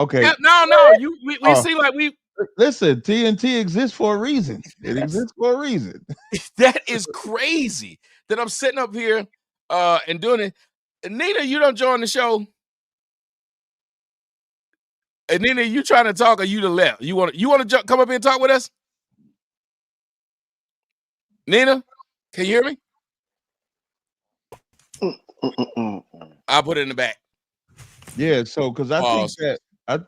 Okay. Yeah, no. We seem like we. Listen, TNT exists for a reason. It exists for a reason. That is crazy that I'm sitting up here and doing it. Nina, you don't join the show. And Nina, you trying to talk or you to left? You want to come up here and talk with us? Nina, can you hear me? I'll put it in the back. Yeah, so because I Pause. think that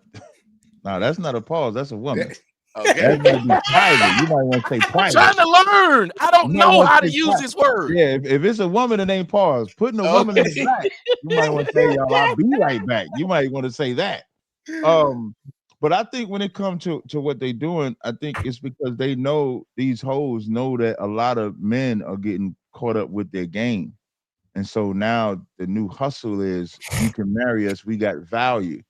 no, that's not a pause, that's a woman. Okay. That might be private. You might want to say private. I'm trying to learn. I don't know how to use this word. Yeah, if it's a woman, it ain't pause. Putting a woman in the back, you might want to say, y'all, I'll be right back. You might want to say that. But I think when it comes to what they're doing, I think it's because they know, these hoes know that a lot of men are getting caught up with their game. And so now the new hustle is, you can marry us, we got value.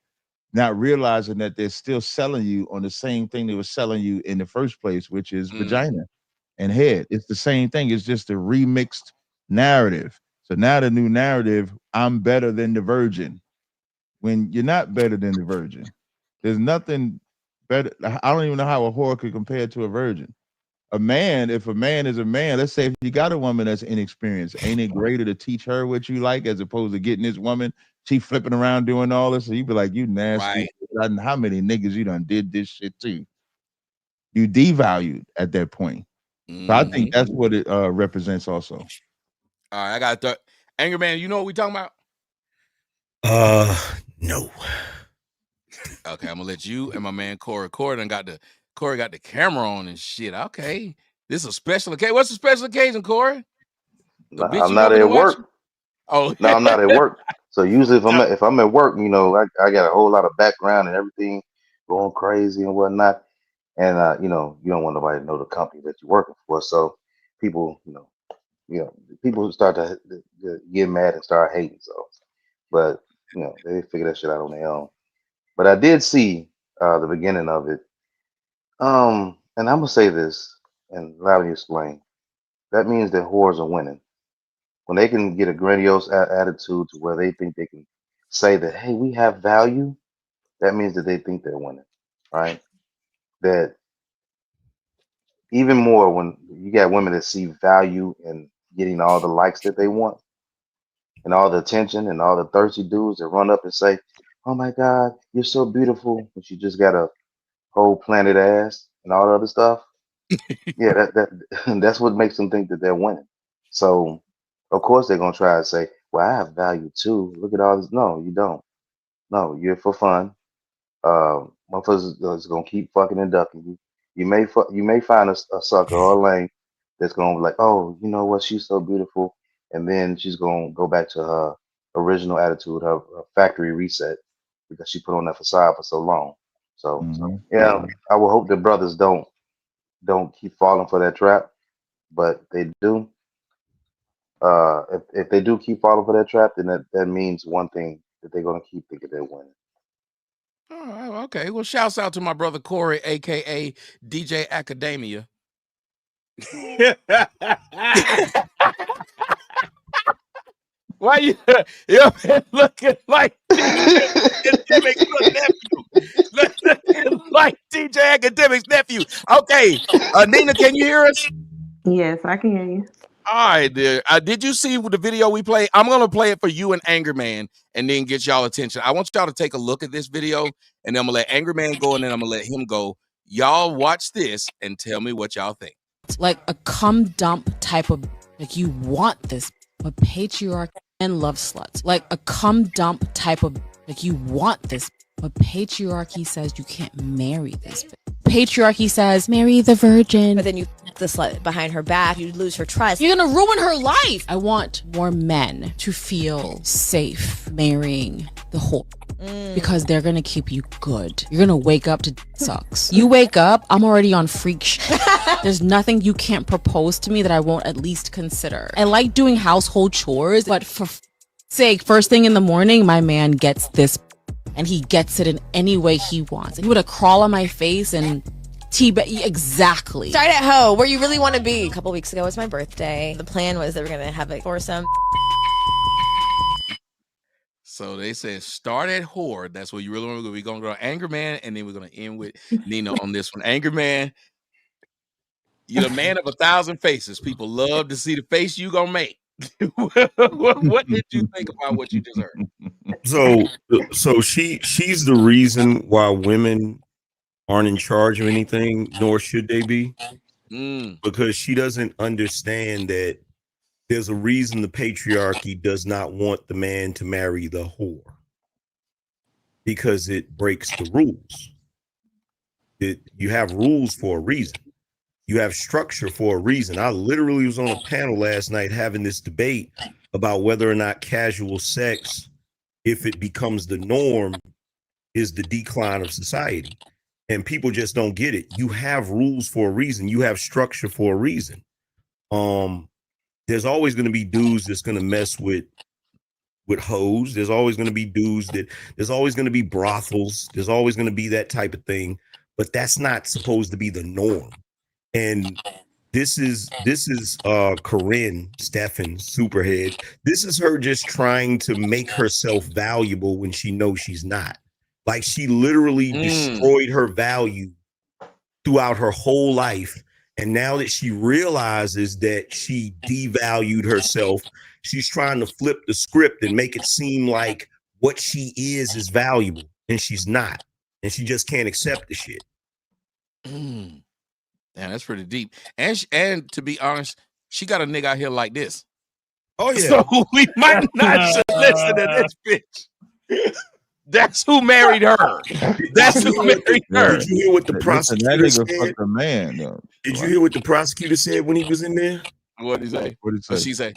Not realizing that they're still selling you on the same thing they were selling you in the first place, which is vagina and head. It's the same thing. It's just a remixed narrative. So now the new narrative, I'm better than the virgin. When you're not better than the virgin. There's nothing better. I don't even know how a whore could compare to a virgin. A man, if a man is a man, let's say if you got a woman that's inexperienced, ain't it greater to teach her what you like as opposed to getting this woman, she flipping around doing all this? So you be like, you nasty. Right. How many niggas you done did this shit to? You devalued at that point. So I think that's what it represents also. All right, I got Angry Man, you know what we talking about? No. Okay, I'm gonna let you and my man Corey got the camera on and shit. Okay, this is a special occasion. What's the special occasion, Corey? I'm not at work. Oh no, I'm not at work. So usually if I'm at work, you know, I got a whole lot of background and everything going crazy and whatnot. And you know, you don't want nobody to know the company that you're working for. So people, people start to get mad and start hating. So, but you know, they figure that shit out on their own. But I did see the beginning of it. And I'm gonna say this and allow me to explain. That means that whores are winning. When they can get a grandiose attitude to where they think they can say that, hey, we have value, that means that they think they're winning, right? That even more when you got women that see value in getting all the likes that they want and all the attention and all the thirsty dudes that run up and say, oh my God, you're so beautiful, but you just got a whole planet ass and all the other stuff. Yeah, that's what makes them think that they're winning. So of course they're gonna try to say, well, I have value too. Look at all this. No, you don't. No, you're for fun. Motherfuckers is gonna keep fucking and ducking you. You may find a sucker or a lame that's gonna be like, oh, you know what, she's so beautiful, and then she's gonna go back to her original attitude, her factory reset, because she put on that facade for so long. So yeah, I will hope that brothers don't keep falling for that trap, but they do. If they do keep falling for that trap, then that means one thing, that they're gonna keep thinking they're winning. Oh, okay. Well, shouts out to my brother Corey, aka DJ Academia. Why you looking like Academic's nephew? Looking like DJ Academic's nephew. Okay, Nina, can you hear us? Yes, I can hear you. All right, dear. Did you see the video we played? I'm gonna play it for you and Angry Man, and then get y'all attention. I want y'all to take a look at this video, and then I'm gonna let Angry Man go, and then I'm gonna let him go. Y'all watch this and tell me what y'all think. Like a cum dump type of, like, you want this, but patriarchy and love sluts. Like a cum dump type of, like, you want this, but patriarchy says you can't marry this. Patriarchy says marry the virgin, but then you the slut behind her back, you lose her trust. You're gonna ruin her life. I want more men to feel safe marrying the whore. Because they're gonna keep you good. You're gonna wake up to sucks. You wake up, I'm already on freak shit. There's nothing you can't propose to me that I won't at least consider. I like doing household chores, but for sake, first thing in the morning, my man gets this, and he gets it in any way he wants. And he would crawl on my face and exactly. Start at home, where you really want to be. A couple weeks ago was my birthday. The plan was that we're gonna have a foursome. So they said start at whore. That's what you really want to go. We're gonna go to Anger Man, and then we're gonna end with Nina on this one. Anger Man, you're the man of 1,000 faces. People love to see the face you gonna make. What did you think about what you just heard? So she's the reason why women aren't in charge of anything, nor should they be, because she doesn't understand that there's a reason the patriarchy does not want the man to marry the whore, because it breaks the rules. You have rules for a reason. You have structure for a reason. I literally was on a panel last night having this debate about whether or not casual sex, if it becomes the norm, is the decline of society. And people just don't get it. You have rules for a reason. You have structure for a reason. There's always going to be dudes that's going to mess with hoes. There's always going to be dudes there's always going to be brothels. There's always going to be that type of thing. But that's not supposed to be the norm. And this is Corinne Steffen, Superhead. This is her just trying to make herself valuable when she knows she's not. Like, she literally destroyed her value throughout her whole life. And now that she realizes that she devalued herself, she's trying to flip the script and make it seem like what she is valuable, and she's not. And she just can't accept the shit. Damn, that's pretty deep. And to be honest, she got a nigga out here like this. Oh yeah. So we might not should listen to this bitch. That's who married her. That's who married her. Did you hear what the prosecutor said? The man, though. Did you hear what the prosecutor said when he was in there? What did he say? What she say?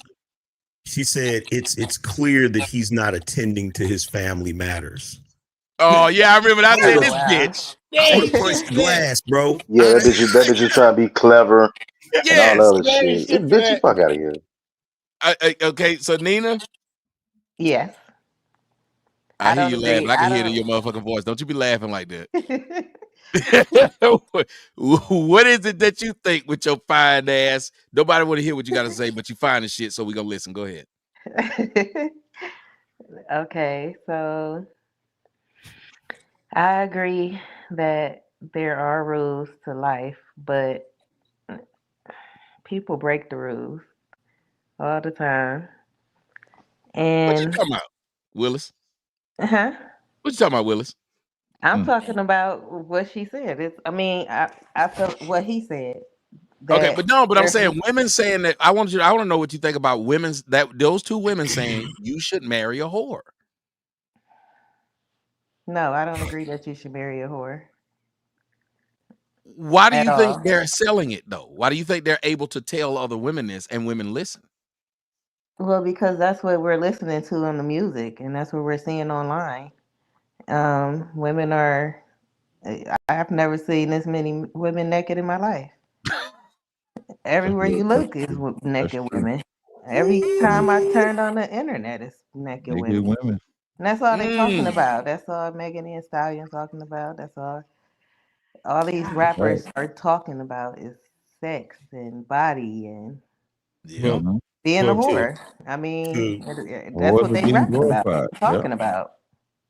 She said it's clear that he's not attending to his family matters. Oh yeah, I remember that. This bitch. Punch glass, bro. Yeah, that bitch is trying to be clever and all that other shit. Bitch, you fuck out of here. Okay, so Nina. Yes. I hear you laughing. I can hear it in your motherfucking voice. Don't you be laughing like that. What is it that you think with your fine ass? Nobody want to hear what you got to say, but you fine as shit, so we gonna listen. Go ahead. Okay, so I agree that there are rules to life, but people break the rules all the time. And what you talking about, Willis? What you talking about, Willis? I'm talking about what she said. I felt what he said. Okay, but I'm saying women saying that. I want to know what you think about those two women saying you should marry a whore. No, I don't agree that you should marry a whore. Why do you think they're selling it though? Why do you think they're able to tell other women this and women listen? Well, because that's what we're listening to in the music, and that's what we're seeing online. Women are. I've never seen this many women naked in my life. Everywhere you look is naked women. Every time I turned on the internet, it's naked women. And that's all they're talking about. That's all Megan Thee Stallion talking about. That's all these rappers are talking about is sex and body and being a whore. I mean, that's what they rap about, talking about.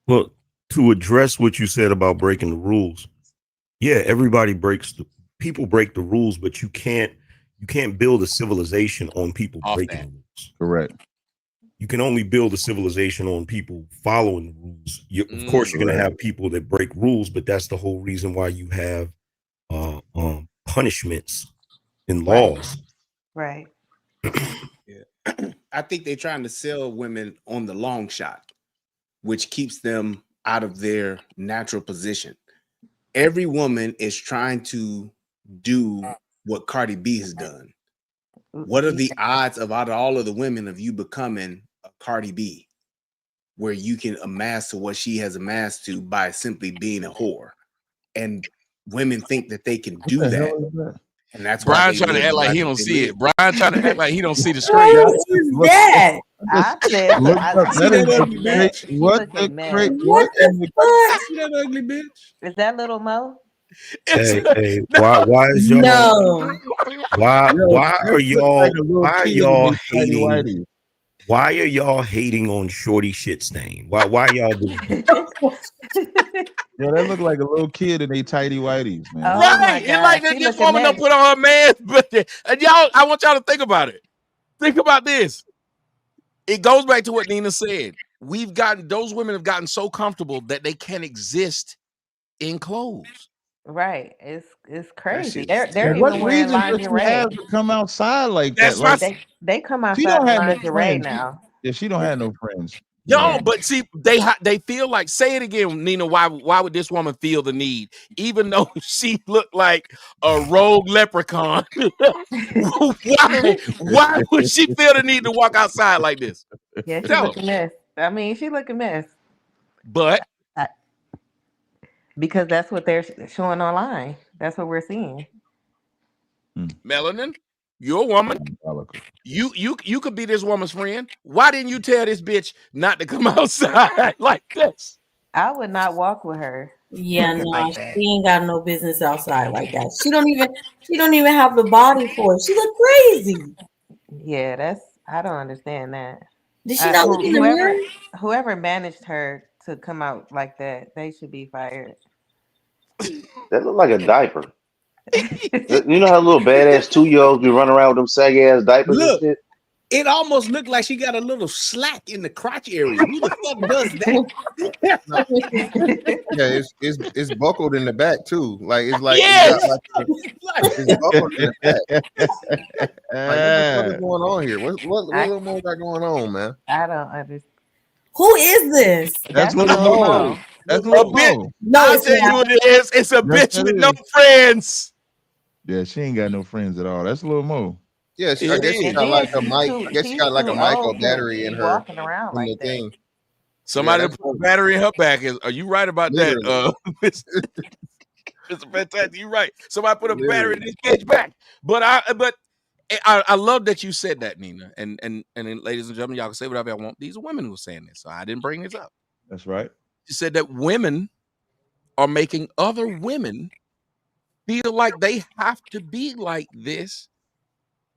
Well, to address what you said about breaking the rules, yeah, people break the rules, but you can't build a civilization on people breaking the rules. Correct. You can only build a civilization on people following the rules. Of course, you're going to have people that break rules, but that's the whole reason why you have punishments in laws. Right. Yeah. I think they're trying to sell women on the long shot, which keeps them out of their natural position. Every woman is trying to do what Cardi B has done. What are the odds of out of all of the women of you becoming a Cardi B, where you can amass to what she has amassed to by simply being a whore? And women think that they can do that. And that's Brian why trying to act like he don't see it. Brian trying to act like he don't see the screen. That? I said, what see that ugly bitch? Is that little Mo? Hey, why is y'all? Why are y'all hating? Why are y'all hating on Shorty Shit Stain? Why y'all doing that? Yeah, that look like a little kid in they tighty whities, man. Oh my Right. It's like God, that she this looking woman done mess. put on her man's birthday. And y'all, I want y'all to think about it. Think about this. It goes back to what Nina said. Those women have gotten so comfortable that they can't exist in clothes. Right. It's crazy. shit They're is they're And terrible. what even wearing reason does she have lingerie. to come outside like that? That's my Like They come she outside don't in have no lingerie friends. now. Yeah, she don't have no friends. No, Yeah. but see, they feel like, say it again, Nina. Why would this woman feel the need, even though she looked like a rogue leprechaun? Why would she feel the need to walk outside like this? Yeah, she Tell them. looking mess. I mean, she looking mess. But I- Because that's what they're showing online. That's what we're seeing. Melanin, you're a woman. You could be this woman's friend. Why didn't you tell this bitch not to come outside like this? I would not walk with her. Yeah, no, like that. she ain't got no business outside like that. She don't even have the body for it. She look crazy. Yeah, I don't understand that. Did she not look in the mirror? Whoever managed her to come out like that, they should be fired. That look like a diaper. You know how little badass 2-year-olds be running around with them saggy ass diapers and Look, shit? it almost looked like she got a little slack in the crotch area. Who the fuck does that? Yeah, it's buckled in the back too. Like it's like Yes! it's buckled in the back. Like what is going on here? What little more got going on, man? I don't understand. Who is this? That's Lil Lil Mo. Mo. That's A Lil bitch. Mo. No, I'll it's tell you not. what it is. It's a Yes, bitch it with no is. friends. Yeah, she ain't got no friends at all. That's Lil Mo. Yeah, I guess she And got then like a she's mic. too, I guess she she's got like too a mic or old to battery be in her walking around in like the that. thing. Somebody Yeah, put a battery in her back. Are you right about that? Literally. Mr. Fantastic, you right. Somebody put a battery in Literally. this bitch back. But I love that you said that, Nina. And then, ladies and gentlemen, y'all can say whatever y'all want. These are women who are saying this, so I didn't bring this up. That's right. She said that women are making other women feel like they have to be like this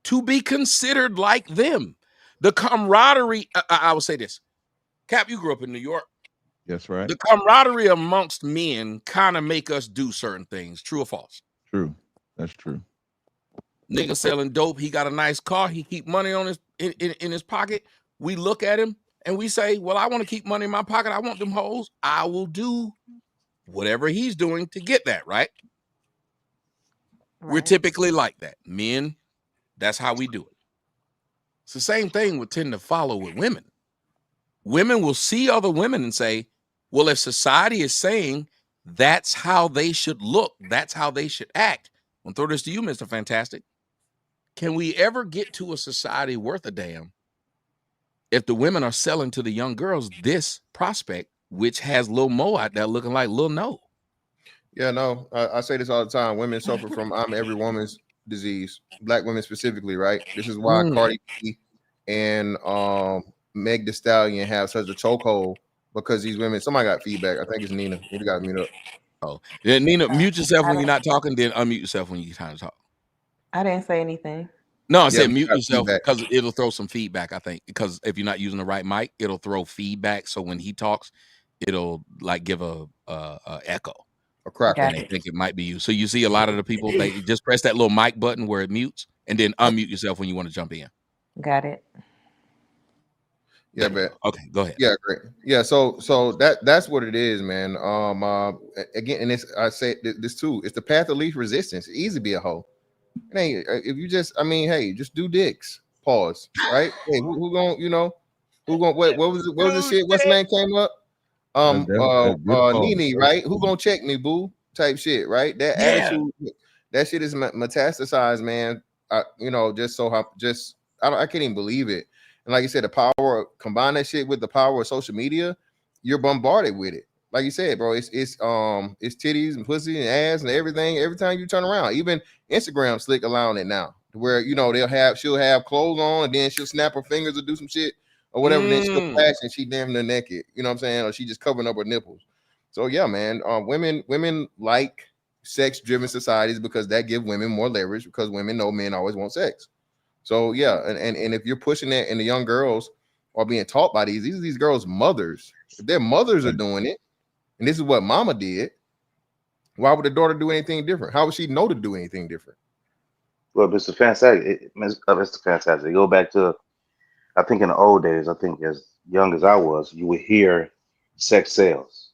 to be considered like them. The camaraderie, I will say this. Cap, you grew up in New York. That's right. The camaraderie amongst men kind of make us do certain things. True or false? True. That's true. Nigga selling dope. He got a nice car. He keep money on his in his pocket. We look at him and we say, well, I want to keep money in my pocket. I want them hoes. I will do whatever he's doing to get that, right? We're typically like that. Men, that's how we do it. It's the same thing we tend to follow with women. Women will see other women and say, well, if society is saying that's how they should look, that's how they should act. I'll throw this to you, Mr. Fantastic. Can we ever get to a society worth a damn if the women are selling to the young girls this prospect, which has Lil Mo out there looking like Lil No? Yeah, no, I say this all the time. Women suffer from I'm every woman's disease. Black women specifically, right? This is why Cardi B and Meg Thee Stallion have such a chokehold, because these women. Somebody got feedback. I think it's Nina. You got to mute up. Oh, yeah, Nina, mute yourself when you're not talking, then unmute yourself when you're trying to talk. I didn't say anything. No, I Yeah, said mute got yourself feedback. because it'll throw some feedback, I think. Because if you're not using the right mic, it'll throw feedback. So when he talks, it'll like give a echo. A crackle. And they think it might be you. So you see a lot of the people, they just press that little mic button where it mutes and then unmute yourself when you want to jump in. Got it. Yeah, but okay, go ahead. Yeah, great. Yeah, so that's what it is, man. Again, and I say this too. It's the path of least resistance. It's easy to be a hoe. It ain't if you just. I mean, hey, just do dicks. Pause. Right? Hey, who gonna? You know, who gonna? What was it? What was the shit? What's the name came up? Nene, right? Who gonna check me, boo? Type shit, right? That attitude, that shit is metastasized, man. You know, I can't even believe it. And like you said, the power, combine that shit with the power of social media, you're bombarded with it. Like you said, bro, it's titties and pussy and ass and everything. Every time you turn around, even Instagram slick allowing it now, where you know she'll have clothes on and then she'll snap her fingers or do some shit or whatever. Then she'll flash and she damn near naked. You know what I'm saying? Or she just covering up her nipples. So yeah, man, women like sex-driven societies because that give women more leverage because women know men always want sex. So yeah, and if you're pushing that in the young girls, are being taught by these are these girls' mothers. If their mothers are doing it, and this is what mama did, why would the daughter do anything different? How would she know to do anything different? Well, Mr. Fantastic, Mr. Fantastic, go back to, I think in the old days, I think as young as I was, you would hear sex sells.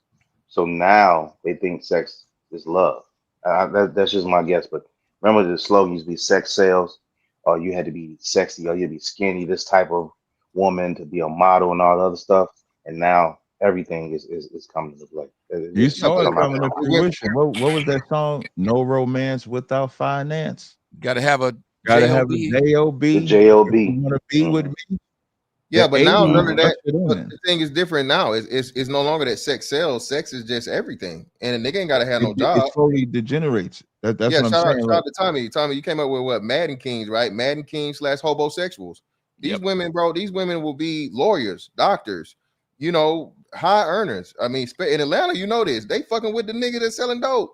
So now they think sex is love. That's just my guess. But remember the slogan used to be sex sells, or you had to be sexy, or you'd be skinny, this type of woman to be a model and all the other stuff. And now everything is coming to play. You saw it coming to fruition. What was that song? No romance without finance. Gotta have a J-O-B. The J-O-B. You want to be with me? Yeah, but now none of But that. But the thing is different now. It's no longer that sex sells. Sex is just everything, and a nigga ain't gotta have no job. It totally degenerates. That's yeah, what I'm shout saying. out to Tommy. Tommy, you came up with what? Madden Kings, right? Madden Kings / hobosexuals. These women, bro. These women will be lawyers, doctors, you know, high earners. I mean, in Atlanta, you know this. They fucking with the nigga that's selling dope.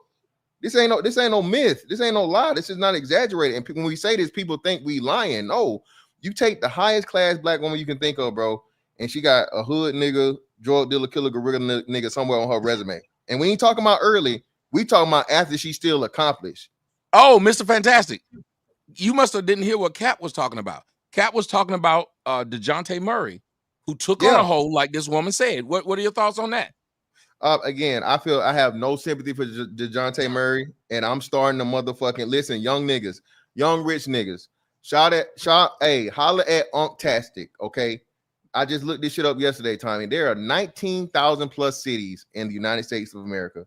This ain't no myth. This ain't no lie. This is not exaggerated. And when we say this, people think we lying. No, you take the highest class black woman you can think of, bro, and she got a hood nigga, drug dealer, killer, gorilla nigga somewhere on her resume. And we ain't talking about early. We talking about after she still accomplished. Oh, Mr. Fantastic, you must have didn't hear what Cap was talking about. Cap was talking about DeJounte Murray, who took on a hole like this woman said. What are your thoughts on that? Again, I feel I have no sympathy for DeJounte Murray, and I'm starting to motherfucking listen, young niggas, young rich niggas. Holla at Unktastic, okay? I just looked this shit up yesterday, Tommy. There are 19,000 plus cities in the United States of America.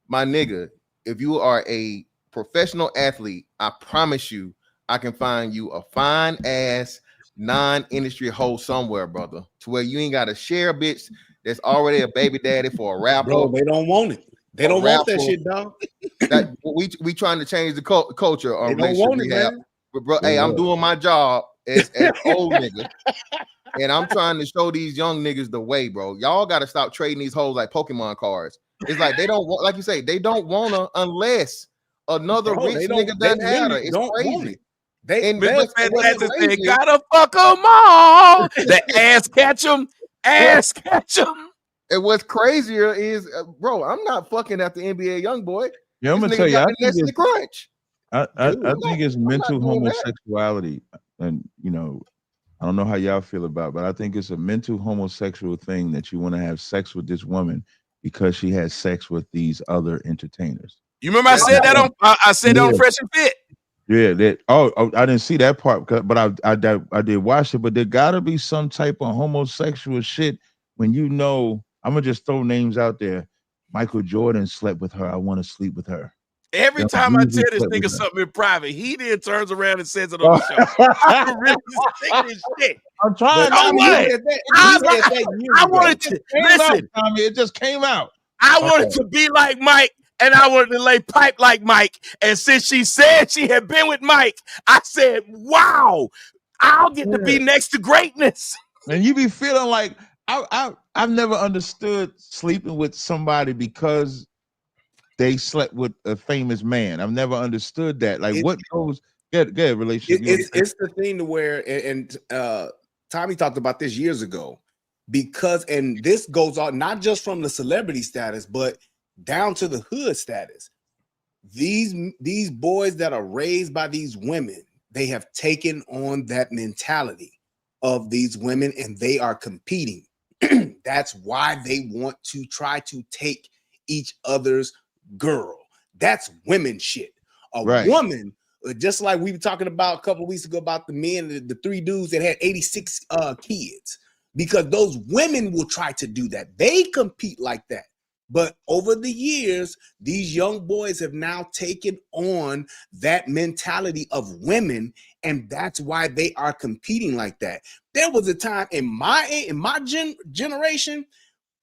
My nigga, if you are a professional athlete, I promise you, I can find you a fine ass non-industry hoe somewhere, brother, to where you ain't got to share a bitch that's already a baby daddy for a rapper. Bro, they don't want it. They don't want that shit, dog. That we trying to change the culture. They don't want it, man. But bro, hey, I'm doing my job as old nigga, and I'm trying to show these young niggas the way, bro. Y'all got to stop trading these hoes like Pokemon cards. It's like they don't want, like you say, they don't want to unless another rich nigga done had her. It's crazy. They gotta fuck them all. The ass catch them. Ass catch them. And what's crazier is, bro, I'm not fucking at the NBA young boy. Yeah, I'm This gonna tell nigga you, got the crunch. I think it's mental homosexuality, and you know, I don't know how y'all feel about it, but I think it's a mental homosexual thing that you want to have sex with this woman because she has sex with these other entertainers. You remember I said that on I said that on Fresh and Fit. Yeah, that. Oh, I didn't see that part, but I did watch it. But there gotta be some type of homosexual shit when you know. I'm gonna just throw names out there. Michael Jordan slept with her. I want to sleep with her. Every time I tell this nigga something in private, he then turns around and says it on the show. I'm really sick of shit. I'm trying. I wanted to listen. Tommy, it just came out. I wanted to be like Mike, and I wanted to lay pipe like Mike. And since she said she had been with Mike, I said, "Wow, I'll get to be next to greatness." And you be feeling like I've never understood sleeping with somebody because they slept with a famous man. I've never understood that. Like, what goes get relationship? It's the thing to where, and Tommy talked about this years ago, because, and this goes on not just from the celebrity status, but down to the hood status. These boys that are raised by these women, they have taken on that mentality of these women, and they are competing. That's why they want to try to take each other's girl. That's women shit. A woman, just like we were talking about a couple of weeks ago about the men, the three dudes that had 86 kids, because those women will try to do that. They compete like that. But over the years, these young boys have now taken on that mentality of women, and that's why they are competing like that. There was a time in my generation,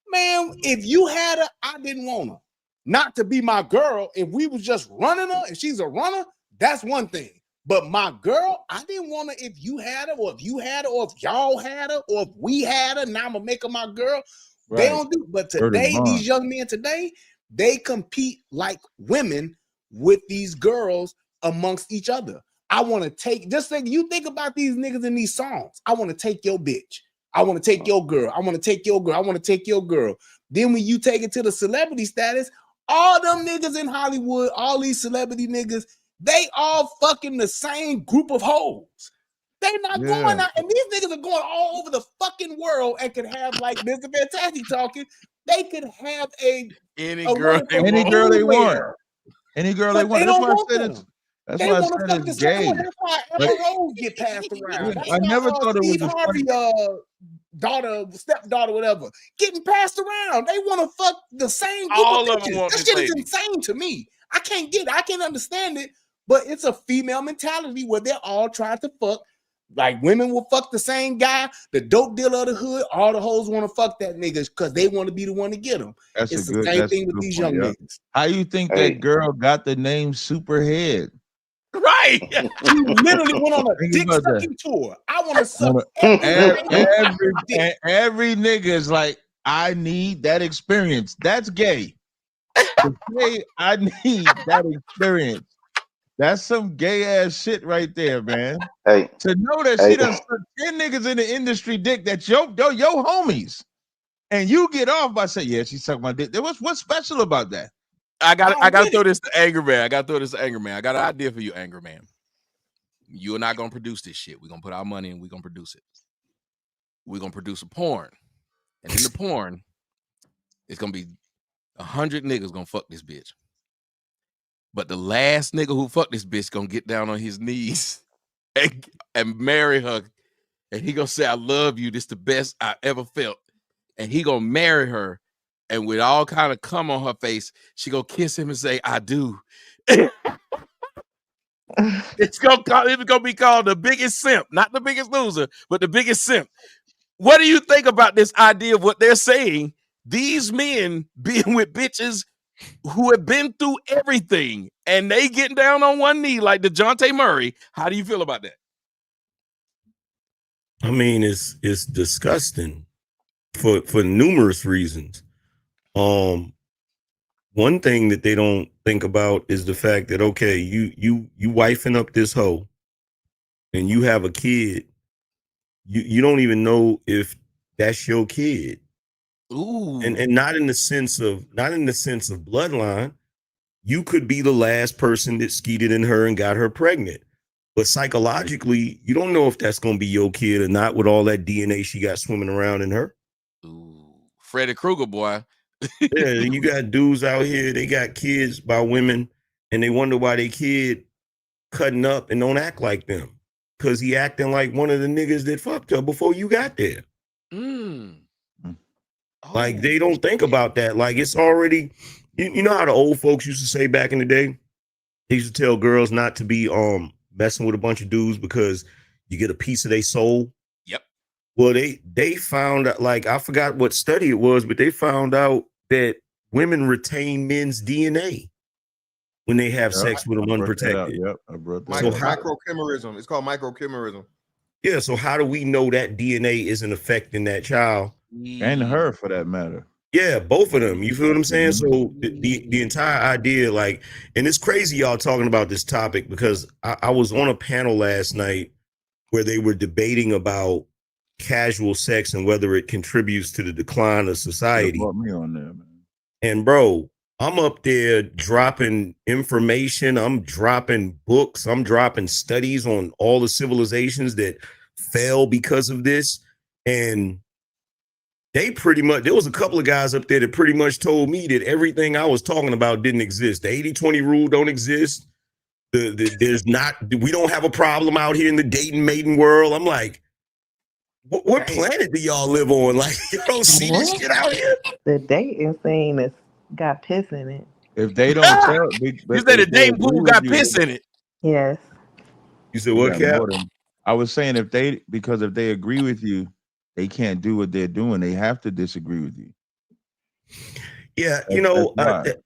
man, if you had her, I didn't want her. Not to be my girl. If we was just running her, if she's a runner, that's one thing. But my girl, I didn't want her if you had her, or if you had her, or if y'all had her, or if we had her. Now I'm gonna make her my girl. Right. They don't do. But today, these young men today, they compete like women with these girls amongst each other. I want to take, just think, you think about these niggas in these songs. I want to take your bitch. I want to take your girl. I want to take your girl. I want to take your girl. Then when you take it to the celebrity status, all them niggas in Hollywood, all these celebrity niggas, they all fucking the same group of hoes. They not going out, and these niggas are going all over the fucking world and could have, like Mr. Fantastic talking. They could have any girl they want. Any girl they want. Any girl they want. That's why I said it's. That's They why I want to said fuck it's the same gay. one. That's why Amber Rose get passed around. That's I why, never thought it was Steve a Harvey, daughter, stepdaughter, whatever, getting passed around. They want to fuck the same group All of of them bitches. want That this shit is lady. insane to me. I can't understand it, but it's a female mentality where they're all trying to fuck. Like women will fuck the same guy, the dope dealer of the hood. All the hoes want to fuck that nigga because they want to be the one to get them. That's It's a the good. same That's thing a with good these point, young yeah. niggas. How you think Hey. that girl got the name Superhead? Right. She literally went on a Think dick about that. sucking tour. I want to suck Every nigga is like, I need that experience. That's gay. To say I need that experience. That's some gay ass shit right there, man. Hey, To know that she done sucked 10 niggas in the industry dick that your homies, and you get off by saying, yeah, she sucked my dick. What's special about that? I gotta throw this to Anger Man. I got an idea for you, Anger Man. You and I gonna produce this shit. We're gonna put our money and we're gonna produce it. We're gonna produce a porn. And in the porn, it's gonna be 100 niggas gonna fuck this bitch. But the last nigga who fucked this bitch gonna get down on his knees and marry her. And he gonna say, I love you. This the best I ever felt. And he gonna marry her. And with all kind of cum on her face, she gonna kiss him and say, I do. It's gonna be called The Biggest Simp, not The Biggest Loser, but The Biggest Simp. What do you think about this idea of what they're saying? These men being with bitches who have been through everything and they getting down on one knee like DeJounte Murray. How do you feel about that? I mean, it's disgusting for numerous reasons. One thing that they don't think about is the fact that, okay, you wifing up this hoe and you have a kid. You don't even know if that's your kid. Ooh. And not in the sense of bloodline. You could be the last person that skeeted in her and got her pregnant. But psychologically, you don't know if that's gonna be your kid or not with all that DNA she got swimming around in her. Ooh. Freddy Krueger, boy. Yeah, you got dudes out here, they got kids by women, and they wonder why they kid cutting up and don't act like them. Because he acting like one of the niggas that fucked her before you got there. Like, they don't think about that. Like, it's already, you know how the old folks used to say back in the day? They used to tell girls not to be messing with a bunch of dudes because you get a piece of their soul. Yep. Well, they found out, like, I forgot what study it was, but they found out that women retain men's DNA when they have sex with them unprotected. Yep, I brought that So up. Microchimerism. It's called microchimerism. Yeah, so how do we know that DNA isn't affecting that child? And her, for that matter. Yeah, both of them. You feel what I'm saying? So the entire idea, like, and it's crazy y'all talking about this topic because I was on a panel last night where they were debating about casual sex and whether it contributes to the decline of society. Brought me on there, man. And bro, I'm up there dropping information. I'm dropping books. I'm dropping studies on all the civilizations that fell because of this. And they pretty much, there was a couple of guys up there that pretty much told me that everything I was talking about didn't exist. The 80-20 rule don't exist. There's not, we don't have a problem out here in the dating mating world. I'm like, what planet do y'all live on? Like, you don't see this shit out here? The dating scene has got piss in it. If they don't tell, You said the dating pool got piss in it. Yes. You said what, Cap? I was saying if they agree with you, they can't do what they're doing. They have to disagree with you. Yeah, you know, I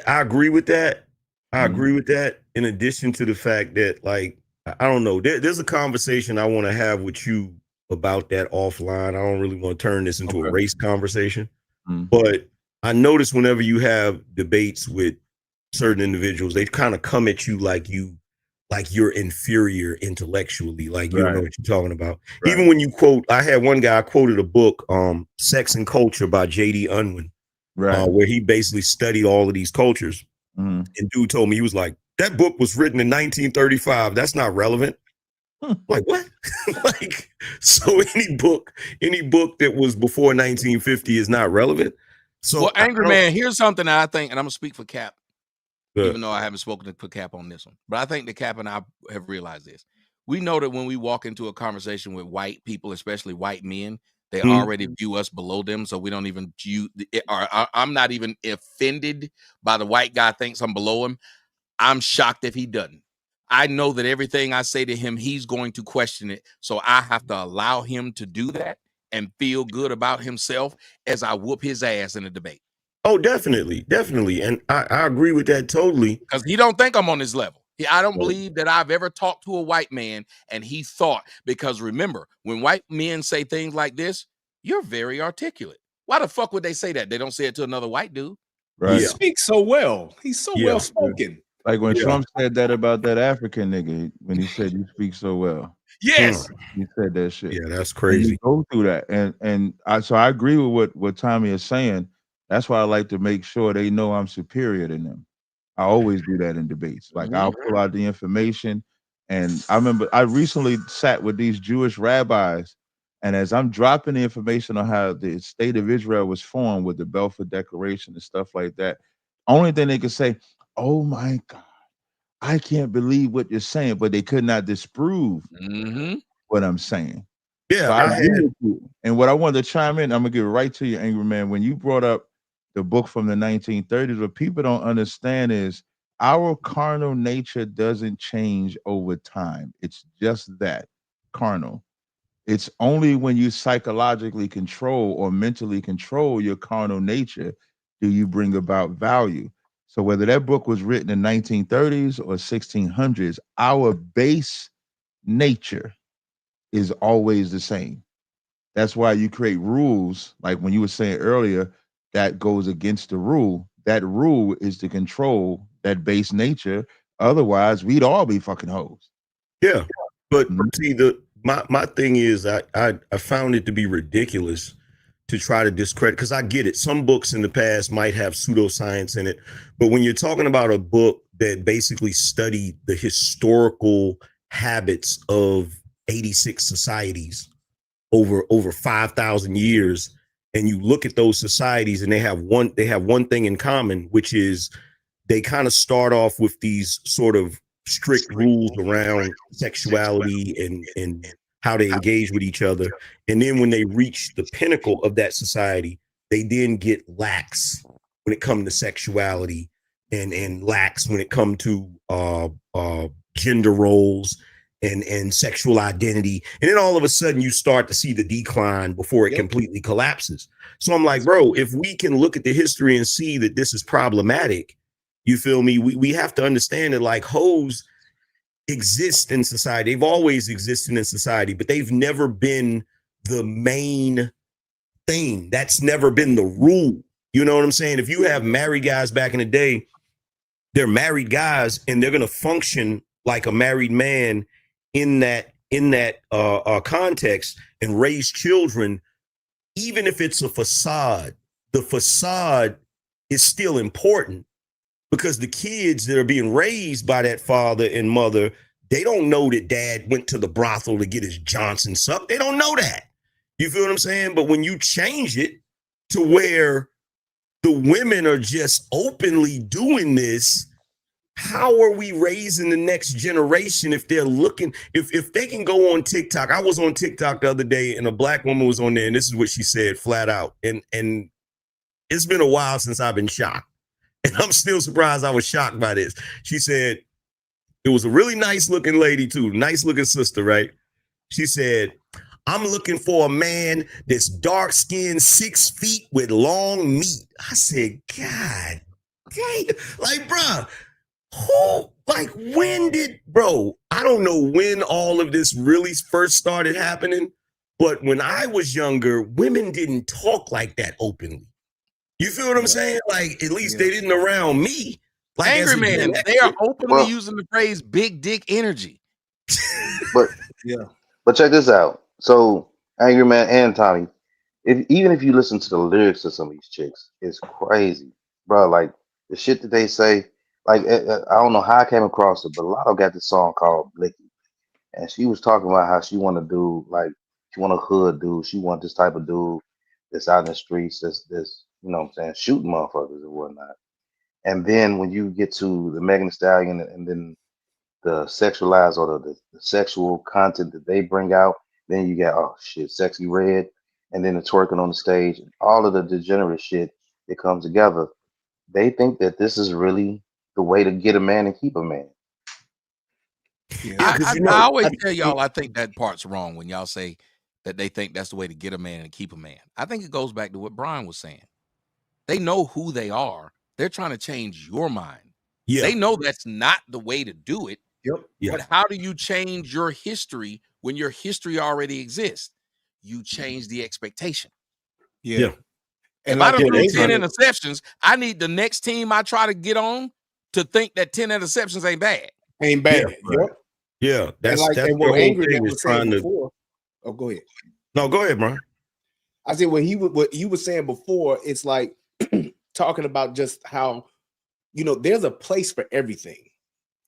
agree with that. I agree with that. In addition to the fact that, like, I don't know, there's a conversation I want to have with you about that offline. I don't really want to turn this into a race conversation, but I notice whenever you have debates with certain individuals, they kind of come at you like you like you're inferior intellectually, like you don't know Right. what you're talking about. Right. Even when you quote, I had one guy quoted a book, Sex and Culture by J.D. Unwin, Right. where he basically studied all of these cultures. Mhm. And dude told me, he was like, that book was written in 1935. That's not relevant. Like, what? Like, so any book that was before 1950 is not relevant. So Well, Angry Man, here's something that I think, and I'm gonna speak for Cap, Good. even though I haven't spoken to put Cap on this one. But I think that Cap and I have realized this. We know that when we walk into a conversation with white people, especially white men, they Mhm. already view us below them. So we don't even view, I'm not even offended by the white guy thinks I'm below him. I'm shocked if he doesn't. I know that everything I say to him, he's going to question it. So I have to allow him to do that and feel good about himself as I whoop his ass in a debate. Oh, definitely. And I agree with that totally. Because he don't think I'm on his level. I don't believe that I've ever talked to a white man and he thought, because remember, when white men say things like this, you're very articulate. Why the fuck would they say that? They don't say it to another white dude. Right. He speaks so well. He's so Yeah. well spoken. Like when Yeah. Trump said that about that African nigga, when he said you speak so well. Yes. He said that shit. Yeah, that's And crazy. you go through that. And I agree with what Tommy is saying. That's why I like to make sure they know I'm superior than them. I always do that in debates. Like I'll pull out the information. And I remember I recently sat with these Jewish rabbis, and as I'm dropping the information on how the state of Israel was formed with the Balfour Declaration and stuff like that, only thing they could say, oh my God, I can't believe what you're saying, but they could not disprove what I'm saying. Yeah. So I agree with you. And what I wanted to chime in, I'm gonna give it right to you, Angry Man. When you brought up the book from the 1930s, what people don't understand is our carnal nature doesn't change over time. It's just that carnal. It's only when you psychologically control or mentally control your carnal nature do you bring about value. So whether that book was written in 1930s or 1600s, our base nature is always the same. That's why you create rules, like when you were saying earlier, that goes against the rule. That rule is to control that base nature. Otherwise, we'd all be fucking hoes. Yeah. But see, my thing is I found it to be ridiculous to try to discredit, because I get it. Some books in the past might have pseudoscience in it, but when you're talking about a book that basically studied the historical habits of 86 societies over 5,000 years, and you look at those societies and they have one thing in common, which is they kind of start off with these sort of strict rules around sexuality and how they engage with each other. And then when they reach the pinnacle of that society, they then get lax when it comes to sexuality and lax when it comes to gender roles and sexual identity. And then all of a sudden you start to see the decline before it completely collapses. So I'm like, bro, if we can look at the history and see that this is problematic, you feel me? We have to understand that like hoes exist in society. They've always existed in society, but they've never been the main thing. That's never been the rule. You know what I'm saying? If you have married guys back in the day, they're married guys and they're going to function like a married man in that context and raise children. Even if it's a facade, the facade is still important, because the kids that are being raised by that father and mother, they don't know that dad went to the brothel to get his Johnson sucked. They don't know that. You feel what I'm saying? But when you change it to where the women are just openly doing this, how are we raising the next generation if they're looking, if they can go on TikTok? I was on TikTok the other day and a black woman was on there, and this is what she said flat out. And it's been a while since I've been shocked. And I'm still surprised I was shocked by this. She said, it was a really nice looking lady too, nice looking sister, right? She said, I'm looking for a man that's dark skinned, 6 feet with long meat. I said, God dang, like, bro, I don't know when all of this really first started happening, but when I was younger, women didn't talk like that openly. You feel what I'm saying? Like, at least they didn't around me. Like as Angry a Gen Man, X, they are openly Well, using the phrase "big dick energy." but Yeah. but check this out. So Angry Man and Tommy, even if you listen to the lyrics of some of these chicks, it's crazy, bro. Like the shit that they say. Like I don't know how I came across it, but Lotto got this song called Blicky, and she was talking about how she want to do like she want a hood dude. She want this type of dude that's out in the streets, that's you know what I'm saying, shooting motherfuckers and whatnot. And then when you get to the Megan Thee Stallion and then the sexualized or the sexual content that they bring out, then you got oh shit, Sexy Red, and then the twerking on the stage, and all of the degenerate shit that comes together. They think that this is really the way to get a man and keep a man. Yeah. Yeah, because I always tell y'all I think that part's wrong when y'all say that they think that's the way to get a man and keep a man. I think it goes back to what Brian was saying. They know who they are. They're trying to change your mind. yeah, They know that's not the way to do it. Yep. yeah, But how do you change your history when your history already exists? You change the expectation. Yeah. Yeah. If like I don't they do 10 trying interceptions, I need the next team I try to get on to think that 10 interceptions ain't bad. ain't bad. right. Yep. yeah. And That's like that's and the what whole Angry thing Man is was saying trying to. before. Oh, go ahead. No, go ahead, Brian. I said what you were saying before, it's like talking about just how there's a place for everything.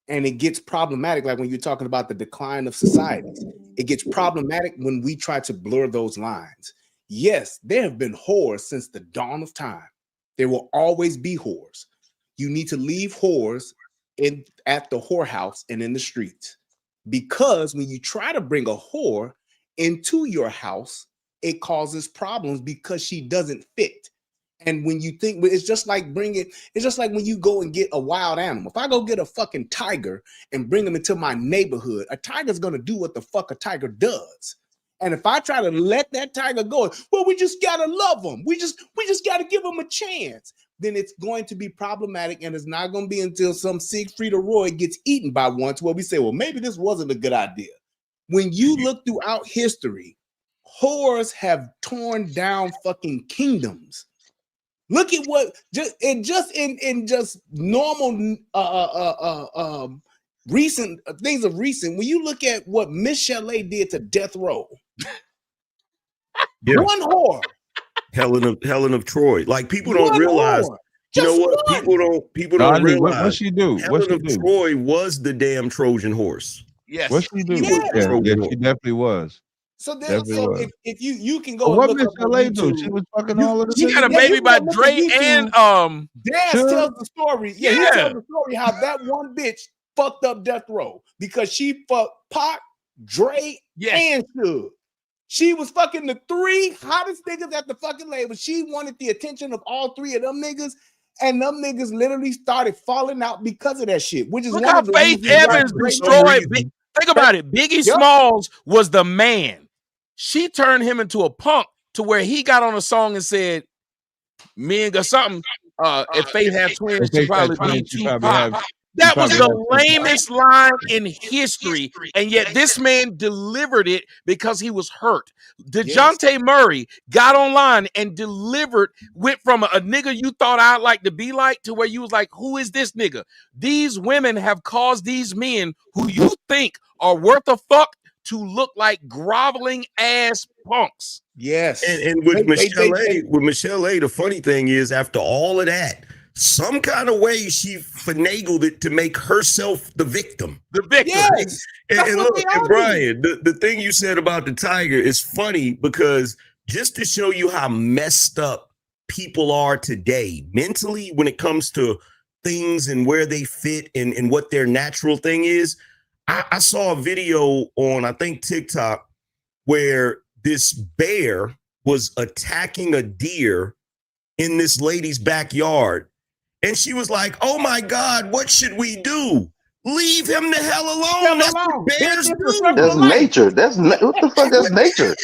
And it gets problematic, like when you're talking about the decline of societies. It gets problematic when we try to blur those lines. Yes, there have been whores since the dawn of time. There will always be whores. You need to leave whores at the whorehouse and in the streets. Because when you try to bring a whore into your house, it causes problems because she doesn't fit. And when you think it's just like when you go and get a wild animal. If I go get a fucking tiger and bring him into my neighborhood, a tiger's gonna do what the fuck a tiger does. And if I try to let that tiger go, well, we just gotta love him. We just gotta give him a chance. Then it's going to be problematic, and it's not going to be until some Siegfried or Roy gets eaten by one to where we say, well, maybe this wasn't a good idea. When you look throughout history, whores have torn down fucking kingdoms. Look at what in normal recent things of recent. When you look at what Miss Chalet did to Death Row, one whore, Helen of Troy. Like people don't realize. Whore. You know what? People don't realize. What she do? Helen of Troy was the damn Trojan horse. Yes. What she do? Yes. Yeah, she definitely was. So if you can go But what and Miss look up on LA do? YouTube, She was fucking all of the She got a niggas? baby you by can look Dre at YouTube. and Daz Sure. tells the story. Yeah, he tells the story how that one bitch fucked up Death Row because she fucked Pac, Dre, and Suge. She was fucking the three hottest niggas at the fucking label. She wanted the attention of all three of them niggas, and them niggas literally started falling out because of that shit. Which is look one how of the Faith reasons why Evans Dre- destroyed. Think about it. Biggie Yep. Smalls was the man. She turned him into a punk to where he got on a song and said, "Me and got something. If Faith had twins, she probably be Tupac." That was the lamest line in history, and yet this man delivered it because he was hurt. DeJounte Murray got online and went from a nigga you thought I'd like to be like to where you was like, who is this nigga? These women have caused these men who you think are worth a fuck to look like groveling ass punks. Yes. And with Michelle A, the funny thing is, after all of that, some kind of way she finagled it to make herself the victim. The victim. Yes. And look, and Brian, the thing you said about the tiger is funny because just to show you how messed up people are today mentally when it comes to things and where they fit and what their natural thing is. I saw a video on, I think, TikTok where this bear was attacking a deer in this lady's backyard. And she was like, oh, my God, what should we do? Leave him the hell alone. That's what bears do. That's nature. What the fuck? That's nature.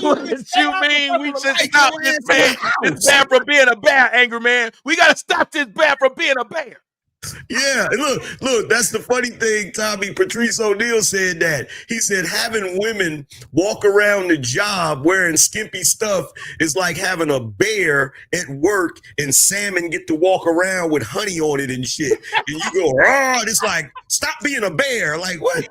What you mean? We should stop this man from being a bear, Angry Man. We got to stop this bear from being a bear. Yeah, look, that's the funny thing, Tommy. Patrice O'Neal said that. He said having women walk around the job wearing skimpy stuff is like having a bear at work and salmon get to walk around with honey on it and shit. And you go, oh, it's like, stop being a bear. Like, what?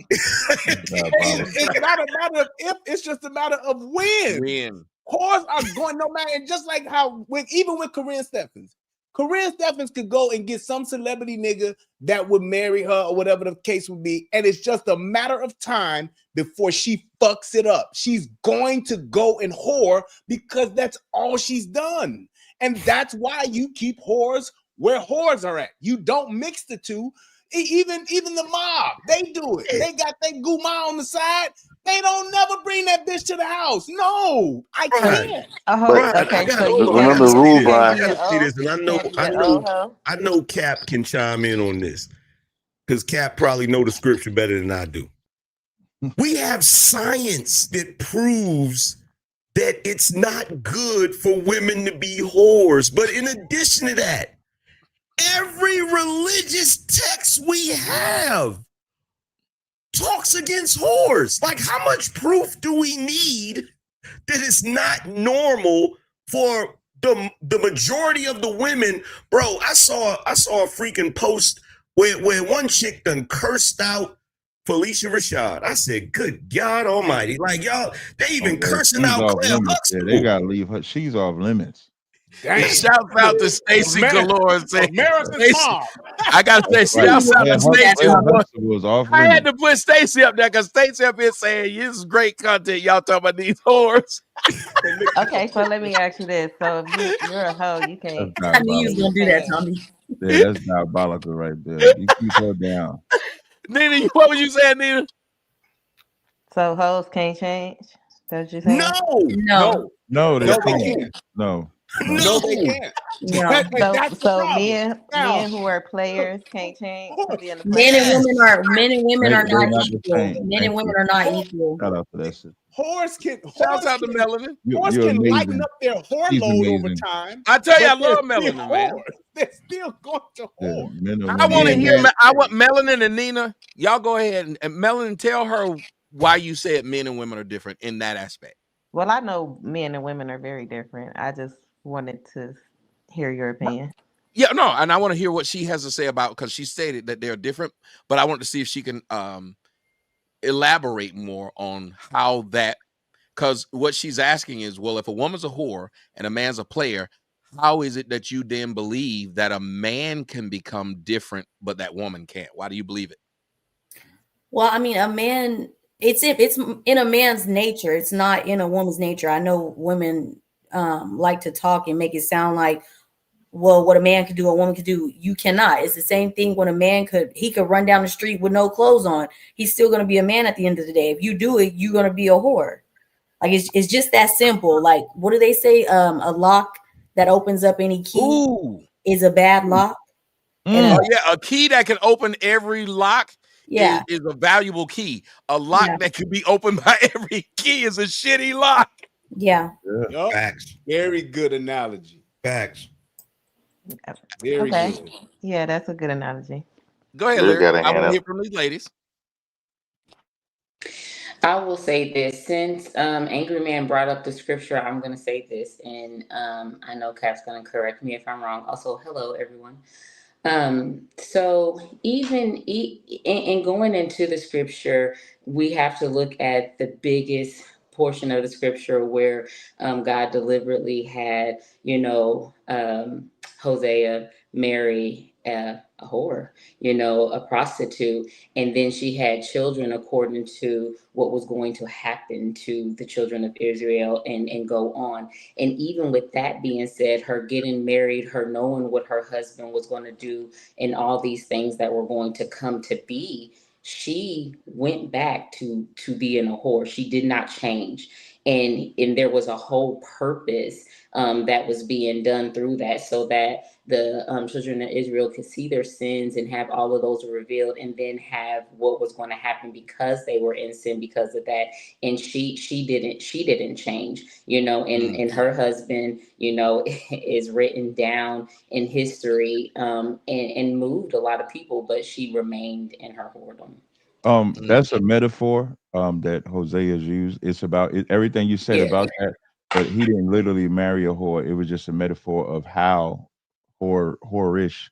It's not a matter of if, it's just a matter of when. When. Whores are going no matter, and just like how even with Corinne Stephens. Corinne Stephens could go and get some celebrity nigga that would marry her or whatever the case would be. And it's just a matter of time before she fucks it up. She's going to go and whore because that's all she's done. And that's why you keep whores where whores are at. You don't mix the two. Even the mob, they do it. They got that guma on the side. They don't never bring that bitch to the house. No, I can't. Okay, so remember the rule, Brian. I know Cap can chime in on this because Cap probably know the scripture better than I do. We have science that proves that it's not good for women to be whores. But in addition to that, every religious text we have talks against whores. Like, how much proof do we need that it's not normal for the majority of the women? Bro, I saw a freaking post where one chick done cursed out Felicia Rashad. I said, good God almighty. Like, y'all, they even cursing out Claire Huxtable. They gotta leave her. She's off limits. Shout out to Stacey Galore. America's mom. I gotta say, shout out to Stacey. I had to put Stacey up there because Stacey up here saying this is great content. Y'all talking about these whores. Okay, so let me ask you this: so if you're a hoe, you can't. I knew you was gonna do that, Tommy. Yeah, that's diabolical right there. You keep her down. Nina, what was you saying, Nina? So hoes can't change. That's what you saying? No, they they can't. can't. No. No, they can't. No. So men who are players can't change. Men and women are They're not not the equal. same. Men and women are not equal. Shout out to that shit. Shout out to Melanin. Whores You're can amazing. lighten up their whore She's load over amazing. time. I tell you, I but they're love still Melanin, man. whores. They're still going to whore. Yeah, I want to hear. I want Melanin and Nina. Y'all go ahead and Melanin, tell her why you said men and women are different in that aspect. Well, I know men and women are very different. I just wanted to hear your opinion. Yeah, no, and I want to hear what she has to say about, because she stated that they're different, but I want to see if she can elaborate more on how that, because what she's asking is, well, if a woman's a whore and a man's a player, how is it that you then believe that a man can become different, but that woman can't? Why do you believe it? Well, I mean, a man, it's in a man's nature. It's not in a woman's nature. I know women like to talk and make it sound like, well, what a man could do, a woman could do. You cannot. It's the same thing when a man could run down the street with no clothes on. He's still going to be a man at the end of the day. If you do it, you're going to be a whore. Like, it's just that simple. Like, what do they say? A lock that opens up any key is a bad lock. Oh, yeah, a key that can open every lock is a valuable key. A lock that can be opened by every key is a shitty lock. Yeah. Yep. Facts. Very good analogy. Facts. Very Okay. good. Yeah, that's a good analogy. Go ahead, Liz got Larry. a I hand want to up. hear from these ladies. I will say this, since Angry Man brought up the scripture, I'm going to say this, and I know Cap's going to correct me if I'm wrong. Also, hello, everyone. So even in going into the scripture, we have to look at the biggest portion of the scripture where God deliberately had, Hosea marry a whore, a prostitute, and then she had children according to what was going to happen to the children of Israel and go on. And even with that being said, her getting married, her knowing what her husband was going to do and all these things that were going to come to be, she went back to being a whore. She did not change. and there was a whole purpose that was being done through that, so that the children of Israel could see their sins and have all of those revealed, and then have what was going to happen because they were in sin because of that. And she didn't change, you know, and her husband, you know, is written down in history, and moved a lot of people, but she remained in her whoredom. That's a metaphor that Hosea's used. It's about everything you said about that, but he didn't literally marry a whore. It was just a metaphor of how whorish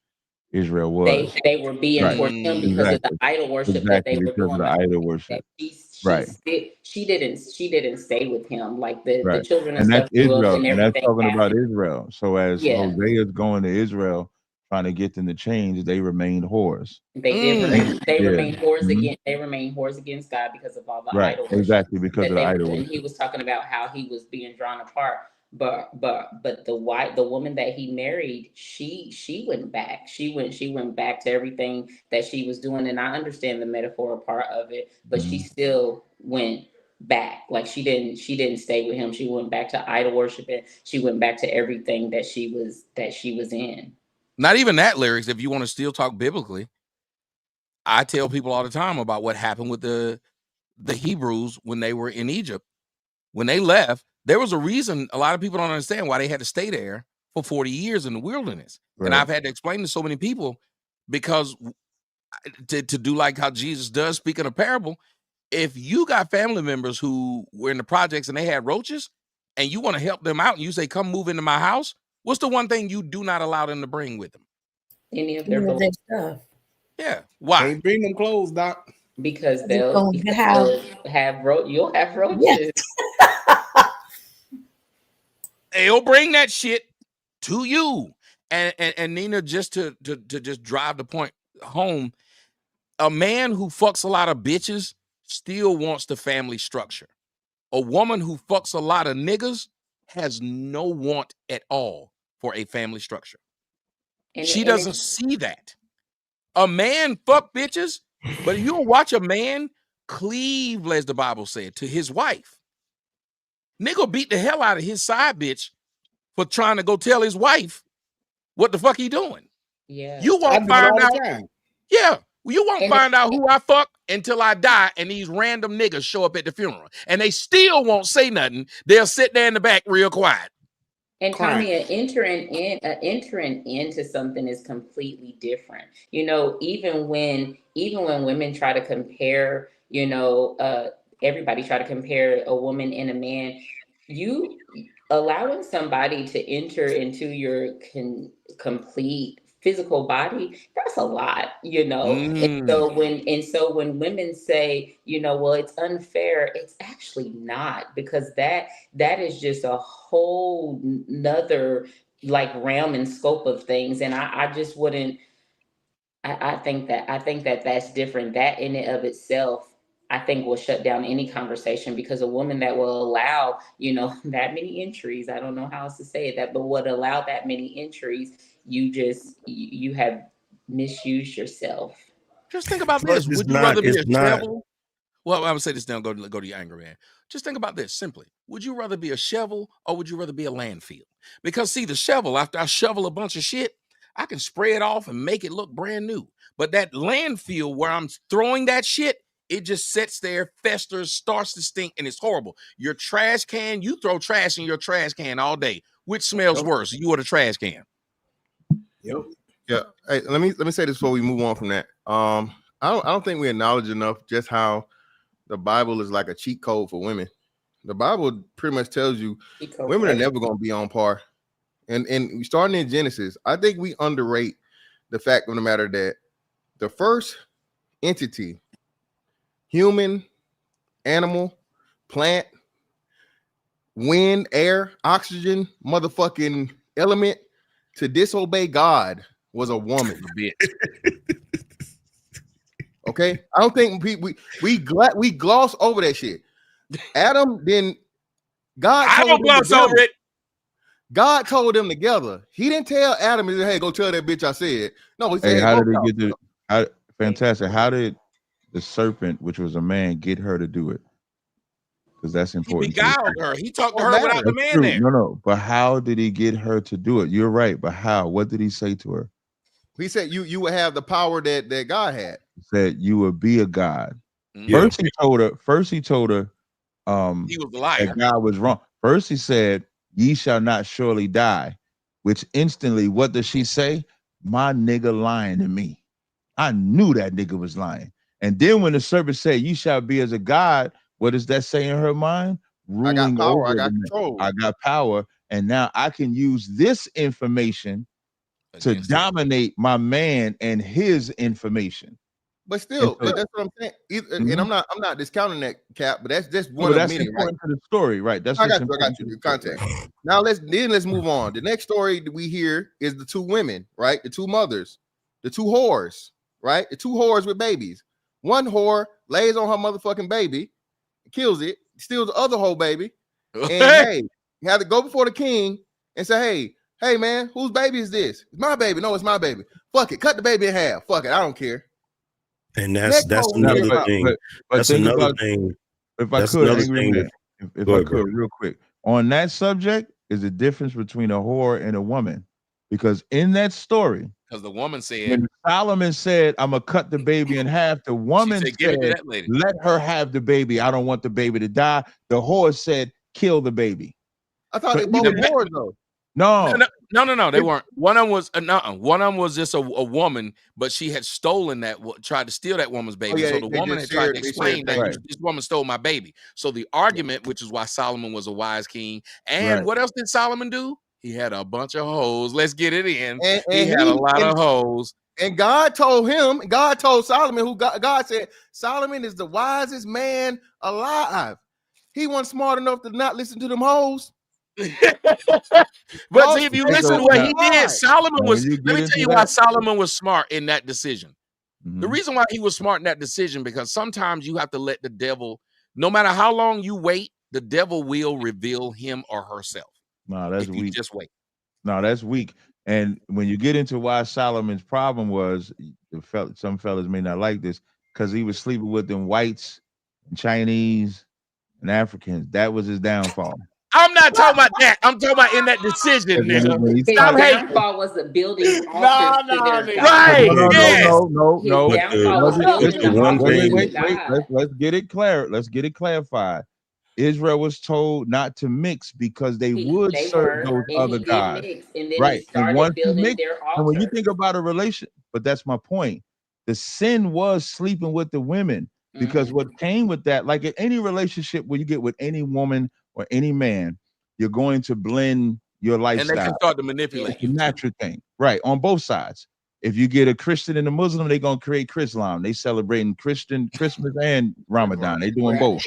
Israel was. They were being towards him because of the idol worship that they were because doing. of the idol worship. She didn't stay with him, like the Right. children And that's stuff grew up Israel, and and that's everything talking about happened. Israel. So as Hosea is going to Israel, trying to get them to change, they remained whores. They did. They Yeah. remained whores against. They remained whores against God because of all the Right. idol worship Exactly, because that of the they were idol doing. worship. He was talking about how he was being drawn apart. But the woman that he married, she went back. She went back to everything that she was doing. And I understand the metaphor part of it, but she still went back. Like she didn't stay with him. She went back to idol worshiping. She went back to everything that she was in. Not even that, lyrics. If you want to still talk biblically, I tell people all the time about what happened with the Hebrews when they were in Egypt. When they left, there was a reason. A lot of people don't understand why they had to stay there for 40 years in the wilderness. Right. And I've had to explain to so many people, because to do like how Jesus does, speaking a parable, if you got family members who were in the projects and they had roaches and you want to help them out and you say, come move into my house, what's the one thing you do not allow them to bring with them? Any of their stuff. Yeah. Why? Can't bring them clothes, Doc. Because you'll have roaches. They'll bring that shit to you. And Nina, just to just drive the point home, a man who fucks a lot of bitches still wants the family structure. A woman who fucks a lot of niggas has no want at all for a family structure. She doesn't see that. A man fuck bitches, but you'll watch a man cleave, as the Bible said, to his wife. Nigga beat the hell out of his side bitch for trying to go tell his wife what the fuck he doing. Yeah. You won't find out. Yeah. You won't And find out who I fuck until I die, and these random niggas show up at the funeral. And they still won't say nothing. They'll sit there in the back real quiet. And Tommy, entering into something is completely different. You know, even when women try to compare, you know, everybody try to compare a woman and a man, you allowing somebody to enter into your complete physical body, that's a lot, you know. And so when women say, you know, well, it's unfair, it's actually not, because that is just a whole nother like realm and scope of things. And I just wouldn't. I think that that's different. That in and of itself, I think, will shut down any conversation, because a woman that will allow, you know, that many entries, I don't know how else to say that, but would allow that many entries, you have misused yourself. Just think about this. Would you rather be a shovel? Well, I would say this now, go to your anger, man. Just think about this simply. Would you rather be a shovel or would you rather be a landfill? Because see, the shovel, after I shovel a bunch of shit, I can spray it off and make it look brand new. But that landfill where I'm throwing that shit, it just sits there, festers, starts to stink, and it's horrible. Your trash can, you throw trash in your trash can all day. Which smells worse, you or the trash can? Yep. Yeah. Hey, let me say this before we move on from that. I don't think we acknowledge enough just how the Bible is like a cheat code for women. The Bible pretty much tells you women are never going to be on par. And starting in Genesis, I think we underrate the fact of the matter that the first entity, human, animal, plant, wind, air, oxygen, motherfucking element to disobey God was a woman. Okay, I don't think we gloss over that shit. Adam, then God. I don't gloss over it. God told them together. He didn't tell Adam, "Hey, go tell that bitch I said." No, he said, "Hey, how did he get fantastic? How did the serpent, which was a man, get her to do it?" because that's He important. beguiled her. He talked to her Don't without matter. the man True. there. No, but how did he get her to do it? Her right, but how? What did he say to her? He said you would have the power that God had. He said you would be a god. Yeah. First he told her, He was a liar. that God was wrong. First he said, ye shall not surely die, which instantly, what does she say? My nigga lying to me. I knew that nigga was lying. And then when the serpent said, you shall be as a god, what does that say in her mind? I got Ruling power. I over got the man. control. I got power. And now I can use this information to Against him. dominate my man and his information. But still, And so- that's what I'm saying. Mhm. And I'm not discounting that, Cap, but that's just No, one but of that's many, right? important to the story, right? That's I what's got important you. to The the story. context. Now let's move on. The next story that we hear is the two women, right? The two mothers, the two whores, right? The two whores with babies. One whore lays on her motherfucking baby, kills it, steals the other whole baby, and hey, you have to go before the king and say, hey man, whose baby is this? It's my baby. No, it's my baby. Fuck it, cut the baby in half. Fuck it, I don't care. And that's Next another one, thing. But That's think another about, thing. if I That's could, another Angry thing Man, that- if Go I ahead, could, bro. real quick, on that subject is the difference between a whore and a woman, because in that story, Because the woman said, when Solomon said, "I'm gonna cut the baby in half," the woman said, "Give it to said, that lady." "Let her have the baby. I don't want the baby to die." The whore said, "Kill the baby." I thought So they both either that- whores though. No, No. They weren't. One of them was one of them was just a woman, but she had stolen tried to steal that woman's baby. yeah, So the they woman just had tried shared- to they shared explain that things. this woman stole my baby. So the argument, which is why Solomon was a wise king, and Right. what else did Solomon do? He had a bunch of hoes. Let's get it in. And He had a lot of hoes. And God told Solomon, who God said, Solomon is the wisest man alive. He wasn't smart enough to not listen to them hoes. But see, if you listen to what he Now, did, Solomon when was. you Let get me into tell you why that- Solomon was smart in that decision. The Mhm. reason why he was smart in that decision, because sometimes you have to let the devil, no matter how long you wait, the devil will reveal him or herself. No, that's if you weak. just wait. No, that's weak. And when you get into why Solomon's problem was, some fellas may not like this, because he was sleeping with them whites and Chinese and Africans. That was his downfall. I'm not talking about that. I'm talking about in that decision, nigga. When he His Stop hating. downfall was the building altars to their nigga. gods. Right, No, yes. no. His downfall was Wasn't- building the the one altars thing- to Wait. God. Let's get it clear. Let's get it clarified. Israel was told not to mix because they would They serve were, those and other he gods. did mix, and then Right. he And started once you building mix, their and when you altars. think about a relation, but that's my point. The sin was sleeping with the women, because what came with that, like in any relationship where you get with any woman or any man, you're going to blend your And they lifestyle. can start to manipulate It's a you. natural thing, right? On both sides. If you get a Christian and a Muslim, they're gonna create Chrislam. They celebrating Christian Christmas and Ramadan. They doing Right. both.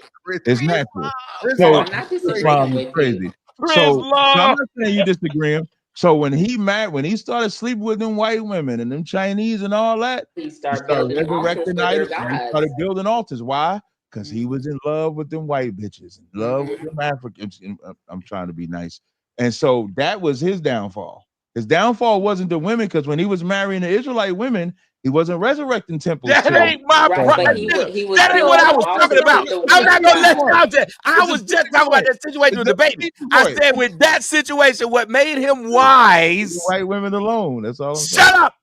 It's natural. Chris So I'm not disagreeing Islam with is crazy. you. So I'm Chrislam. not saying you disagreeing. So when he started sleeping with them white women and them Chinese and all that, He he started started building altars resurrecting for their idols. And he gods. started building altars. Why? Because he was in love with them white bitches, in love with them Africans. And, I'm trying to be nice. And so that was his downfall. His downfall wasn't the women, because when he was marrying the Israelite women, he wasn't resurrecting temples. That till- ain't my Right, problem. but he was That ain't what I was building talking about. altars to I'm not gonna let God. y'all tell. I was just talking about that situation with the baby. I said with that situation, what made him wise. Leave white women alone. That's all I'm saying. Shut up.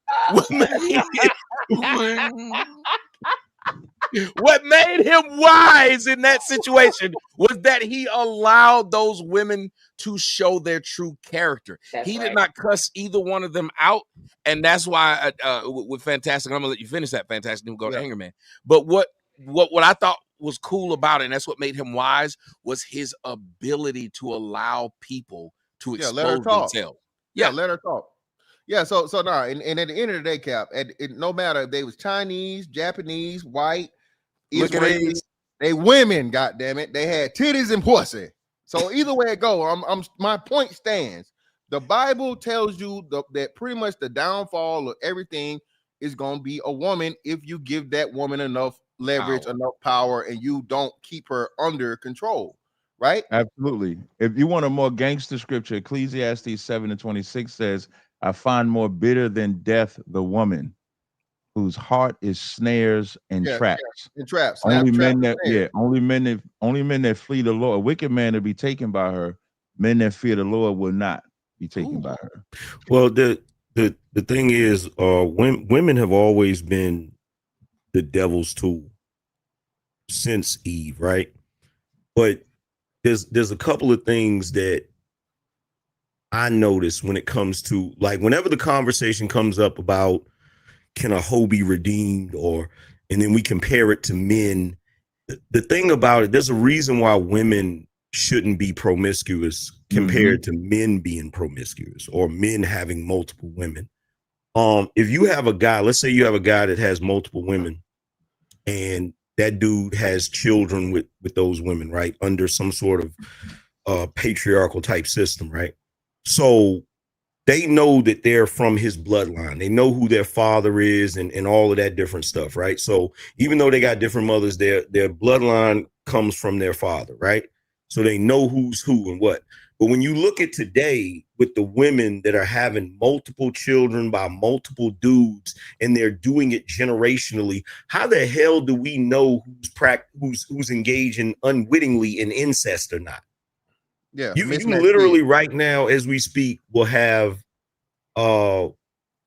What made him wise in that situation was that he allowed those women to show their true character. That's He did right. not cuss either one of them out, and that's why with Fantastic, I'm gonna let you finish that Fantastic, then we'll go to Anger Man. But what I thought was cool about it, and that's what made him wise, was his ability to allow people to Yeah, let her expose talk. themselves. Yeah, let her talk. Yeah, so no, and at the end of the day, Cap, no matter if they was Chinese, Japanese, white, Look at Israeli, these. they women, goddamn it, they had titties and pussy. So either way it go, my point stands. The Bible tells you that pretty much the downfall of everything is gonna be a woman if you give that woman enough leverage, enough power, and you don't keep her under control, right? Absolutely. If you want a more gangster scripture, Ecclesiastes 7:26 says, I find more bitter than death the woman. whose heart is snares and Yeah, traps. and traps. Only Snap, trap, men that snare. only men that flee the Lord. A wicked man to be taken by her. Men that fear the Lord will not be taken by her. Well, the thing is, women have always been the devil's tool since Eve, right? But there's a couple of things that I notice when it comes to, like, whenever the conversation comes up about can a hoe be redeemed, and then we compare it to men. The thing about it, there's a reason why women shouldn't be promiscuous compared to men being promiscuous or men having multiple women. If you have a guy, let's say you have a guy that has multiple women, and that dude has children with those women, right, under some sort of patriarchal type system, right? So they know that they're from his bloodline. They know who their father is and all of that different stuff, right? So even though they got different mothers, their bloodline comes from their father, right? So they know who's who and what. But when you look at today with the women that are having multiple children by multiple dudes and they're doing it generationally, how the hell do we know who's engaging unwittingly in incest or not? Yeah, you literally right now, as we speak, will have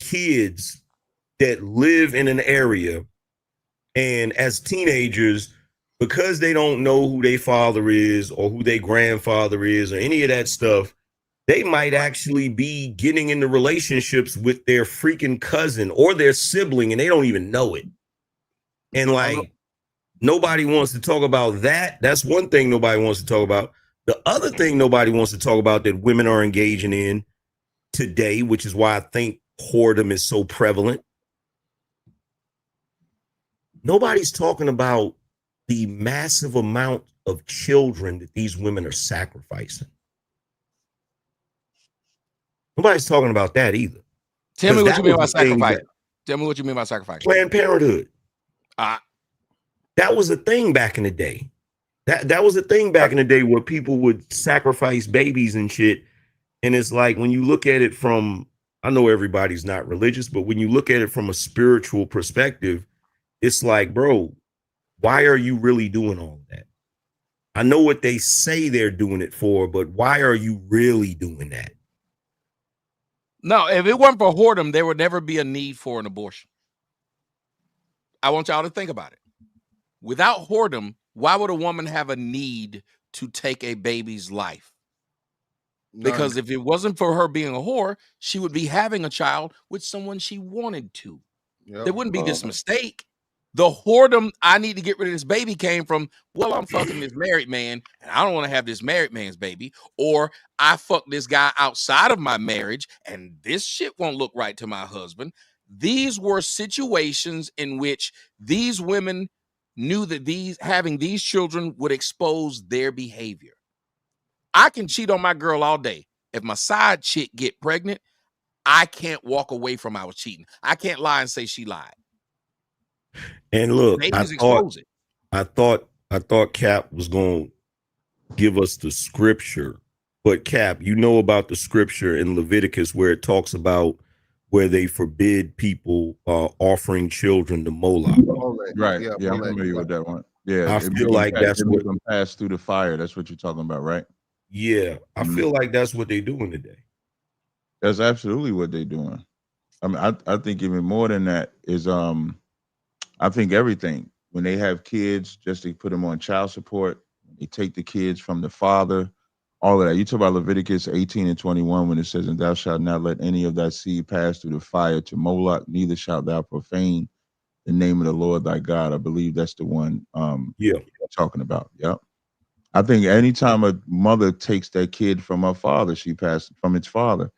kids that live in an area, and as teenagers, because they don't know who their father is or who their grandfather is or any of that stuff, they might actually be getting into relationships with their freaking cousin or their sibling, and they don't even know it. And like, nobody wants to talk about that. That's one thing nobody wants to talk about. The other thing nobody wants to talk about that women are engaging in today, which is why I think whoredom is so prevalent. Nobody's talking about the massive amount of children that these women are sacrificing. Nobody's talking about that either. Tell me what you mean by sacrifice. Tell me what you mean by sacrifice. Planned Parenthood. That was a thing back in the day. That was a thing back in the day where people would sacrifice babies and shit. And it's like, when you look at it from, I know everybody's not religious, but when you look at it from a spiritual perspective, it's like, bro, why are you really doing all of that? I know what they say they're doing it for, but why are you really doing that? No, if it weren't for whoredom, there would never be a need for an abortion. I want y'all to think about it. Without whoredom, why would a woman have a need to take a baby's life? Because if it wasn't for her being a whore, she would be having a child with someone she wanted to. Yep. There wouldn't be this mistake. The whoredom, I need to get rid of this baby, came from, well, I'm fucking this married man, and I don't want to have this married man's baby. Or I fucked this guy outside of my marriage, and this shit won't look right to my husband. These were situations in which these women knew that having these children would expose their behavior. I can cheat on my girl all day. If my side chick get pregnant, I can't walk away from I was cheating. I can't lie and say she lied. And look, I thought Cap was going to give us the scripture, but Cap, you know about the scripture in Leviticus where it talks about where they forbid people offering children to Moloch. Right. Yeah, I'm familiar with that one. Yeah, I feel like that's what them pass through the fire. That's what you're talking about, right? Yeah, I feel like that's what they're doing today. That's absolutely what they're doing. I mean, I think even more than that is I think everything, when they have kids, just to put them on child support, they take the kids from the father, all of that. You talk about Leviticus 18 and 21 when it says, and thou shalt not let any of thy seed pass through the fire to Moloch, neither shalt thou profane the name of the Lord thy God. I believe that's the one you're talking about. Yep. I think anytime a mother takes that kid from her father, she passed from its father,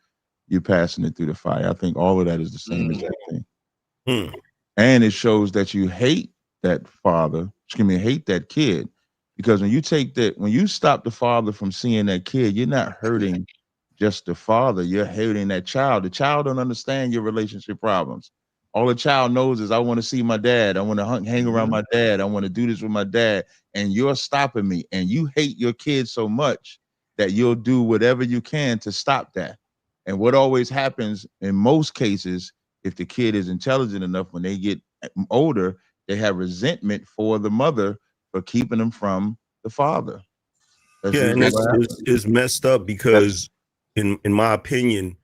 you're passing it through the fire. I think all of that is the same exact thing. And it shows that you hate that father, hate that kid. Because when you stop the father from seeing that kid, you're not hurting just the father, you're hating that child. The child don't understand your relationship problems. All the child knows is, I want to see my dad. I want to hang around my dad. I want to do this with my dad. And you're stopping me. And you hate your kid so much that you'll do whatever you can to stop that. And what always happens in most cases if the kid is intelligent enough, when they get older, they have resentment for the mother for keeping them from the father. That's Yeah, and usually what happens. it's messed up because, in my opinion,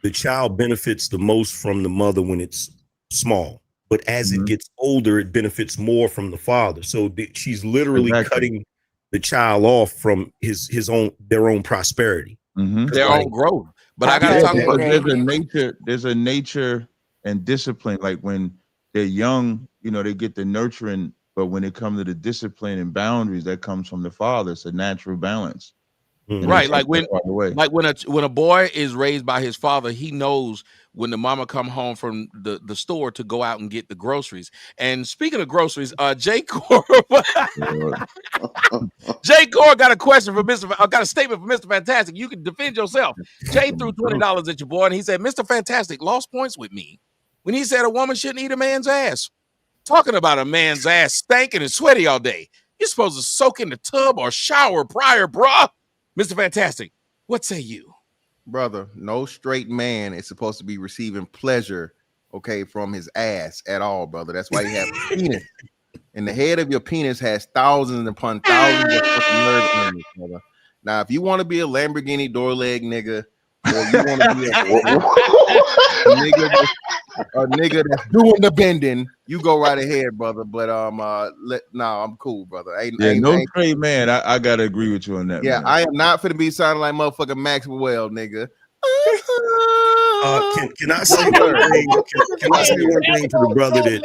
the child benefits the most from the mother when it's small, but as it gets older, it benefits more from the father. So she's literally cutting the child off from their own prosperity, their own growth. But I gotta talk about there's a nature and discipline. Like when they're young, you know, they get the nurturing, but when it comes to the discipline and boundaries, that comes from the father. It's a natural balance. Right, like when a boy is raised by his father, he knows when the mama come home from the store to go out and get the groceries. And speaking of groceries, Jay Core got a question for got a statement for Mr. Fantastic. You can defend yourself. Jay threw $20 at your boy, and he said, Mr. Fantastic lost points with me when he said a woman shouldn't eat a man's ass. Talking about a man's ass stinking and sweaty all day. You're supposed to soak in the tub or shower prior, bruh. Mr. Fantastic, what say you? Brother, no straight man is supposed to be receiving pleasure, okay, from his ass at all, brother. That's why you have a penis. And the head of your penis has thousands upon thousands of fucking nerve endings, brother. Now, if you want to be a Lamborghini door leg nigga, or you want to be a nigga that's doing the bending, you go right ahead, brother. But I'm cool, brother. No straight man. I gotta agree with you on that. Yeah, man. I am not finna be sounding like motherfucking Maxwell, nigga. Can I say one thing? Can I say one thing to the brother that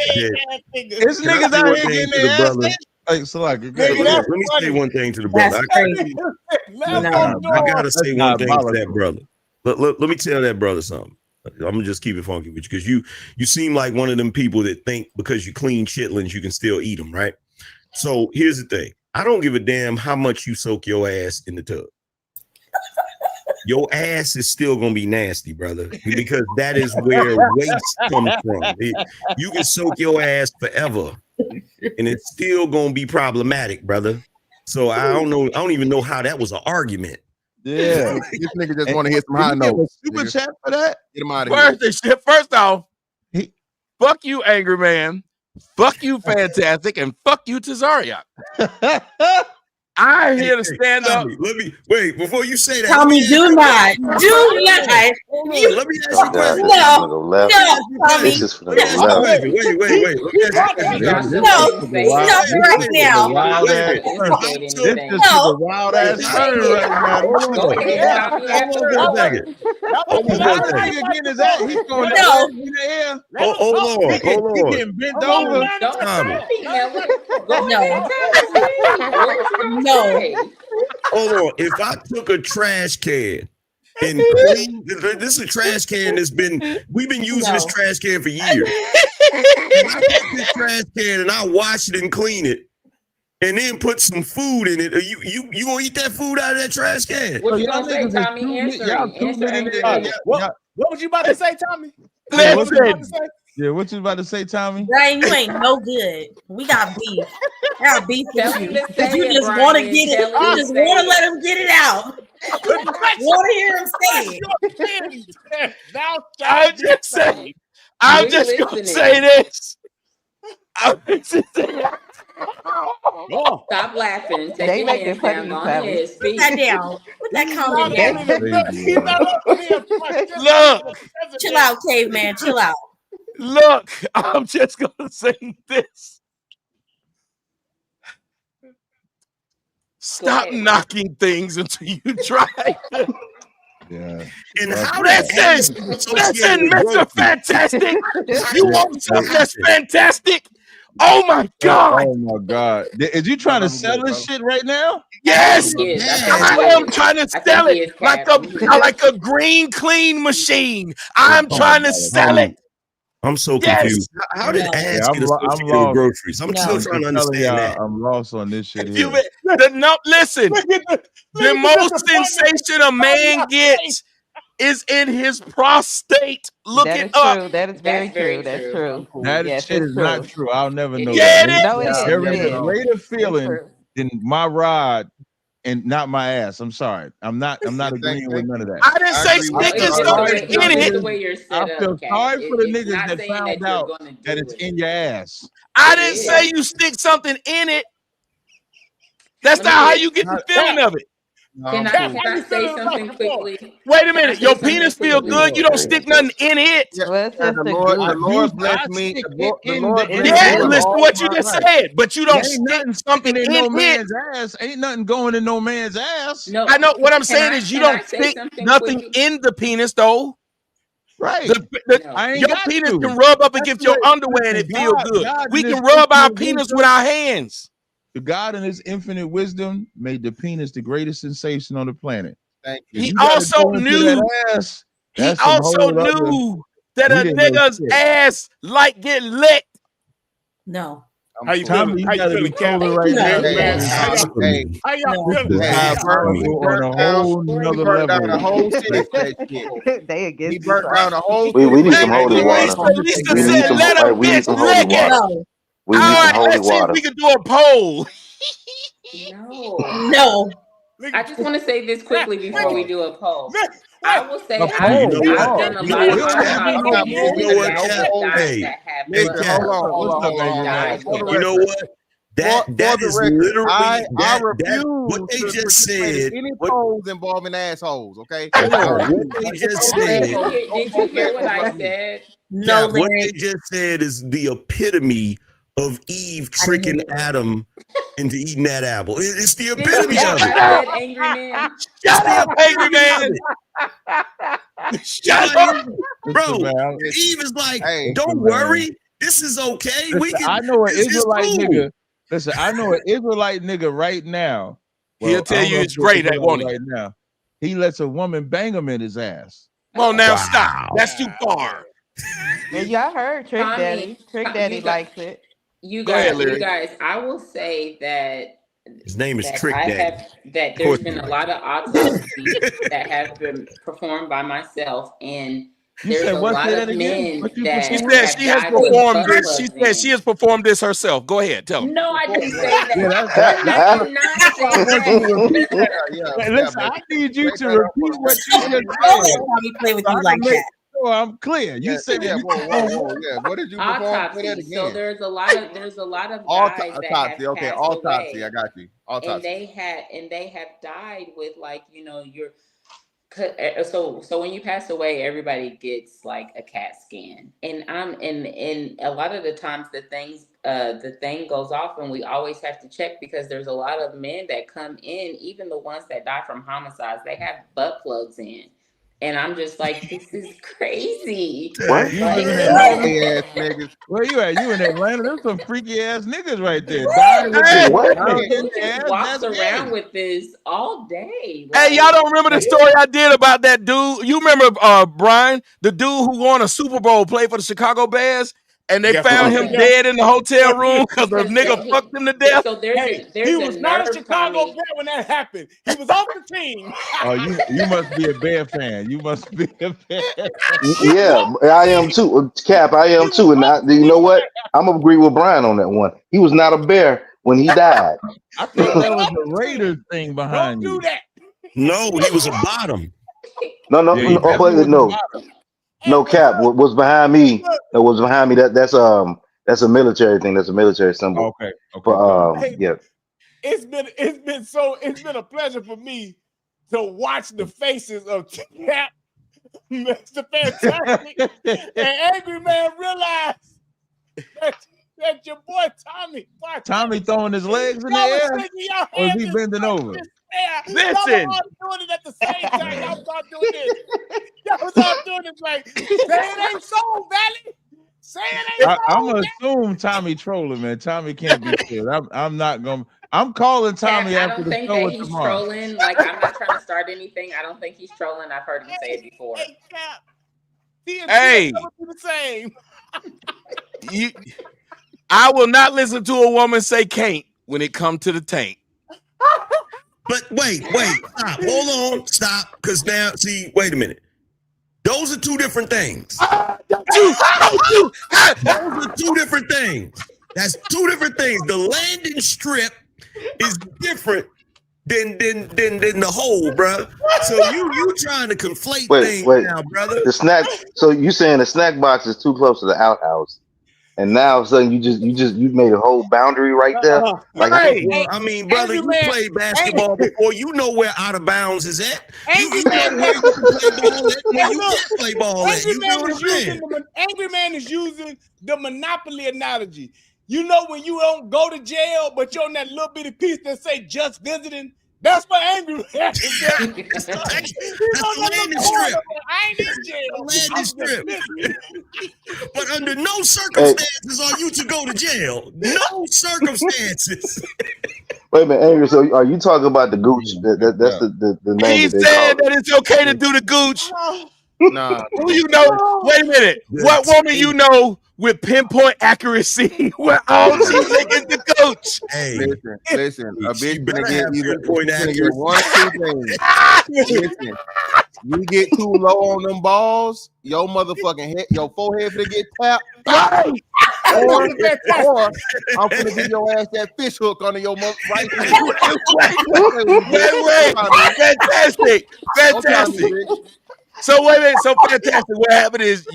It's niggas out here getting their ass kicked? Like, so like, let me say one thing to the brother. I gotta say one thing to that brother. Let me tell that brother something. I'm gonna just keep it funky with you because you seem like one of them people that think because you clean chitlins you can still eat them, right? So here's the thing: I don't give a damn how much you soak your ass in the tub. Your ass is still gonna be nasty, brother, because that is where waste comes from. You can soak your ass forever, and it's still gonna be problematic, brother. So I don't know. I don't even know how that was an argument. Yeah, this nigga just want to hit some high notes. Super chat for that. Get him out of here. First off, fuck you, Angry Man. Fuck you, Fantastic, and fuck you, Tazariak. I'm here to stand up. Let me wait before you say that. Tommy, do not. Let me ask you a question. No, Tommy. Wait. Stop right now. This is a wild ass turn right now. Hold on. He's getting bent over. No. Hold on. If I took a trash can and clean, this is a trash can we've been using this trash can for years. If I take this trash can and I wash it and clean it and then put some food in it, you gonna eat that food out of that trash can? What you gonna say, Tommy? What was you about to say, Tommy? Yeah, what you about to say, Tommy? Brian, you ain't no good. We got beef. I got beef with you. You just want to get it. You just want to let him get it out. Want to hear him say it. I'm just gonna say this. Stop laughing. They make it funny. Put that down. Put that comment down. Look. Chill out, caveman. Chill out. Look, I'm just gonna say this. Stop knocking things until you try. Yeah. And listen, Mr. Fantastic. You want something that's fantastic? Oh my God. Oh my God. Is you trying to sell this shit right now? Yes. I am trying to sell it like a green clean machine. I'm trying to sell it. I'm so confused. How did ads get associated with groceries? I'm still trying to understand that. I'm lost on this shit Listen, here. the most sensation a man gets is in his prostate. Look it up. That is very true. That's true. That shit is not true. I'll never know Yeah, that. No, it is. There is a greater feeling than my rod and not my ass. I'm sorry. I'm not agreeing with none of that. I didn't say sticking something in it. The way you're set I up, feel Kat. sorry for the It's niggas not that saying found you're out gonna do that it's it. in your ass. I didn't say you stick something in it. That's not how you get the feeling of it. Can I say something quickly? Wait a minute. Your penis feel good. You don't stick nothing in it. The Lord bless me. The Lord bless Yeah, me with listen to all what you my just life. said, but you don't Ain't stick nothing something in in no it. man's ass. Ain't nothing going in no man's ass. No, I know what I'm can saying I- is you can I don't say stick something nothing quickly? in the penis though. Right. I ain't Your got penis to. can rub up That's against the your way- underwear and it listen, feel good. We can rub our penis with our hands. The God in his infinite wisdom made the penis the greatest sensation on the planet. Thank you. If He you gotta also go into knew. that ass, He that's some also whole other- knew that he a didn't know nigga's shit. ass like get licked. No. How you Tommy, feeling? you How you gotta feeling, be Cat? colder right now. Hey, man, This how is- y'all Hey, how y'all No. feeling? this is Hey, diabolical on a whole nother burnt down level. the whole city for that shit. They against He burnt each down the whole We city. need some Hey, holy water. Lisa We need said, some let hey, him we need get some holy licked. water. No. We All need some right, holy let's see if water. we can do a poll. No. No. I just want to say this quickly before we do a poll. I will say A I've poll. done a You know lot of what, Cap? autopsies You know what, about Cap? guys Hey, that have hey, butt Cap. plugs Hold on, that died For the with You know record. what? That For that the is record, literally I that refuse what they to just participate in said. any What, polls involving assholes. Okay. hold I on, what refuse. they just Did said. you hear what I said? No, Cap, what Larry. they just said is the epitome of Eve tricking Adam into eating that apple. It's the Did you epitome hear of what it. I said, Angry Man? Shut up, angry man. Shut up. Bro, man. Eve is like, Hey, don't man. worry. This is okay. We Listen, can. I know an This is Israelite cool. nigga. Listen, I know an Israelite nigga right now. He'll I tell don't you know it's if he's great, Israelite won't he? right now. He lets a woman bang him in his ass. Come on now, Wow. stop. That's too far. Yeah, y'all heard Trick Tommy, Daddy. Trick Daddy likes it. You Go ahead, guys, Larry. I will say that His name is that Trick I Daddy. have that Of course there's been you a like lot of autopsies that have been performed by myself, and You there's said a what? lot Say of that again? men What you that She performed? said have she has died with performed butt this. She plugs said she in. has performed this herself. Go ahead, tell him. No, I didn't say Yeah, that. I did not say I want you to repeat that. Yeah, Hey, listen, I need you break to that up repeat for what us. you just Don't said. let Tommy play with So I you can like make that. sure I'm clear. You said Yeah, you whoa, performed whoa, yeah. What did you perform? Say that Autopsy. So again. there's a lot of guys that have Autopsy. Okay, passed autopsy. away, I got you. and Autopsy. they have died with, like, your. So when you pass away, everybody gets like a CAT scan, and a lot of the times the thing goes off, and we always have to check, because there's a lot of men that come in, even the ones that die from homicides, they have butt plugs in, and I'm just like, this is crazy. What? You Like, live in Atlanta? Ass niggas. Where you at? You in Atlanta? There's some freaky ass niggas right there. Dying with Hey, the What? plugs in who their just ass. walks That's around gay. with this all day? Hey, y'all don't remember the story I did about that dude? You remember Brian, the dude who won a Super Bowl, played for the Chicago Bears, and they Yeah, found yeah. him dead in the hotel room because a nigga fucked him to death? So there's Hey, there's he a was not a nerve, Chicago Tommy. Bear when that happened. He was off the team. Oh, you must be a Bear fan. You must be a Bear fan. Yeah, I am too. Cap, I am too. And you know what? I'm gonna agree with Brian on that one. He was not a bear when he died. I thought that was a Raiders thing behind Don't you. do that. No, he was a bottom. No, Yeah, he no, definitely was a no, bottom. no. Cap, what was behind me? That was behind me. That's a military thing. That's a military symbol. Okay. For Hey, yeah. it's been a pleasure for me to watch the faces of Cap, Mr. Fantastic, and Angry Man realize that your boy Tommy throwing his legs in the y'all was air, shaking your or is hands he in bending over? despair. Listen. Y'all was all doing it at the same time. Y'all was all doing this. Y'all was all doing it like, say it ain't so, Valley. Say it ain't I'm so. gonna assume Tommy trolling, man. Tommy can't be serious. I'm not gonna. I'm calling Tommy I after don't the think show that with he's tomorrow. trolling. Like, I'm not trying to start anything. I don't think he's trolling. I've heard him say it before. Hey, Cap. Hey. Never be the same. I will not listen to a woman say can't when it comes to the tank. But wait, stop. Hold on, stop. Because now, see, wait a minute. Those are two different things. Those are two different things. That's two different things. The landing strip is different than the whole, bro. So you trying to conflate things Wait. now, brother. The snack. So you saying the snack box is too close to the outhouse, and now all of a sudden you made a whole boundary right there. Like Right. I mean, brother, you Man, played basketball before. You know where out of bounds is at. You know Man, where you can play ball at, where you look, can't play ball at. You know what I'm saying? Angry Man is using the Monopoly analogy. You know when you don't go to jail, but you're on that little bitty piece that say just visiting. That's what Angry Man is. That's the landing strip. I ain't in jail. Landing strip. But under no circumstances are you to go to jail. No circumstances. Wait a minute, Angry. So are you talking about the gooch? That's the name. He that they said call that it's okay to do the gooch. Nah. Who you know? Wait a minute. What woman you know with pinpoint accuracy where all she licking the gooch? Hey, listen. A bitch better gonna get have either pinpoint gonna get accuracy. one or two things. Listen, you get too low on them balls, your motherfucking head, your forehead finna get tapped. Or I'm gonna give your ass that fish hook under your right Wait. Fantastic. So wait a minute. So fantastic. What happened is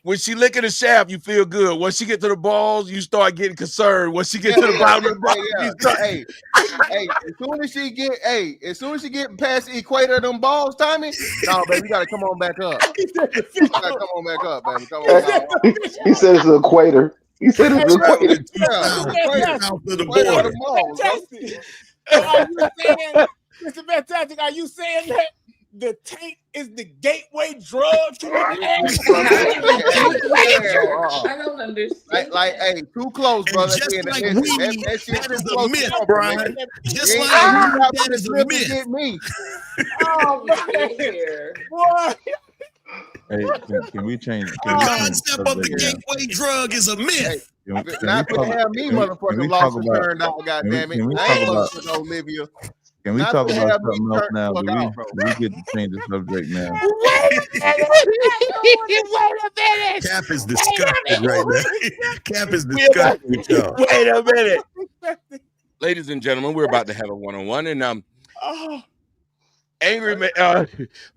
when she lick at the shaft, you feel good. Once she get to the balls, you start getting concerned. Once she get to the bottom of the ball, you start. Hey, as soon as she get past the equator of them balls, Tommy, no, baby, you gotta come on back up. You gotta come on back up, baby. Come on back up. He said it's an equator. He said it's an equator. Fantastic. Are you saying, Mr. Fantastic, are you saying that the tank is the gateway drug to the ass? I don't understand. Like, hey, too close, brother. Just Again, like that weed, shit that is too a close myth, to Brian. Just like that is a myth. Get me. Oh, man. Boy. Hey, can we change? The concept of the gateway drug is a myth. Not to have me, motherfucking lost and turned out. Goddamn it! I ain't motherfucking Olivia. Can we Not talk to about have me something else turned now? the Do fuck we, out, bro. do we get to change the subject now? Wait a minute. Cap is disgusted right now. Cap is disgusted with y'all. Wait a minute. Ladies and gentlemen, we're about to have a one-on-one, and Angry Man,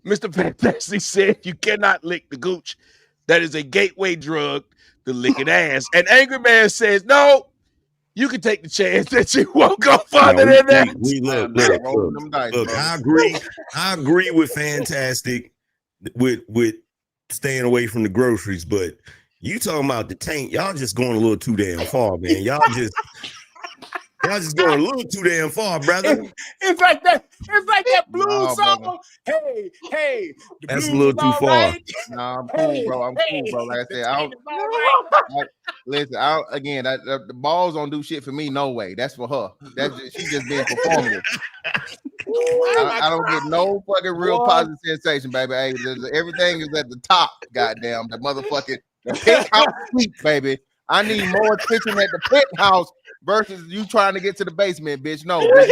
Mr. Fantastic said you cannot lick the gooch. That is a gateway drug to licking ass. And Angry Man says, no, you can take the chance that you won't go further than that. Look, I agree with Fantastic with staying away from the groceries, but you talking about the tank, y'all just going a little too damn far, man. Y'all just going a little too damn far, brother. It's like that blues song. Hey, the That's a blues little is too all far. right. Nah, I'm cool, bro. I'm cool, bro. Like I said, listen. The balls don't do shit for me. No way. That's for her. She just being performative. I don't get no fucking real positive sensation, baby. Hey, everything is at the top. Goddamn, the motherfucking penthouse suite, baby. I need more attention at the penthouse versus you trying to get to the basement, bitch. No, bitch.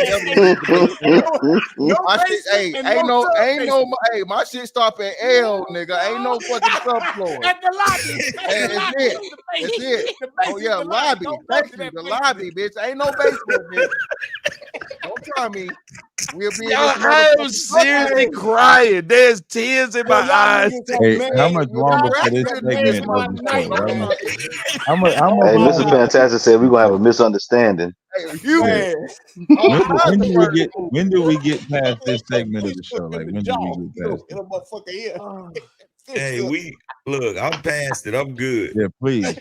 My shit stop at L, nigga. Ain't no fucking subfloor. At the lobby. That's it. Oh yeah, lobby. Thank you. The lobby, bitch. Ain't no basement, bitch. Don't try me. We'll be. I am seriously crying. There's tears in my eyes. Hey, how much longer for this segment of the show? How much Hey, longer? Mr. Fantastic said we're gonna have a misunderstanding. When do we get past this segment of the show? Like when do we get past it? Hey, I'm past it. I'm good. Yeah, please.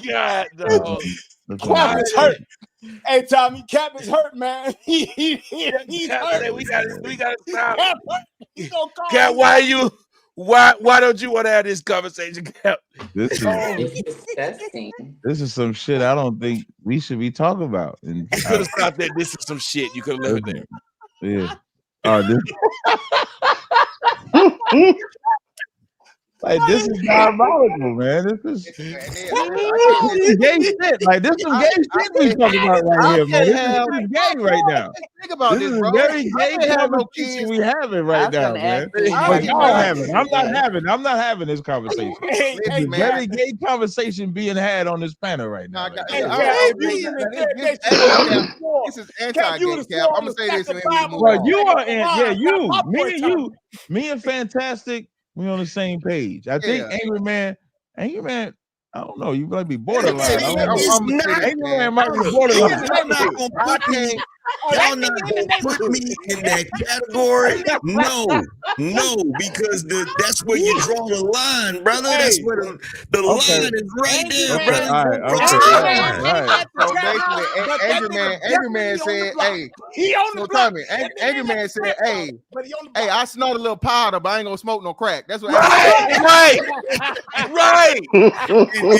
God, no. Cap is hurt. Hey, Tommy, Cap is hurt, man. He's hurt. We gotta stop. Cap, why don't you want to have this conversation, Cap? This It's disgusting. is some shit I don't think we should be talking about. And You could have stopped that. This is some shit. You could have left it there. Yeah. Like this is diabolical, man. This is gay shit. Like this some gay shit we talking about right here, man. This is gay right now. Think about This this, is bro. a very gay I can't have no conversation kids. we having right now, man. But y'all having. I'm not having this conversation. It's a very gay conversation being had on this panel right now. This is anti-gay, Cap. I'm gonna say this and then we move Well, on. you are in, yeah, you, me and Fantastic, we on the same page. I think Angry Man, I don't know, you might be borderline. Angry Man might be borderline. Y'all not gonna put me in that category. No, because that's where you draw the line, brother. That's where the line is right there, brother. So basically, Angry Man said, "Hey, Angry Man said, hey, I snort a little powder, but I ain't gonna smoke no crack." That's what. Right. And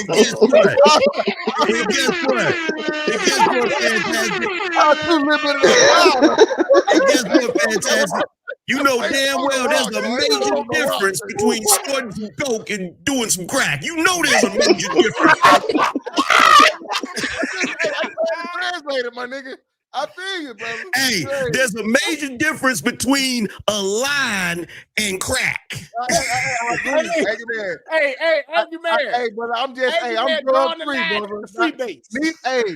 guess what? Fantastic. You know damn well there's a major difference between snorting some coke and doing some crack. You know there's a major difference. Translated, my nigga. I feel you, brother. Hey, there's a major difference between a line and crack. Angry Man. Hey, brother, I'm drug free, brother. Hey,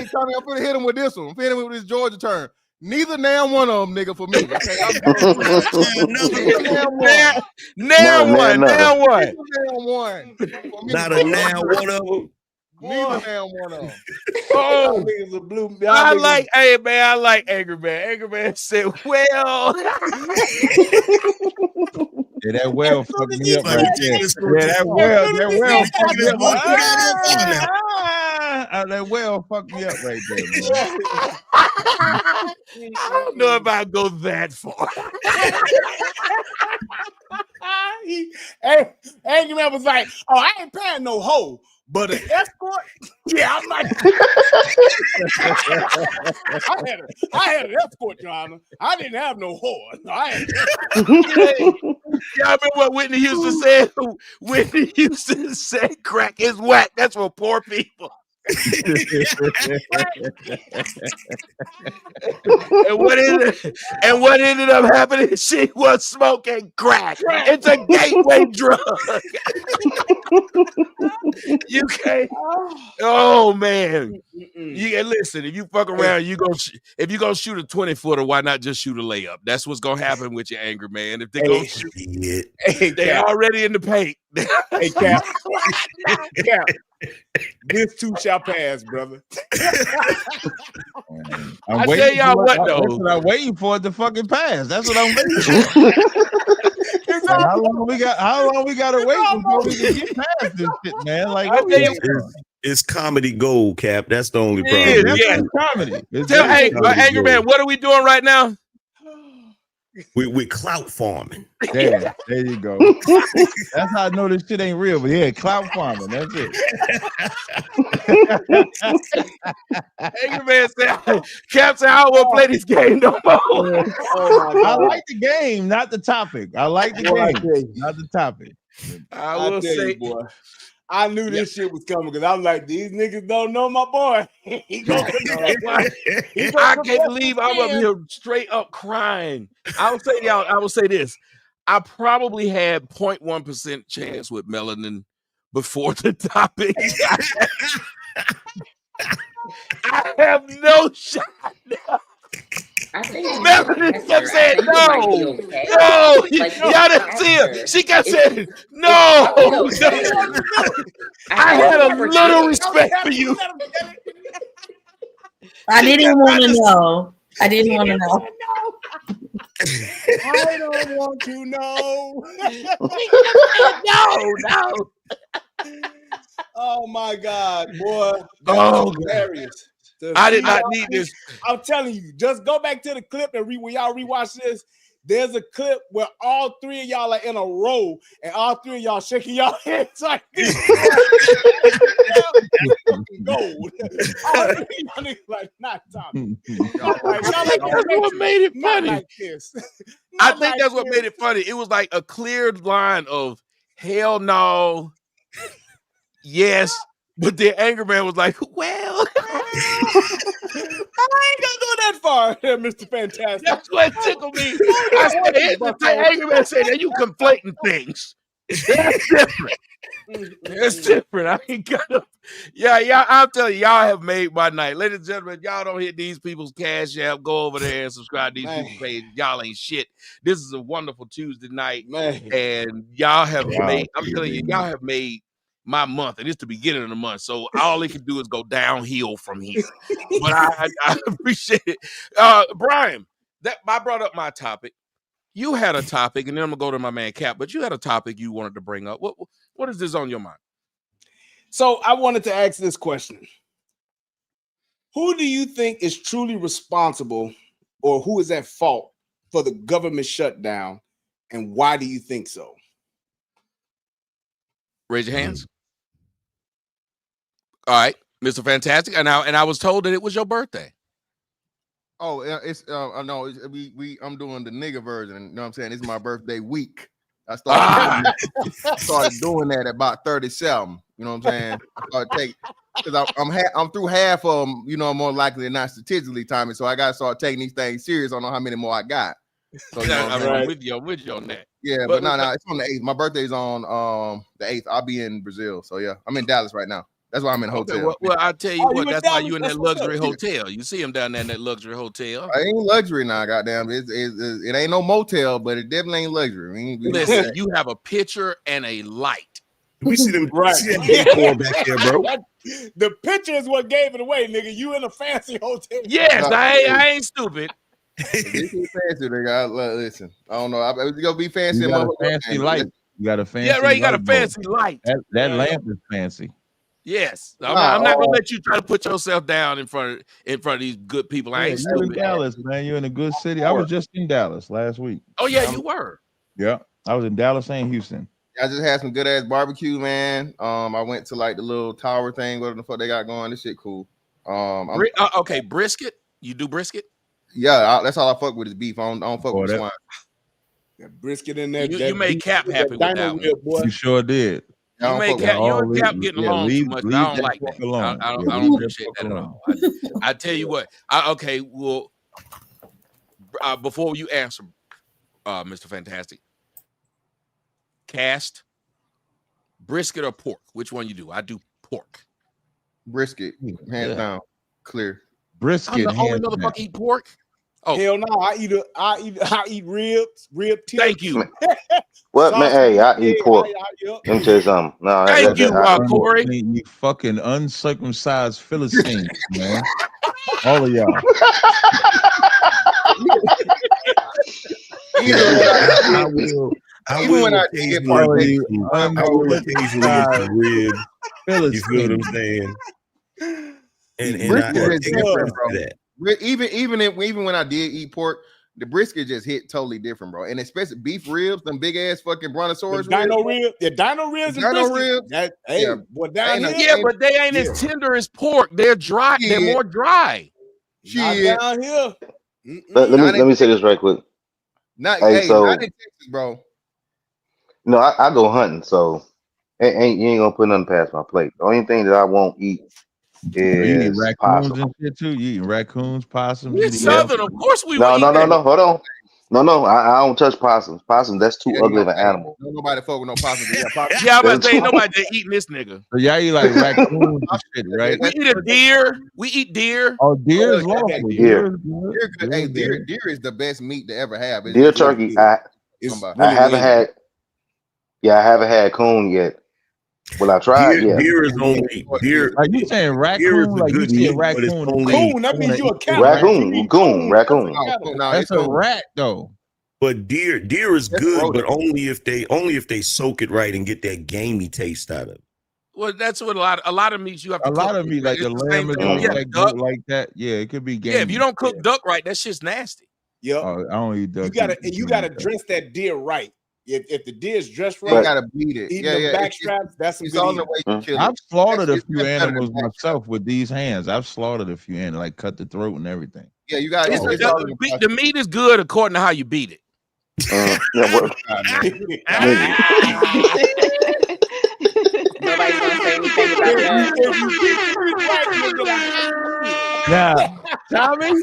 Tommy, I'm gonna hit him with this one. I'm gonna hit him with this Georgia term. Neither damn one of them, nigga, for me. Okay, Now one. Not a now one of them. Neither damn one of them. Oh, niggas are blue. I like Angry Man. Angry Man said, well. Yeah, that well fucked me up right there. Yeah, that well fucked me up. That well fucked me up right there, man. I don't know if I go that far. Angry Man was like, "Oh, I ain't paying no hoe, but an escort, yeah, I'm like." I had an escort, Your Honor. I didn't have no whore. No, I had. Y'all remember what Whitney Houston said? Whitney Houston said, "Crack is whack. That's for poor people." and what ended up happening? She was smoking crack. It's a gateway drug. You can't. Oh man, you listen. If you fuck around, if you gonna shoot a 20-footer, why not just shoot a layup? That's what's gonna happen with your Angry Man. If they go shoot, they already in the paint. Hey, Cap. Cap. This too shall pass, brother. I'm I waiting tell y'all for what, it. though. That's what I'm waiting for it to fucking pass. That's what I'm waiting for. Like, how long we got to wait before we can get past this shit, man? Like, it's comedy gold, Cap. That's the only problem. That's comedy. Hey, Angry Man, what are we doing right now? We're clout farming. Yeah, there you go. That's how I know this shit ain't real. But yeah, clout farming. That's it. Angry Man said, "Captain, I don't want to play this game no more." I like the game, not the topic. I like the game, not the topic. I will say, boy. I knew this shit was coming because I was like, these niggas don't know my boy. I can't believe I'm up here straight up crying. I will say, y'all, I will say this. I probably had 0.1% chance with melanin before the topic. I have no shot now. I think Melanin kept saying no. Y'all didn't see her. She kept saying no. I had a little respect for you. I didn't want to know. I didn't want to know. I don't want to know. No. Oh my God, boy. Oh, hilarious. I did not need this. I'm telling you, just go back to the clip and when y'all rewatch this. There's a clip where all three of y'all are in a row and all three of y'all shaking y'all heads like this. Gold. All three of y'all niggas like, not Tommy. That's what made it funny. Like this. I think that's what made it funny. It was like a clear line of hell no. Yes. But then Angry Man was like, well, I ain't gonna go that far, Mr. Fantastic. that's what tickled me. I said, Angry Man said, that you conflating things. That's different. It's different. I ain't gonna. Yeah. I'll tell you, y'all have made my night, ladies and gentlemen. Y'all don't hit these people's Cash App. Go over there and subscribe to these people's page. Y'all ain't shit. This is a wonderful Tuesday night, and y'all have made. I'm telling you, y'all have made my month, and it's the beginning of the month. So all it can do is go downhill from here. But I appreciate it, Brian. I brought up my topic. You had a topic, and then I'm gonna go to my man Cap. But you had a topic you wanted to bring up. What is this on your mind? So I wanted to ask this question: who do you think is truly responsible, or who is at fault for the government shutdown, and why do you think so? Raise your hands. All right, Mr. Fantastic. And I was told that it was your birthday. Oh, it's no, I'm doing the nigga version. You know what I'm saying? It's my birthday week. I started doing that at about 37. You know what I'm saying? I started taking because I'm through half of them. You know, more likely than not statistically timing. So I got to start taking these things serious. I don't know how many more I got. So you know I'm with you on that. Yeah, but no, it's on the 8th. My birthday's on the 8th. I'll be in Brazil. So yeah, I'm in Dallas right now. That's why I'm in a hotel. Okay, well, I'll tell you what. That's why you in that luxury hotel. You see him down there in that luxury hotel. I ain't luxury now, goddamn. It ain't no motel, but it definitely ain't luxury. Listen, you have a picture and a light. We see them right. See that decor back there, bro. The picture is what gave it away, nigga. You in a fancy hotel. Yes, I ain't stupid. This is fancy, nigga. Listen, I don't know. It's gonna be fancy. You got a fancy light. You got a fancy. Yeah, right. You got a fancy light. That lamp is fancy. Yes, I'm not gonna let you try to put yourself down in front of these good people. I ain't You're in stupid. Dallas, man. You're in a good city. I was just in Dallas last week. Oh yeah, you were. Yeah, I was in Dallas and Houston. I just had some good ass barbecue, man. I went to like the little tower thing, whatever the fuck they got going. This shit cool. Okay, brisket. You do brisket? Yeah, that's all I fuck with is beef. I don't fuck with swine. That brisket in there. You made Cap happy with that one. Boy. You sure did. You made Cap. You and Cap getting along too much. I don't like that. I don't appreciate that at all. I tell you what. Okay, well, before you answer, Mr. Fantastic, cast brisket or pork? Which one you do? I do pork. Brisket, hands down, clear. Brisket. I'm the only motherfucker eat pork. Oh hell no! I eat ribs, rib tips. Thank you. What man? Hey, I eat pork. Let me tell you something. No, thank you, Corey. You fucking uncircumcised Philistines, man. All of y'all. I will occasionally rib. You feel what I'm saying? And I take different, bro. That. Even when I did eat pork, the brisket just hit totally different, bro. And especially beef ribs, them big ass fucking brontosaurus dino ribs, the dino ribs, dino ribs. Boy, down here, yeah, but they ain't as tender as pork. They're dry. They're more dry. Not down here. Let me say this right quick. Not in Texas, bro. No, I go hunting, so you ain't gonna put nothing past my plate. The only thing that I won't eat is you eat raccoons possum. and shit too. You eating raccoons, possums? We're Southern, of course we No, would. Hold on. No, I don't touch possums. Possums, that's too ugly of an animal. No, nobody fuck with no possums. Yeah, I'm about to say nobody eating this nigga. So y'all eat like raccoons and shit, right? We eat a deer. We eat deer. Oh, deer is lawful. Deer is the best meat to ever have. Deer turkey. I haven't had. Yeah, I haven't had coon yet. Well, I tried. Deer is only deer. Are you saying raccoon? Like you see a raccoon? Coon. That means you a cat. Raccoon. That's a rat, though. But deer is good, but only if they soak it right and get that gamey taste out of it. Well, that's what a lot of meats you have to cook. A lot of meat, like the lamb like that. Yeah, it could be gamey. Yeah, if you don't cook duck right, that shit's nasty. Yep. I don't eat duck. You gotta dress that deer right. If the deer is dressed right, you gotta beat it. Eating the back straps, that's some good eating. I've slaughtered a few animals myself with these hands. I've slaughtered a few animals, like cut the throat and everything. Yeah, you got the meat is good according to how you beat it. If you keep the streets right, you'll get a hot Now, Tommy,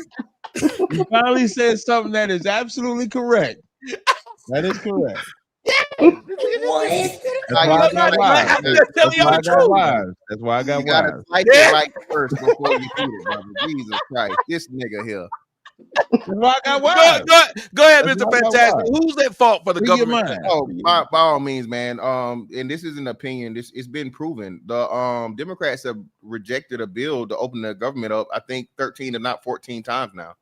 you finally said something that is absolutely correct. That is correct. What? That's why I got wives. I'm just telling y'all the truth. That's why I got You gotta wives. slice it right first before you eat it, brother. Jesus Christ, this nigga here. That's why I got wives. Go ahead, That's Mr. why I got Fantastic. wives. Who's at fault for the Free your government? mind. Oh, by all means, man. And this is an opinion. It's been proven. The Democrats have rejected a bill to open the government up, I think 13 if not 14 times now.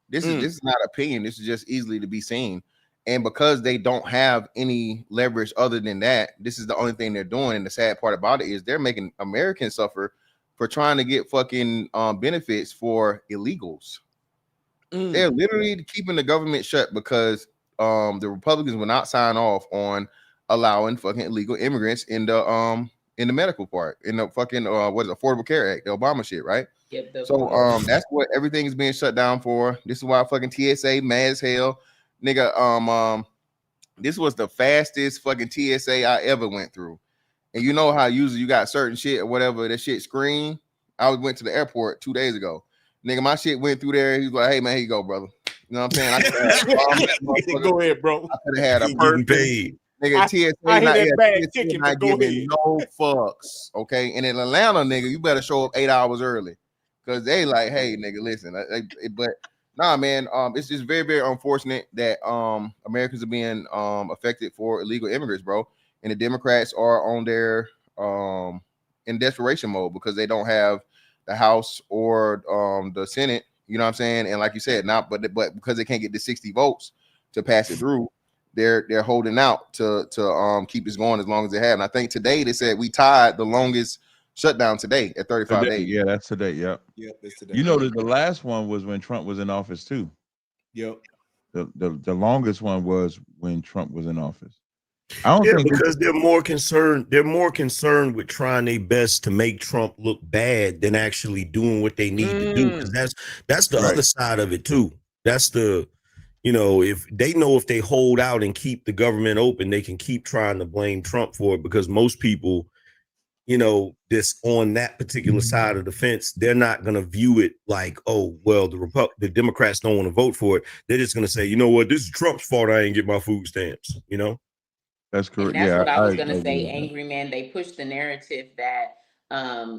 This is not opinion. This is just easily to be seen. And because they don't have any leverage other than that, this is the only thing they're doing. And the sad part about it is they're making Americans suffer for trying to get fucking benefits for illegals. They're literally keeping the government shut because the Republicans will not sign off on allowing fucking illegal immigrants in the medical part, in the fucking what is it, Affordable Care Act, the Obama shit, right? Yep, So that's what everything is being shut down for. This is why fucking TSA mad as hell. Nigga, this was the fastest fucking TSA I ever went through. And you know how usually you got certain shit or whatever, that shit screen. I went to the airport 2 days ago. Nigga, my shit went through there. He's like, hey man, here you go, brother. You know what I'm saying? Go ahead, bro. I could have had a person. Nigga, TSA I not, hear that bad TSA chicken, not but go giving no fucks. Okay. And in Atlanta, nigga, you better show up 8 hours early. Cause they like, hey, nigga, listen. But nah, man, it's just very, very unfortunate that Americans are being affected for illegal immigrants, bro. And the Democrats are on their in desperation mode because they don't have the House or the Senate, you know what I'm saying? And like you said, not but because they can't get the 60 votes to pass it through, they're holding out to keep this going as long as they have. And I think today they said we tied the longest shutdown today at 35 Today, days. yeah, that's today. Yep. Yep, it's today. You know that the last one was when Trump was in office too. Yep. The longest one was when Trump was in office. I don't think because they're more concerned. They're more concerned with trying their best to make Trump look bad than actually doing what they need to do. Because that's the other side of it too. That's the, you know, if they hold out and keep the government open, they can keep trying to blame Trump for it. Because most people, you know, this on that particular side of the fence, they're not going to view it like, oh, well, the Democrats don't want to vote for it. They're just going to say, you know what, this is Trump's fault. I ain't get my food stamps. You know. That's correct. And that's what I was going to say, Angry Man. They push the narrative that,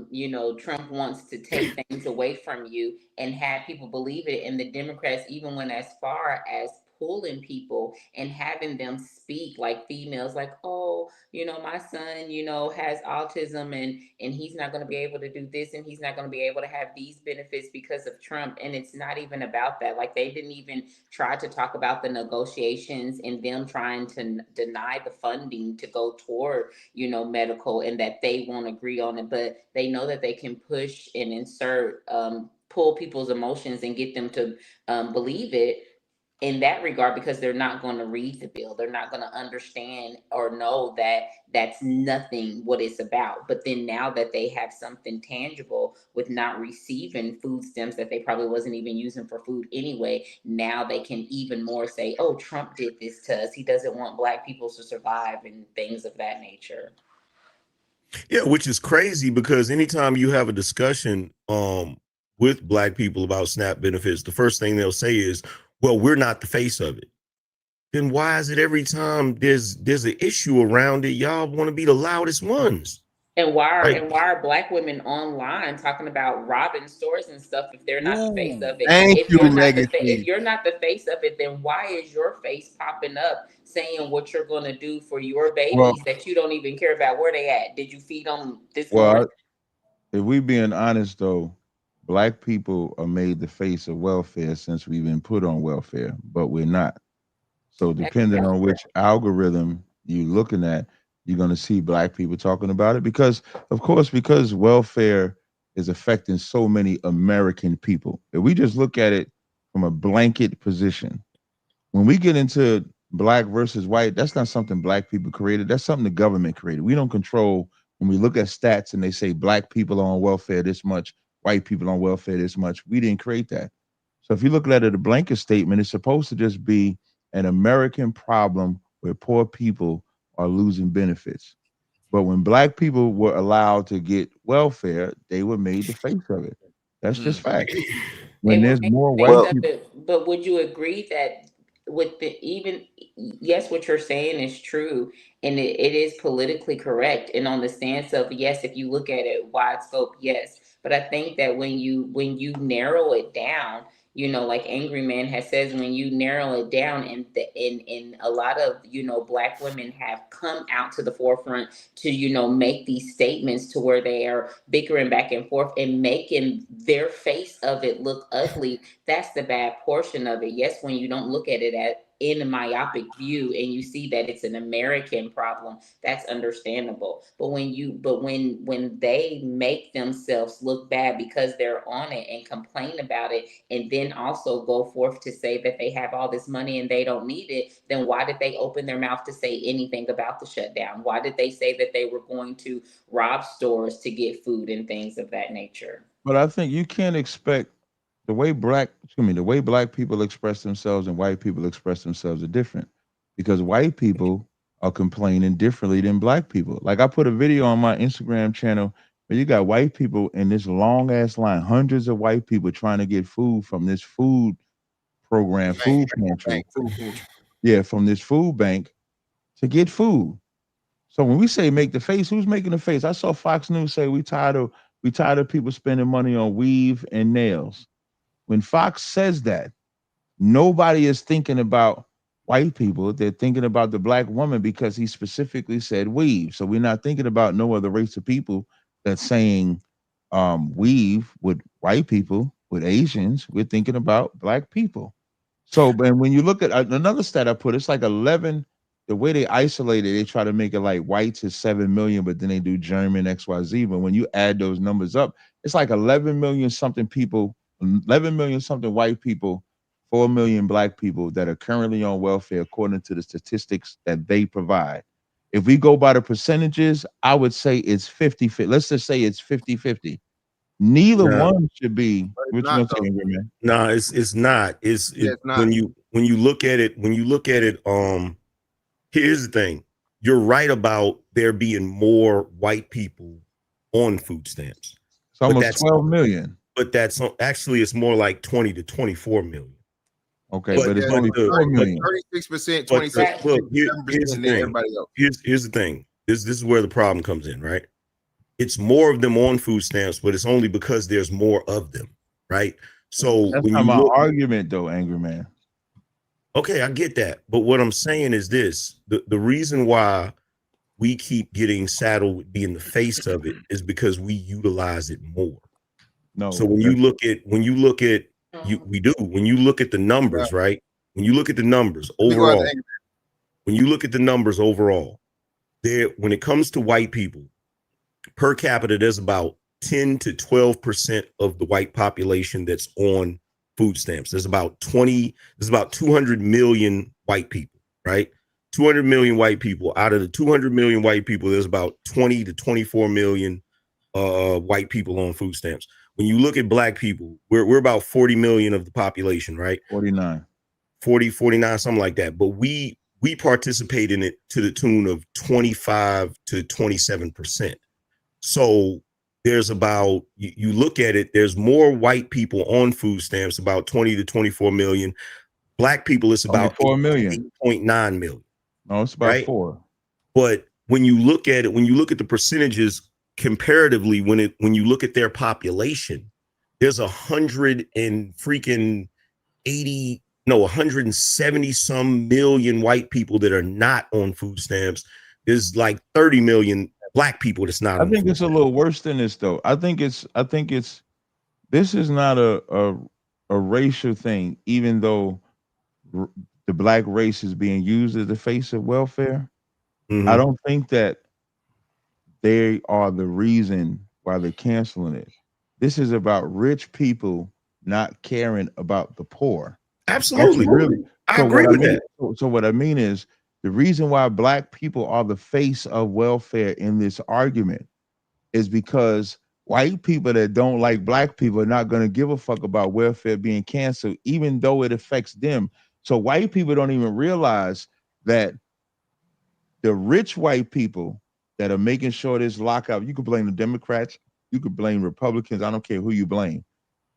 you know, Trump wants to take things away from you and have people believe it. And the Democrats even went as far as pulling people and having them speak like females, like, oh, you know, my son, you know, has autism and he's not going to be able to do this and he's not going to be able to have these benefits because of Trump. And it's not even about that. Like, they didn't even try to talk about the negotiations and them trying to deny the funding to go toward, you know, medical, and that they won't agree on it, but they know that they can push and insert, pull people's emotions and get them to believe it in that regard, because they're not going to read the bill. They're not going to understand or know that that's nothing what it's about. But then now that they have something tangible with not receiving food stamps that they probably wasn't even using for food anyway, now they can even more say, oh, Trump did this to us. He doesn't want Black people to survive and things of that nature. Yeah, which is crazy because anytime you have a discussion with Black people about SNAP benefits, the first thing they'll say is, well, we're not the face of it. Then why is it every time there's an issue around it, y'all want to be the loudest ones? And why are Black women online talking about robbing stores and stuff if they're not the face of it? If you're not the face of it, then why is your face popping up saying what you're going to do for your babies that you don't even care about where they at? Did you feed them this morning? If we being honest though, Black people are made the face of welfare since we've been put on welfare, but we're not. So depending on which algorithm you're looking at, you're going to see Black people talking about it because welfare is affecting so many American people. If we just look at it from a blanket position, when we get into Black versus white, that's not something Black people created. That's something the government created. We don't control. When we look at stats and they say Black people are on welfare this much, white people on welfare this much, we didn't create that. So if you look at it, a blanket statement, it's supposed to just be an American problem where poor people are losing benefits. But when black people were allowed to get welfare, they were made the face of it. That's just fact. They When were there's made more the white face Well, of people, it, but would you agree that with the even yes, what you're saying is true, and it is politically correct, and on the stance of yes, if you look at it wide scope, yes. But I think that when you narrow it down, like Angry Man has says, when you narrow it down, and in a lot of black women have come out to the forefront to make these statements to where they are bickering back and forth and making their face of it look ugly. That's the bad portion of it. Yes, when you don't look at it in a myopic view and you see that it's an American problem, that's understandable. But when they make themselves look bad because they're on it and complain about it, and then also go forth to say that they have all this money and they don't need it, then why did they open their mouth to say anything about the shutdown? Why did they say that they were going to rob stores to get food and things of that nature? but I think you can't expect the way black people express themselves and white people express themselves are different, because white people are complaining differently than black people. Like I put a video on my Instagram channel where you got white people in this long ass line, hundreds of white people trying to get food from this food program, food pantry. Yeah, from this food bank to get food. So when we say make the face, who's making the face? I saw Fox News say we tired of people spending money on weave and nails. When Fox says that, nobody is thinking about white people. They're thinking about the black woman because he specifically said weave. So we're not thinking about no other race of people that's saying weave with white people, with Asians. We're thinking about black people. So, and when you look at another stat I put, it's like 11. The way they isolate it, they try to make it like whites is 7 million, but then they do German XYZ. But when you add those numbers up, it's like 11 million something people, 11 million something white people, 4 million black people that are currently on welfare, according to the statistics that they provide. If we go by the percentages, I would say it's 50-50. Let's just say it's 50-50. Neither one should be. What you gonna say, Angry Man? No, it's not. It's not. when you look at it, here's the thing. You're right about there being more white people on food stamps. It's almost 12 million. But that's actually it's more like 20 to 24 million. Okay, but it's only 4 million. 36%, 26%, Look, here's 7%, the and thing. everybody else. Here's the thing. This is where the problem comes in, right? It's more of them on food stamps, but it's only because there's more of them, right? So That's when not you my look, argument, though, Angry Man. okay, I get that. But what I'm saying is this: the reason why we keep getting saddled with being the face of it is because we utilize it more. No. So when you look at when you look at the numbers, right? When you look at the numbers overall, when it comes to white people per capita, there's about 10 to 12% of the white population that's on food stamps. There's about 200 million white people, right? 200 million white people. Out of the 200 million white people, there's about 20 to 24 million white people on food stamps. When you look at black people, we're about 40 million of the population, right? 49, something like that. But we participate in it to the tune of 25 to 27%. So there's about, you look at it, there's more white people on food stamps, about 20 to 24 million. Black people, it's about 4 million. 8.9 million. No, it's about 4. But when you look at it, when you look at the percentages comparatively, when you look at their population, there's 170 some million white people that are not on food stamps. There's like 30 million black people that's not. I think it's a little worse than this, though. I think it's this is not a racial thing, even though the black race is being used as the face of welfare. I don't think that they are the reason why they're canceling it. This is about rich people not caring about the poor. Absolutely. Really. I agree with that. So what I mean is the reason why black people are the face of welfare in this argument is because white people that don't like black people are not going to give a fuck about welfare being canceled, even though it affects them. So white people don't even realize that the rich white people that are making sure this lockout. You could blame the Democrats, you could blame Republicans. I don't care who you blame,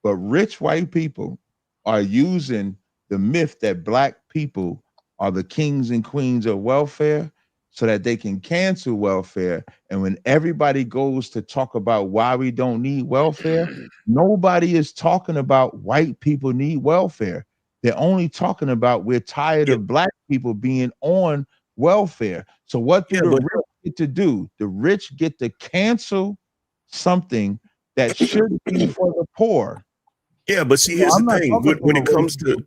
but rich white people are using the myth that black people are the kings and queens of welfare so that they can cancel welfare. And when everybody goes to talk about why we don't need welfare, nobody is talking about white people need welfare. They're only talking about we're tired of black people being on welfare. So what do the rich get to do? The rich get to cancel something that should be for the poor. Yeah, but see, here's the thing. When it comes to,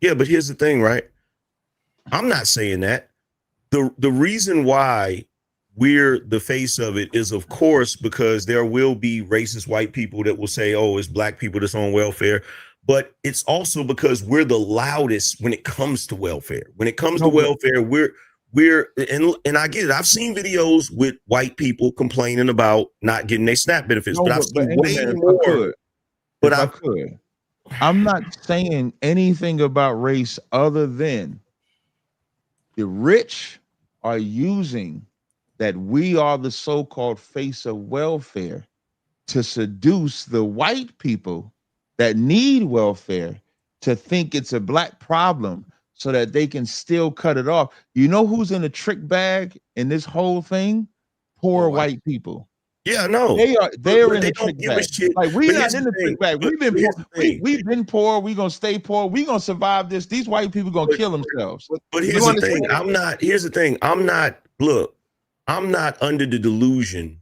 yeah, but here's the thing, right? I'm not saying that. The reason why we're the face of it is, of course, because there will be racist white people that will say, oh, it's black people that's on welfare. But it's also because we're the loudest when it comes to welfare. When it comes to welfare, and I get it. I've seen videos with white people complaining about not getting their SNAP benefits, but I've seen way more. But I could. I'm not saying anything about race other than the rich are using that we are the so-called face of welfare to seduce the white people that need welfare to think it's a black problem so that they can still cut it off. You know who's in the trick bag in this whole thing? Poor white people. Yeah, no. They're in the trick bag. Like we're not in the trick bag. We've been poor. We're gonna stay poor. We're gonna survive this. These white people gonna kill themselves. But here's the thing. I'm not under the delusion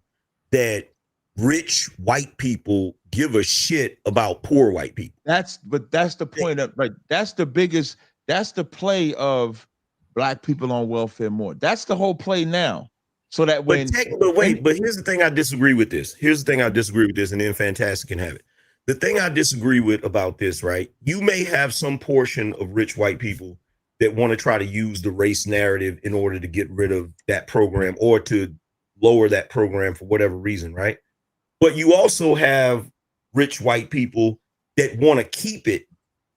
that rich white people give a shit about poor white people. That's the point of right. That's the play of black people on welfare more. That's the whole play now. So that when but here's the thing I disagree with this. And then Fantastic can have it. The thing I disagree with about this, right? You may have some portion of rich white people that want to try to use the race narrative in order to get rid of that program or to lower that program for whatever reason, right? But you also have rich white people that want to keep it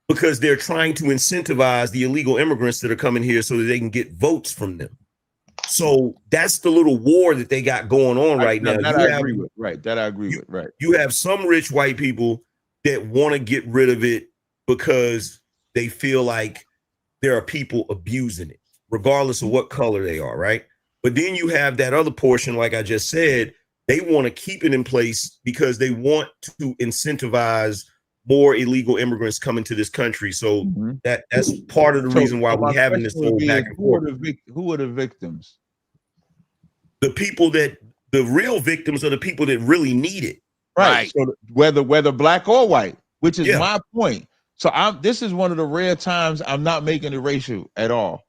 because they're trying to incentivize the illegal immigrants that are coming here so that they can get votes from them. So that's the little war that they got going on right now. That I agree with. Right. You have some rich white people that want to get rid of it because they feel like there are people abusing it, regardless of what color they are, right? But then you have that other portion, like I just said, they want to keep it in place because they want to incentivize more illegal immigrants coming to this country. So that's part of the reason why we're having this whole back and forth. Who are the victims? The people the real victims are the people that really need it. Right. So whether black or white, which is my point. So this is one of the rare times I'm not making it racial at all.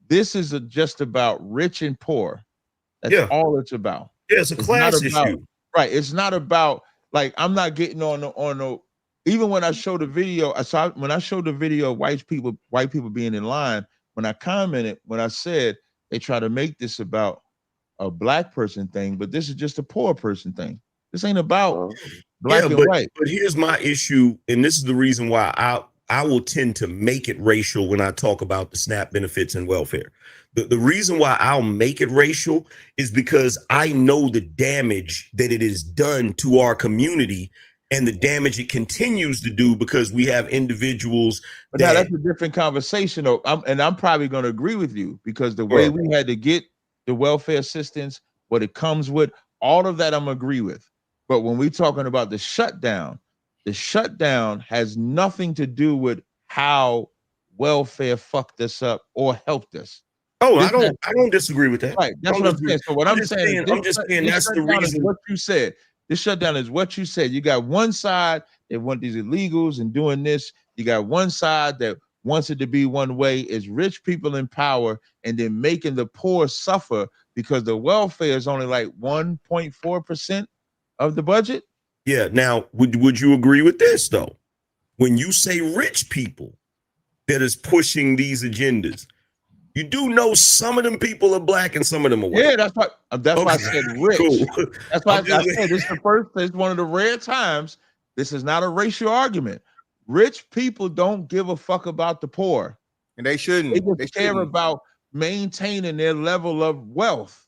This is just about rich and poor. That's all it's about. Yeah, it's a class issue. Right. It's not about, like, I'm not getting on the even when I showed the video, when I showed the video of white people being in line, when I commented, when I said they try to make this about a black person thing, but this is just a poor person thing. This ain't about black and white. But here's my issue, and this is the reason why I will tend to make it racial when I talk about the SNAP benefits and welfare. The reason why I'll make it racial is because I know the damage that it has done to our community and the damage it continues to do because we have individuals. But now that's a different conversation, though. I'm probably going to agree with you because the way we had to get the welfare assistance, what it comes with, all of that I'm agree with. But when we're talking about the shutdown has nothing to do with how welfare fucked us up or helped us. Oh, I don't disagree with that. Right. That's what I'm saying. So what I'm saying that's the reason. What you said. This shutdown is what you said. You got one side that want these illegals and doing this. You got one side that wants it to be one way. Is rich people in power and then making the poor suffer because the welfare is only like 1.4% of the budget. Yeah. Now, would you agree with this though? When you say rich people that is pushing these agendas, you do know some of them people are black and some of them are white. Yeah, that's why I said rich. Cool. That's why I said this is the first. It's one of the rare times. This is not a racial argument. Rich people don't give a fuck about the poor, and they shouldn't. They care about maintaining their level of wealth.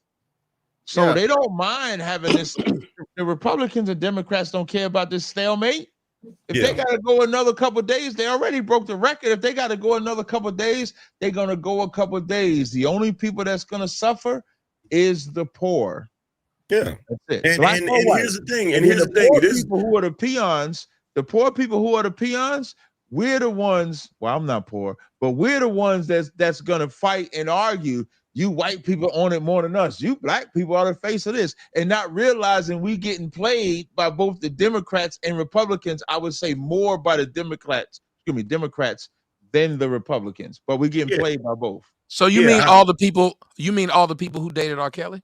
So Yeah. they don't mind having this. The Republicans and Democrats don't care about this stalemate. If they got to go another couple of days, they already broke the record. If they got to go another couple of days, they're going to go a couple of days. The only people that's going to suffer is the poor. Yeah. That's it. And Black or white. here's the thing. And And here's the thing. poor It is people who are the peons, the poor people who are the peons, we're the ones. Well, I'm not poor, but we're the ones that's gonna fight and argue. You white people own it more than us. You black people are the face of this, and not realizing we getting played by both the Democrats and Republicans. I would say more by the Democrats than the Republicans, but we're getting played by both. So you mean all the people? You mean all the people who dated R. Kelly?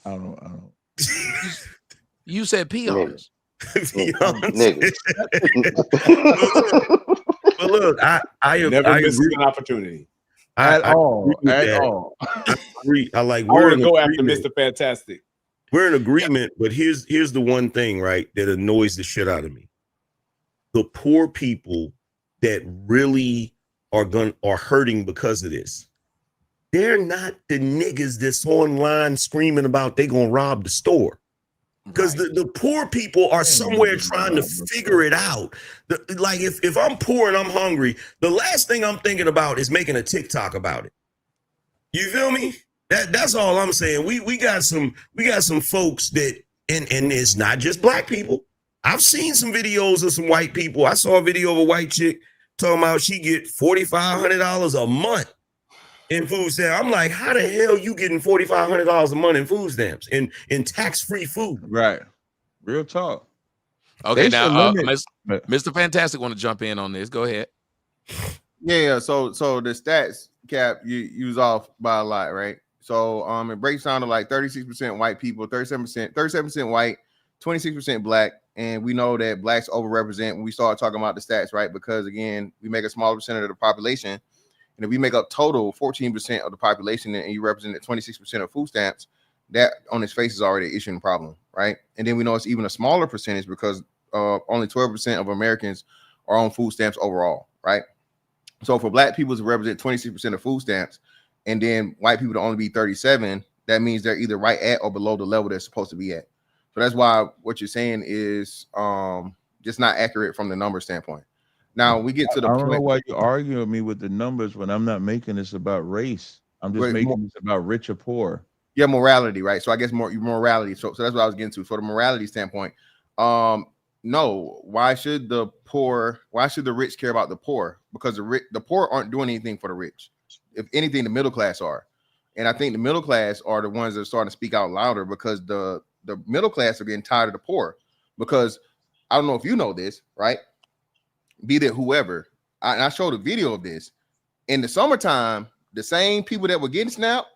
I don't. You said peons. Niggas. But look, I Never miss agree. an opportunity. At all. I agree. I like. I want to go after Mr. Fantastic. We're in agreement, but here's the one thing, right, that annoys the shit out of me. The poor people that really are hurting because of this. They're not the niggas that's online screaming about they gonna rob the store. Because the poor people are somewhere trying to figure it out. Like if I'm poor and I'm hungry, the last thing I'm thinking about is making a TikTok about it. You feel me? That's all I'm saying. We got some folks that and it's not just black people. I've seen some videos of some white people. I saw a video of a white chick talking about she get $4,500 a month in food stamps. I'm like, how the hell you getting $4,500 a month in food stamps in tax-free food? Right. Real talk. Okay, They now should limit- Mr. Fantastic want to jump in on this. Go ahead. Yeah. So the stats, Cap, you was off by a lot, right? So it breaks down to like 36% white people, 37% white, 26% black. And we know that blacks overrepresent when we start talking about the stats, right? Because again, we make a smaller percentage of the population. And if we make up total 14% of the population and you represent 26% of food stamps, that on its face is already an issue and problem, right? And then we know it's even a smaller percentage because only 12% of Americans are on food stamps overall, right? So for black people to represent 26% of food stamps and then white people to only be 37, that means they're either right at or below the level they're supposed to be at. So that's why what you're saying is just not accurate from the number standpoint. Now we get to the I don't point. know why you arguing with me with the numbers when I'm not making this about race. I'm just making this about rich or poor. Yeah, morality, right? So I guess morality. So that's what I was getting to. So the morality standpoint, no. Why should the rich care about the poor? Because the poor aren't doing anything for the rich. If anything, the middle class are, and I think the middle class are the ones that are starting to speak out louder because the middle class are getting tired of the poor. Because I don't know if you know this, right? Be that whoever, I showed a video of this in the summertime. The same people that were getting snapped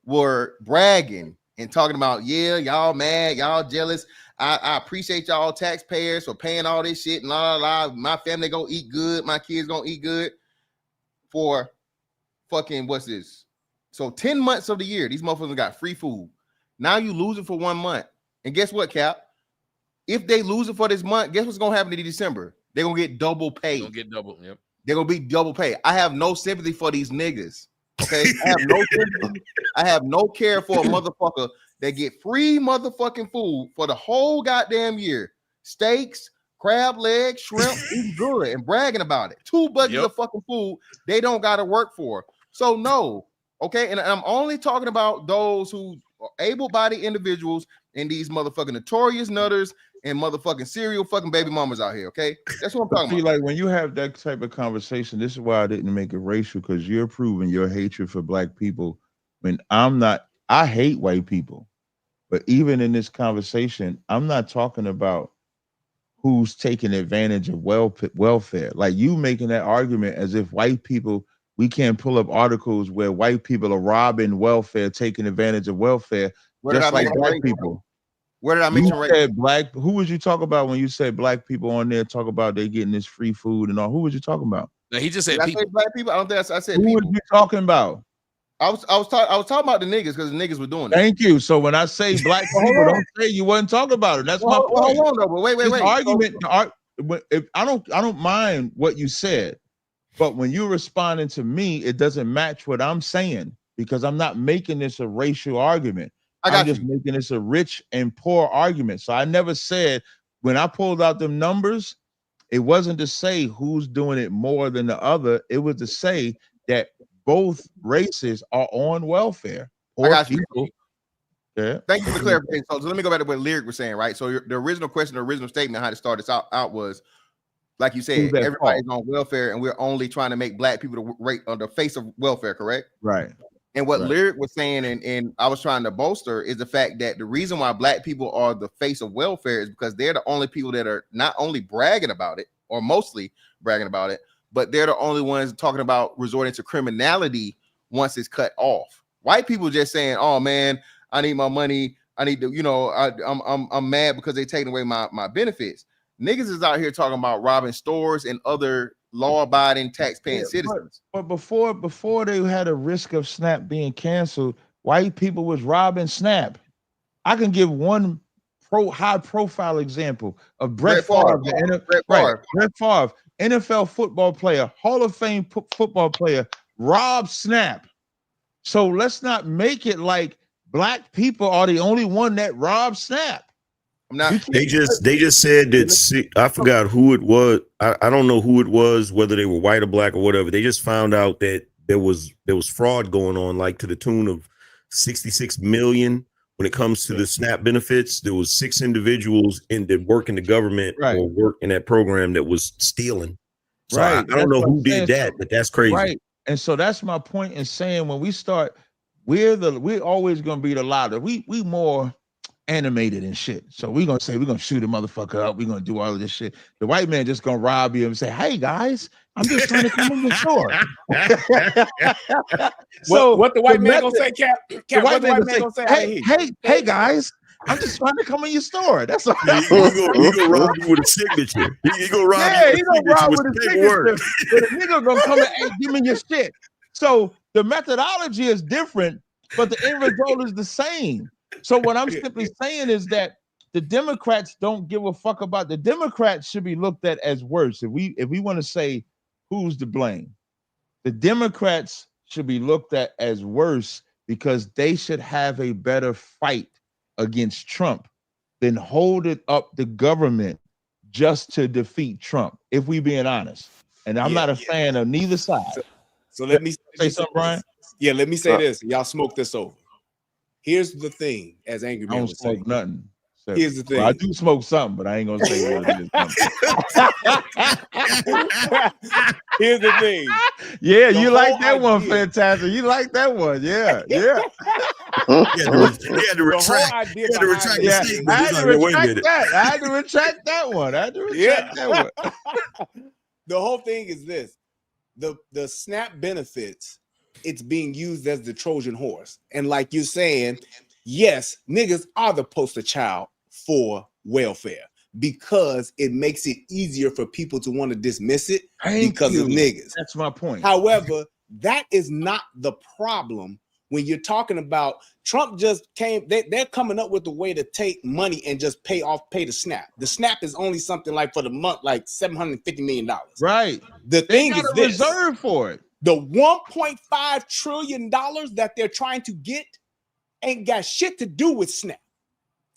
were bragging and talking about, yeah, y'all mad, y'all jealous. I appreciate y'all taxpayers for paying all this shit and la la la. My family gonna eat good, my kids gonna eat good for fucking what's this? So 10 months of the year, these motherfuckers got free food. Now you lose it for 1 month, and guess what, Cap? If they lose it for this month, guess what's gonna happen in December? They're gonna get double pay. Get double. Yep. They're gonna be double pay. I have no sympathy for these niggas. Okay, I have no sympathy. I have no care for a motherfucker that get free motherfucking food for the whole goddamn year. Steaks, crab legs, shrimp, eating good and bragging about it. 2 buckets of fucking food they don't gotta work for. So no, okay, and I'm only talking about those who are able-bodied individuals and these motherfucking notorious nutters and motherfucking serial fucking baby mamas out here, okay? That's what I'm talking about. Like when you have that type of conversation, this is why I didn't make it racial, because you're proving your hatred for black people when I hate white people. But even in this conversation, I'm not talking about who's taking advantage of welfare. Like you making that argument as if white people, we can't pull up articles where white people are robbing welfare, taking advantage of welfare, just like black people. Where did I mention black? Who was you talking about when you said black people on there talk about they getting this free food and all? Who was you talking about? No, he just said people. I say black people. I don't think I said who people. was you talking about? I was talking about the niggas because the niggas were doing it. Thank you. So when I say black people, don't say you wasn't talking about it. That's my point. Hold on, though, but wait. The argument. If I don't mind what you said, but when you're responding to me, it doesn't match what I'm saying. because I'm not making this a racial argument. I got I'm just making this a rich and poor argument. So I never said, when I pulled out them numbers, it wasn't to say who's doing it more than the other. It was to say that both races are on welfare. I got you. People. Yeah. Thank you for the clarification. So let me go back to what Lyric was saying, right? So the original question, the original statement, how to start this out was, like you said, everybody's on welfare, and we're only trying to make black people the rate on the face of welfare, correct? Right. And what Lyric was saying, and I was trying to bolster, is the fact that the reason why black people are the face of welfare is because they're the only people that are not only bragging about it, or mostly bragging about it, but they're the only ones talking about resorting to criminality once it's cut off. White people just saying, "Oh man, I need my money. I need to, you know, I'm mad because they taking away my benefits." Niggas is out here talking about robbing stores and other law-abiding, tax-paying citizens. But before they had a risk of SNAP being canceled, white people was robbing SNAP. I can give one high-profile example of Brett Favre. Brett Favre, NFL football player, Hall of Fame football player, robbed SNAP. So let's not make it like black people are the only one that robbed SNAP. They just said that. I forgot who it was. I don't know who it was, whether they were white or black or whatever. They just found out that there was fraud going on, like to the tune of 66 million when it comes to the SNAP benefits. There was 6 individuals that work in the government or work in that program that was stealing. So I don't know who did that, but that's crazy. Right. And so that's my point in saying, when we start, we're always gonna be the louder. We more animated and shit. So we're gonna say we're gonna shoot a motherfucker up, we're gonna do all of this shit. The white man just gonna rob you and say, "Hey guys, I'm just trying to come in the store." So what the white man gonna say, Cap? The white man gonna say, hey guys, I'm just trying to come in your store. That's all. He gonna rob you with a signature. He gonna rob you. He gonna rob with a signature. But the nigga gonna come and, hey, give me your shit. So the methodology is different, but the end result is the same. So what I'm simply saying is that the Democrats don't give a fuck about. The Democrats should be looked at as worse. If we want to say who's to blame, the Democrats should be looked at as worse because they should have a better fight against Trump than holding up the government just to defeat Trump, if we being honest. And I'm not a fan of neither side. So let me say something, Brian. Yeah, let me say this. Y'all smoke this over. Here's the thing, as Angry Man I don't was smoke saying. nothing. So, Here's the thing. well, I do smoke something, but I ain't gonna say what it is. Here's the thing. Yeah, you like that one, fantastic. You like that one, yeah. He had to retract. He had to retract the statement. I had to retract that. I had to retract that one. The whole thing is this: the SNAP benefits. It's being used as the Trojan horse, and like you're saying, yes, niggas are the poster child for welfare because it makes it easier for people to want to dismiss it because of niggas. That's my point. However, that is not the problem when you're talking about Trump just came. They're coming up with a way to take money and just pay the SNAP. The SNAP is only something like for the month, like $750 million. Right. The thing is this: reserve for it. The $1.5 trillion that they're trying to get ain't got shit to do with SNAP.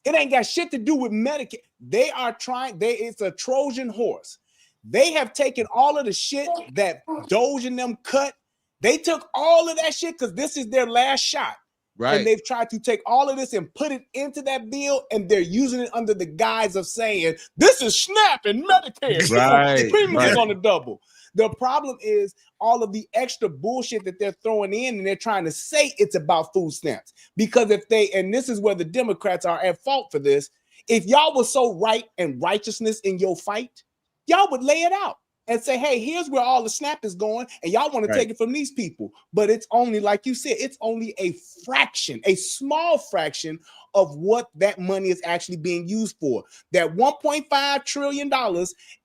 It ain't got shit to do with Medicaid. They are trying, it's a Trojan horse. They have taken all of the shit that Doge and them cut. They took all of that shit because this is their last shot. Right. And they've tried to take all of this and put it into that bill, and they're using it under the guise of saying, this is SNAP and Medicare. Right. Premiums are going to double. The problem is all of the extra bullshit that they're throwing in, and they're trying to say it's about food stamps. Because if they, and this is where the Democrats are at fault for this, if y'all were so right and righteousness in your fight, y'all would lay it out and say, hey, here's where all the SNAP is going, and y'all want to take it from these people. But it's only, like you said, it's only a fraction, a small fraction of what that money is actually being used for. That $1.5 trillion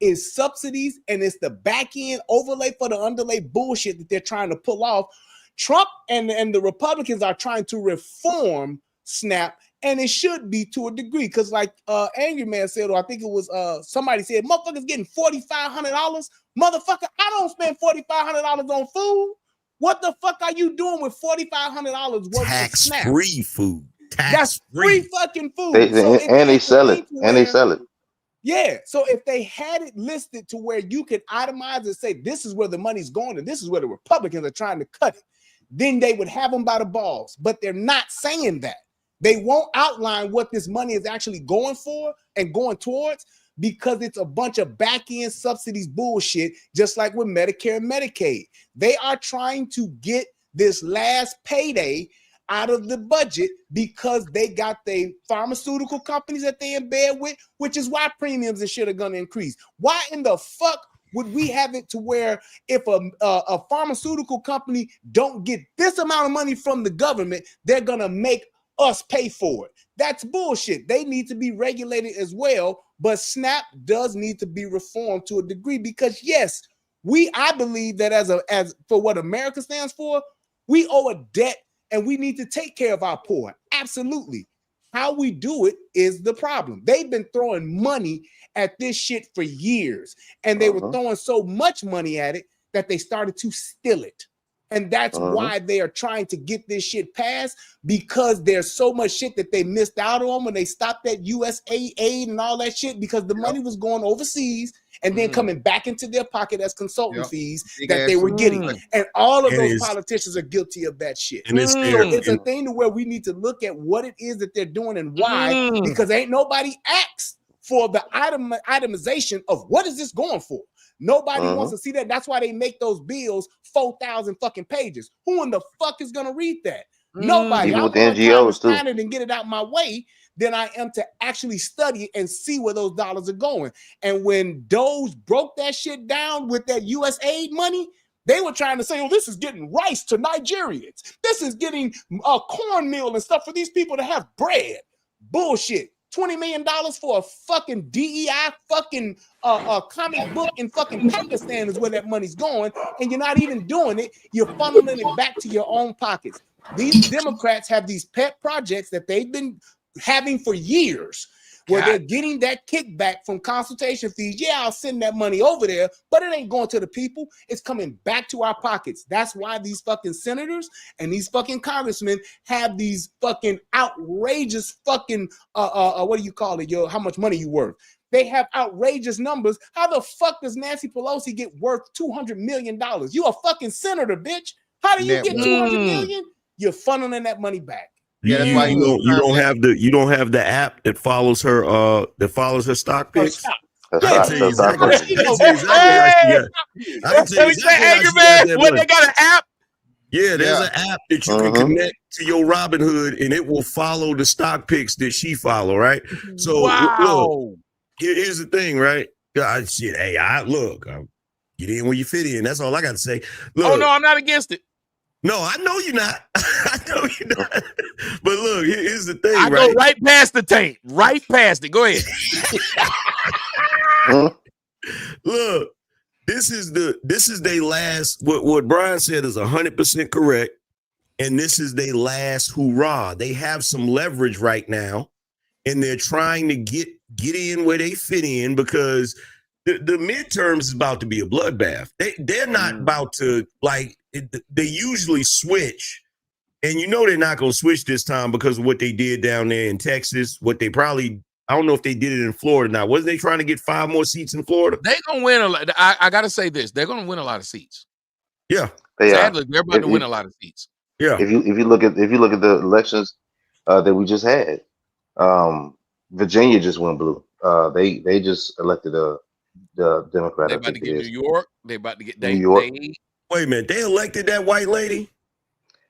is subsidies, and it's the back end overlay for the underlay bullshit that they're trying to pull off. Trump and the Republicans are trying to reform SNAP, and it should be to a degree, because like Angry Man said, or I think it was somebody said, motherfuckers getting $4,500. Motherfucker, I don't spend $4,500 on food. What the fuck are you doing with $4,500 worth of snaps? Tax-free food. That's free fucking food. They sell it. And they sell it. Yeah. So if they had it listed to where you could itemize and say this is where the money's going and this is where the Republicans are trying to cut it, then they would have them by the balls. But they're not saying that. They won't outline what this money is actually going for and going towards, because it's a bunch of back-end subsidies bullshit, just like with Medicare and Medicaid. They are trying to get this last payday out of the budget because they got the pharmaceutical companies that they in bed with, which is why premiums and shit are going to increase. Why in the fuck would we have it to where if a pharmaceutical company don't get this amount of money from the government, they're going to make us pay for it? That's bullshit. They need to be regulated as well, but SNAP does need to be reformed to a degree because yes, I believe that as for what America stands for, we owe a debt and we need to take care of our poor. Absolutely. How we do it is the problem. They've been throwing money at this shit for years, and they were throwing so much money at it that they started to steal it. And that's why they are trying to get this shit passed, because there's so much shit that they missed out on when they stopped that USAID aid and all that shit, because the money was going overseas and then coming back into their pocket as consultant fees that they were getting. And all of those politicians are guilty of that shit. And it's, it's a thing to where we need to look at what it is that they're doing and why, because ain't nobody asked for the itemization of what is this going for. Nobody wants to see that. That's why they make those bills 4,000 fucking pages. Who in the fuck is gonna read that? Nobody. Even I'm with the more NGOs trying to too. sign it and get it out my way than I am to actually study it and see where those dollars are going. And when Doge broke that shit down with that USAID money, they were trying to say, oh, this is getting rice to Nigerians. This is getting cornmeal and stuff for these people to have bread. Bullshit. $20 million for a fucking DEI fucking comic book in fucking Pakistan is where that money's going, and you're not even doing it. You're funneling it back to your own pockets. These Democrats have these pet projects that they've been having for years, where they're getting that kickback from consultation fees. Yeah, I'll send that money over there, but it ain't going to the people. It's coming back to our pockets. That's why these fucking senators and these fucking congressmen have these fucking outrageous fucking what do you call it? How much money you worth? They have outrageous numbers. How the fuck does Nancy Pelosi get worth $200 million? You a fucking senator, bitch. How do you get 200 million? You're funneling that money back. You don't have the app that follows her stock picks. I can tell you exactly what she got. What, they got an app? Yeah, there's an app that you can connect to your Robinhood, and it will follow the stock picks that she follow, right? So look, here's the thing, right? God, shit, hey, get in where you fit in. That's all I got to say. Look, oh no, I'm not against it. No, I know you're not. I know you're not. But look, here's the thing. I go right past the taint, right past it. Go ahead. Look, this is their last. What Brian said is 100% correct, and this is their last hurrah. They have some leverage right now, and they're trying to get in where they fit in, because the midterms is about to be a bloodbath. They're not about to they usually switch, and they're not going to switch this time because of what they did down there in Texas. I don't know if they did it in Florida now. Wasn't they trying to get 5 more seats in Florida? They're going to win a lot. I got to say this. They're going to win a lot of seats. Yeah. Sadly, they're about to win a lot of seats. Yeah. If you look at the elections that we just had, Virginia just went blue. They just elected the Democrat. They're about to get New York. They're about to get New York. Wait a minute, they elected that white lady?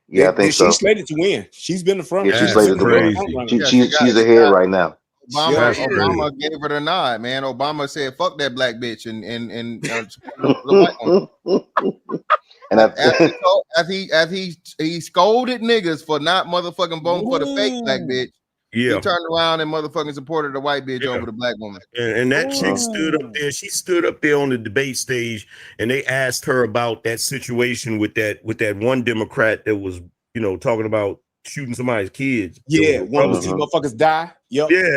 Yeah, I think so. She's slated to win. She's been the front. Yeah, she's slated to win. She's ahead right now. Obama gave her the nod, man. Obama said, "Fuck that black bitch," and the white one. And after he scolded niggas for not motherfucking voting for the fake black bitch. Yeah, he turned around and motherfucking supported the white bitch over the black woman. And that chick stood up there. She stood up there on the debate stage, and they asked her about that situation with that one Democrat that was, talking about shooting somebody's kids. Yeah, one of these motherfuckers die. Yep. Yeah,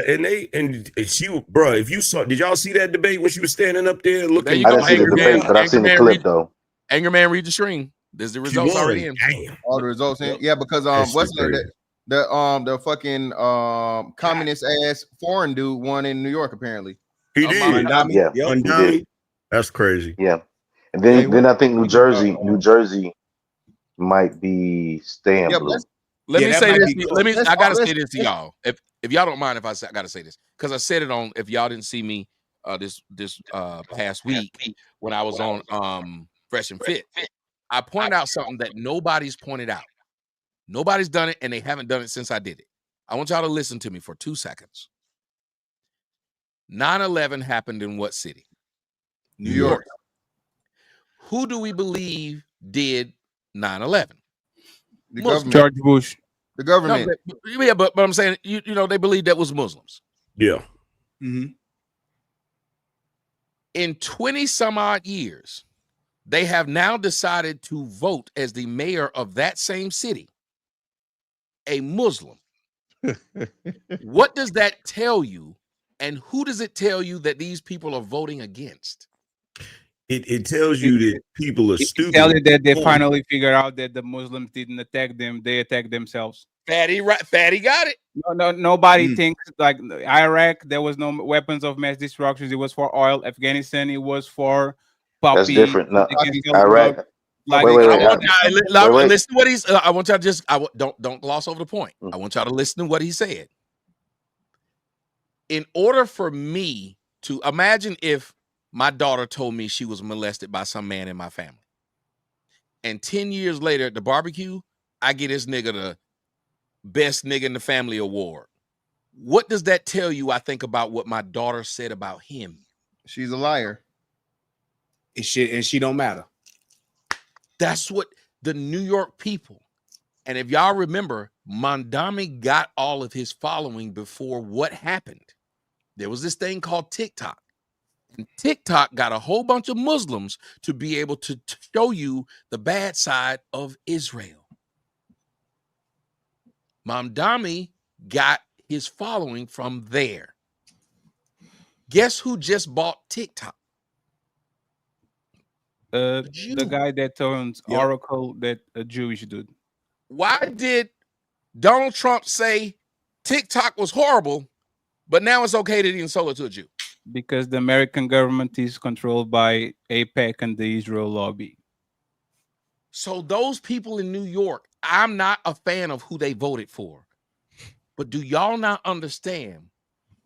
and she, bro, if you saw, did y'all see that debate when she was standing up there looking? I didn't see the debate, but I seen the clip though. Anger Man, read the stream. There's the She results won. already in. Damn. All the results in. Yep. Yeah, because That what's shit crazy. the fucking communist ass foreign dude won in New York apparently. He did. Mondami. Yeah, Yep. he did. Mondami. That's crazy. Yeah, and Yeah, he then won. I think New Jersey might be staying Yeah, but blue. that's Let Yeah, me that say might this. be to- cool. Let me. That's I gotta all- say that's- this to y'all. If y'all don't mind, if I gotta say this because I said it on. If y'all didn't see me this past week when I was on Fresh and Fit, I pointed out something that nobody's pointed out. Nobody's done it, and they haven't done it since I did it. I want y'all to listen to me for 2 seconds. 9/11 happened in what city? New York. Who do we believe did 9/11? The Muslims. government. George Bush. The No, government. but I'm saying you know they believe that was Muslims. Yeah. Mm-hmm. In 20 some odd years, they have now decided to vote as the mayor of that same city a Muslim. What does that tell you? And who does it tell you that these people are voting against? It tells you that people are It stupid. tells you that they Boom. finally figured out that the Muslims didn't attack them; they attacked themselves. Fatty got it. Nobody Mm. thinks like Iraq. There was no weapons of mass destruction. It was for oil. Afghanistan. It was for That's poppy. different. No, against Iraq. drugs. Like Wait, I want y'all wait. listen to what he's. I want y'all just. Don't gloss over the point. Mm. I want y'all to listen to what he said. In order for me to imagine if my daughter told me she was molested by some man in my family, and 10 years later at the barbecue, I get this nigga the best nigga in the family award. What does that tell you? I think about what my daughter said about him. She's a liar. And she don't matter. That's what the New York people. And if y'all remember, Mondami got all of his following before what happened. There was this thing called TikTok. And TikTok got a whole bunch of Muslims to be able to show you the bad side of Israel. Mondami got his following from there. Guess who just bought TikTok? The guy that turns Yep. Oracle, that a Jewish dude. Why did Donald Trump say TikTok was horrible, but now it's okay to even sell it to a Jew? Because the American government is controlled by AIPAC and the Israel lobby. So those people in New York, I'm not a fan of who they voted for. But do y'all not understand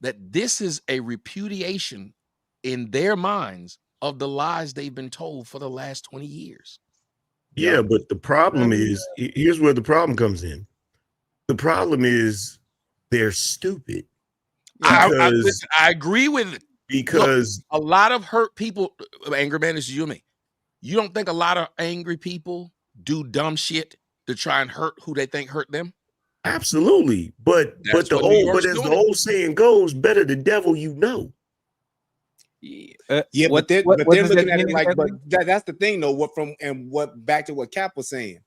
that this is a repudiation in their minds of the lies they've been told for the last 20 years? Yeah, but the problem is here's where the problem comes in. The problem is they're stupid. Listen, I agree with it. Because look, a lot of hurt people, angry man, this is you and me. You don't think a lot of angry people do dumb shit to try and hurt who they think hurt them? Absolutely. But That's the what New old York's as the doing. old saying goes, better the devil you know. Yeah, what- but they're, what- but what they're does that looking at mean it like, exactly? but that's the thing though. What back to what Cap was saying.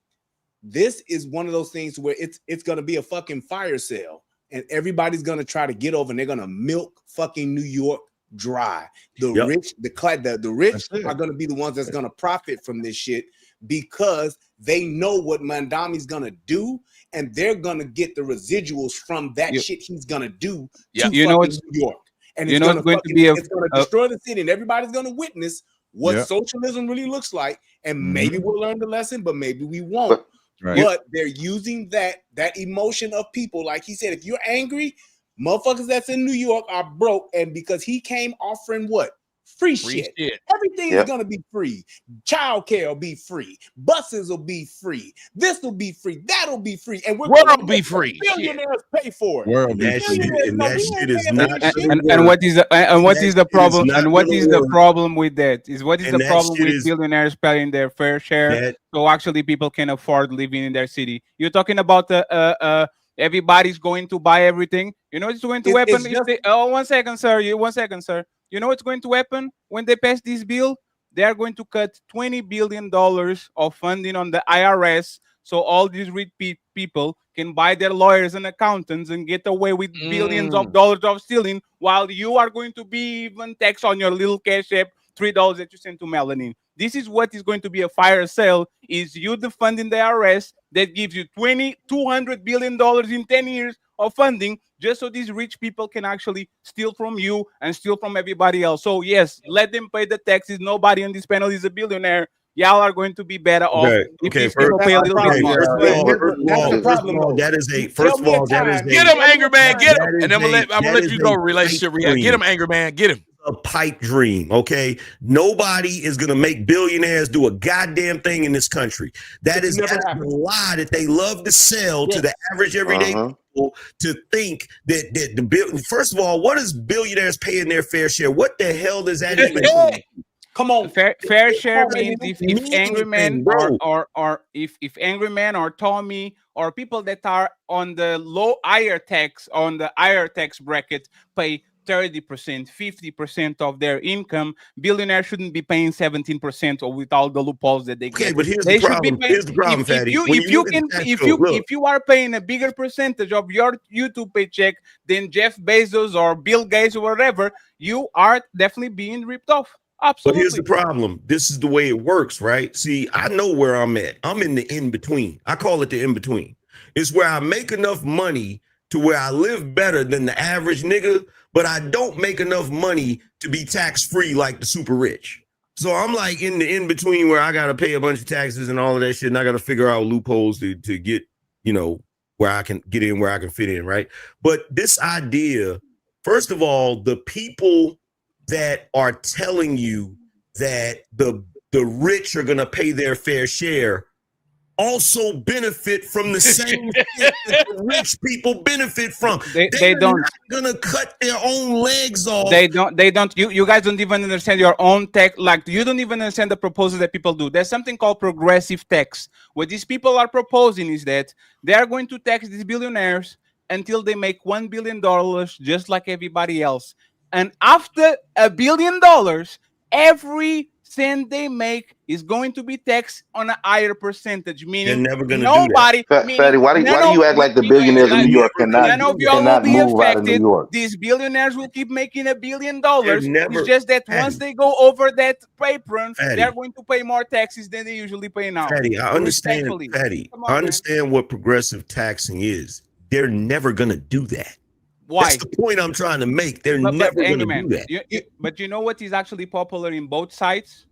This is one of those things where it's gonna be a fucking fire sale, and everybody's gonna try to get over, and they're gonna milk fucking New York dry. The Yep. rich, the rich That's it. are gonna be the ones that's gonna profit from this shit because they know what Mandami's gonna do, and they're gonna get the residuals from that Yep. shit he's gonna do Yeah. to You know fucking it's- New York. And you it's know gonna it's going to fucking, be a- it's gonna a- destroy the city, and everybody's gonna witness what Yeah. socialism really looks like. And Mhm. maybe we'll learn the lesson, but maybe we won't. Right. But they're using that emotion of people, like he said, if you're angry, motherfuckers that's in New York are broke, and because he came offering what? Free shit. Everything is Yep. gonna be free. Childcare will be free. Buses will be free. This will be free. That'll be free. And we're World gonna be let the free. Shit. billionaires pay for it. World And be that free. shit, and that shit is And- not And what is the and what is the That shit is problem? not And what gonna is the work. problem with that? Is what is And the that problem shit with is- billionaires paying their fair share? that So actually, people can afford living in their city. You're talking about the everybody's going to buy everything. You know it's going to It's happen. If just- they, oh, 1 second, sir. One second, sir. You know what's going to happen when they pass this bill? They are going to cut $20 billion of funding on the IRS, so all these rich people can buy their lawyers and accountants and get away with billions of dollars of stealing, while you are going to be even taxed on your little cash app $3 that you send to Melanin. This is what is going to be a fire sale: is you defunding the IRS that gives you $200 billion in 10 years of funding, just so these rich people can actually steal from you and steal from everybody else. So yes, let them pay the taxes. Nobody on this panel is a billionaire. Y'all are going to be better off if these people pay a little bit more. That is a first of all, that is a get him, Angry Man, get him, and I'm gonna let you go. Relationship rehab. Get him, Angry Man, get him. A pipe dream, okay? Nobody is gonna make billionaires do a goddamn thing in this country. That's a lie that they love to sell to the average everyday people to think that the bill. First of all, what is billionaires paying their fair share? What the hell does that even mean? Come on, fair share means if Angry Man or if Angry Man or Tommy or people that are on the higher tax bracket pay 30%, 50% of their income, billionaires shouldn't be paying 17% or with all the loopholes that they get. Okay, but here's the problem. Here's the problem, Fatty. If you are paying a bigger percentage of your YouTube paycheck than Jeff Bezos or Bill Gates or whatever, you are definitely being ripped off. Absolutely. But here's the problem. This is the way it works, right? See, I know where I'm at. I'm in the in-between. I call it the in-between. It's where I make enough money to where I live better than the average nigga, but I don't make enough money to be tax-free like the super rich. So I'm like in the in-between where I got to pay a bunch of taxes and all of that shit, and I got to figure out loopholes to get, where I can get in, where I can fit in, right? But this idea, first of all, the people that are telling you that the rich are going to pay their fair share also benefit from the same shit that the rich people benefit from. They don't gonna cut their own legs off. They don't. You guys don't even understand your own tech. Like, you don't even understand the proposals that people do. There's something called progressive tax. What these people are proposing is that they are going to tax these billionaires until they make $1 billion, just like everybody else. And after $1 billion, every cent they make is going to be taxed on a higher percentage. Meaning, they're never going to nobody. do that. Fatty, why do you act like the billionaires in New York cannot move out of New York? These billionaires will keep making $1 billion. It's just that once they go over that apron, they're going to pay more taxes than they usually pay now. Fatty, I understand. Fatty, I understand what progressive taxing is. They're never going to do that. Why? That's the point I'm trying to make. They're never going to do that. But you know what is actually popular in both sides?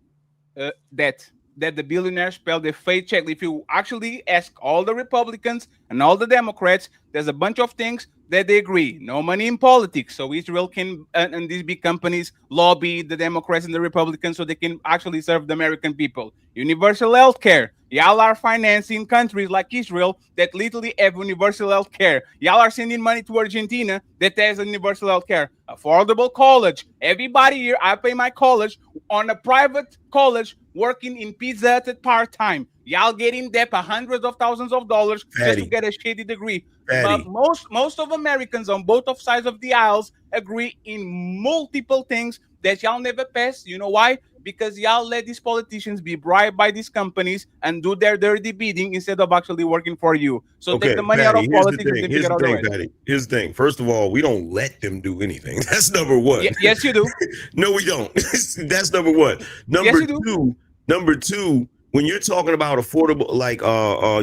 That the billionaires spell their fake check. If you actually ask all the Republicans and all the Democrats, there's a bunch of things that they agree. No money in politics. So Israel can, and these big companies lobby the Democrats and the Republicans so they can actually serve the American people. Universal health care. Y'all are financing countries like Israel that literally have universal health care. Y'all are sending money to Argentina that has universal health care. Affordable college. Everybody here, I pay my college on a private college working in Pizza Hut at part-time. Y'all getting debt hundreds of thousands of dollars just to get a shitty degree. But most of Americans on both of sides of the aisles agree in multiple things that y'all never pass. You know why? Because y'all let these politicians be bribed by these companies and do their dirty bidding instead of actually working for you. So take the money out of politics and figure it out. Here's the thing. First of all, we don't let them do anything. That's number one. Yes, you do. No, we don't. That's number one. Number two, when you're talking about affordable, like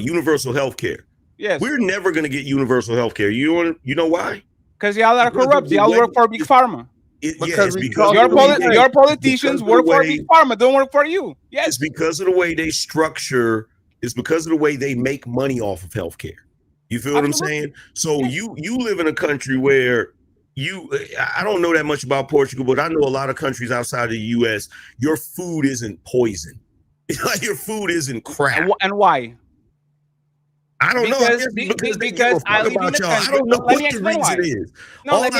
universal health care, we're never going to get universal health care. You know why? Because y'all are corrupt. Y'all work for Big Pharma. Because your politicians work for Big Pharma, don't work for you. Yes, it's because of the way they structure. It's because of the way they make money off of healthcare. You feel what I'm saying? So you live in a country where I don't know that much about Portugal, but I know a lot of countries outside of the U.S. Your food isn't poison. Like, your food isn't crap. And why? I don't know. Because I live in the country. I don't know what the reason is. No, let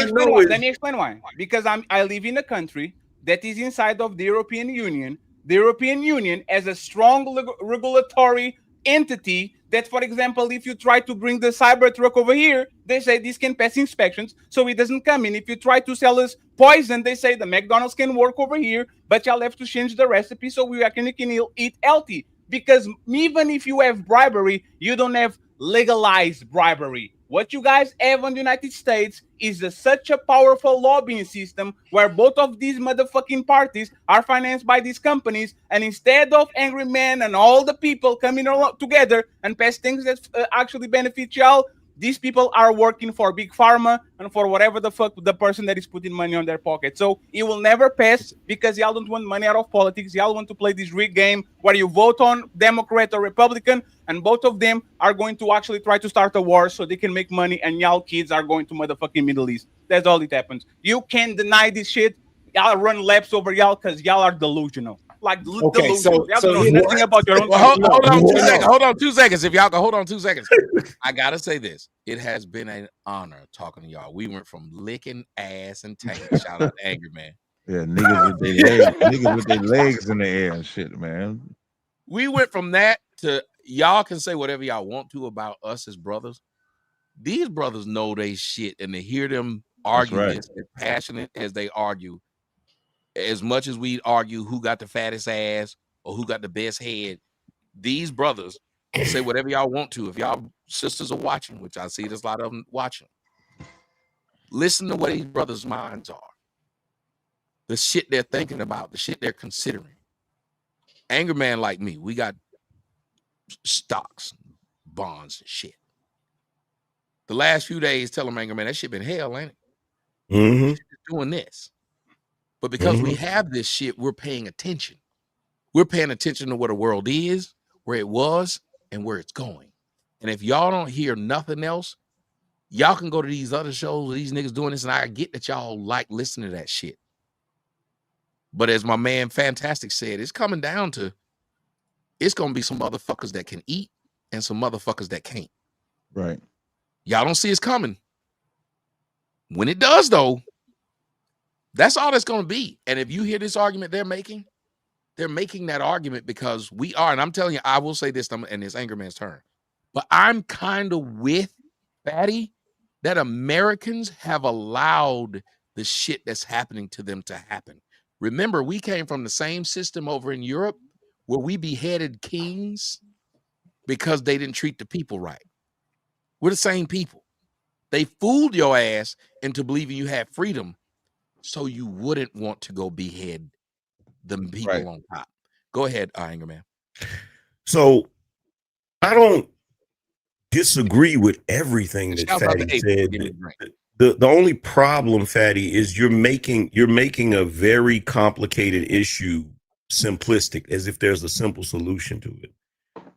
me explain why. Because I live in a country that is inside of the European Union. The European Union has a strong regulatory entity that, for example, if you try to bring the Cybertruck over here, they say this can pass inspections, so it doesn't come in. If you try to sell us poison, they say the McDonald's can work over here, but y'all have to change the recipe so we can eat healthy. Because even if you have bribery, you don't have legalized bribery. What you guys have in the United States is such a powerful lobbying system where both of these motherfucking parties are financed by these companies, and instead of Angry Man and all the people coming together and pass things that actually benefit y'all, these people are working for Big Pharma and for whatever the fuck the person that is putting money on their pocket. So it will never pass because y'all don't want money out of politics. Y'all want to play this rigged game where you vote on Democrat or Republican, and both of them are going to actually try to start a war so they can make money, and y'all kids are going to motherfucking Middle East. That's all it happens. You can't deny this shit. Y'all run laps over y'all because y'all are delusional. Like Okay, delusional. Y'all so don't know nothing about your own. Well, hold on 2 seconds. Hold on 2 seconds. If y'all can hold on 2 seconds, I gotta say this. It has been an honor talking to y'all. We went from licking ass and tank. Shout out to Angry Man. Yeah, niggas with their legs in the air and shit, man. We went from that to y'all can say whatever y'all want to about us as brothers. These brothers know they shit, and to hear them argue right. this, as passionate as they argue, as much as we argue who got the fattest ass or who got the best head, these brothers say whatever y'all want to. If y'all sisters are watching, which I see there's a lot of them watching, listen to what these brothers' minds are. The shit they're thinking about, the shit they're considering. Angry Man like me, we got stocks, bonds, and shit. The last few days, tell them, Angry Man, that shit been hell, ain't it? Mm-hmm. Doing this. But because we have this shit, we're paying attention. We're paying attention to where the world is, where it was, and where it's going. And if y'all don't hear nothing else, y'all can go to these other shows, these niggas doing this, and I get that y'all like listening to that shit. But as my man Fantastic said, it's coming down to, it's going to be some motherfuckers that can eat and some motherfuckers that can't. Right. Y'all don't see it's coming. When it does, though, that's all that's going to be. And if you hear this argument they're making that argument because we are, and I'm telling you, I will say this, and it's Angry Man's turn, but I'm kind of with Fatty that Americans have allowed the shit that's happening to them to happen. Remember, we came from the same system over in Europe where we beheaded kings because they didn't treat the people right. We're the same people. They fooled your ass into believing you had freedom so you wouldn't want to go behead the people on top. Go ahead, Angry Man. So I don't disagree with everything that Fatty said. The only problem, Fatty, is you're making a very complicated issue simplistic, as if there's a simple solution to it.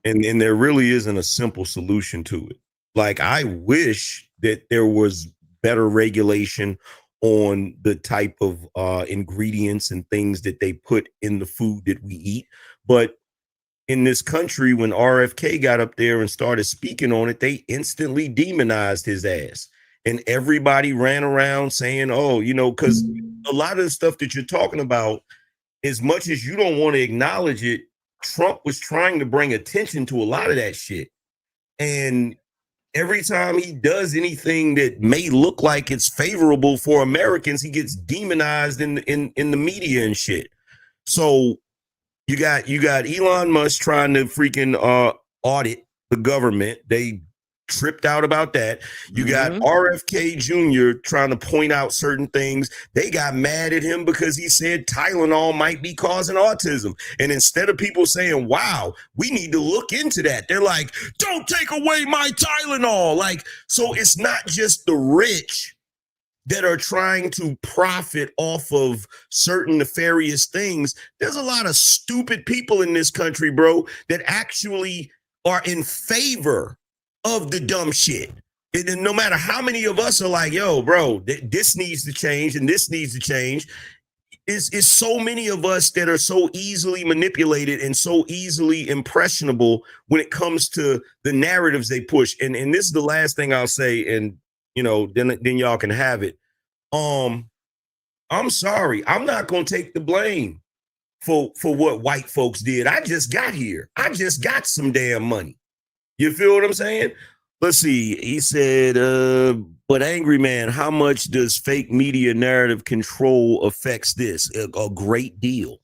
And there really isn't a simple solution to it. Like, I wish that there was better regulation on the type of ingredients and things that they put in the food that we eat. But in this country, when RFK got up there and started speaking on it, they instantly demonized his ass. And everybody ran around saying, oh, you know, because a lot of the stuff that you're talking about, as much as you don't want to acknowledge it, Trump was trying to bring attention to a lot of that shit. And every time he does anything that may look like it's favorable for Americans, he gets demonized in the media and shit. So you got Elon Musk trying to freaking audit the government. They tripped out about that. You got RFK Jr. trying to point out certain things. They got mad at him because he said Tylenol might be causing autism. And instead of people saying, wow, we need to look into that, they're like, don't take away my Tylenol. Like, so it's not just the rich that are trying to profit off of certain nefarious things. There's a lot of stupid people in this country, bro, that actually are in favor of the dumb shit. And no matter how many of us are like, yo, bro, this needs to change and this needs to change. It's so many of us that are so easily manipulated and so easily impressionable when it comes to the narratives they push. And this is the last thing I'll say, and you know, then y'all can have it. I'm sorry, I'm not gonna take the blame for what white folks did. I just got here. I just got some damn money. You feel what I'm saying? Let's see. He said, but Angry Man, how much does fake media narrative control affects this? A great deal.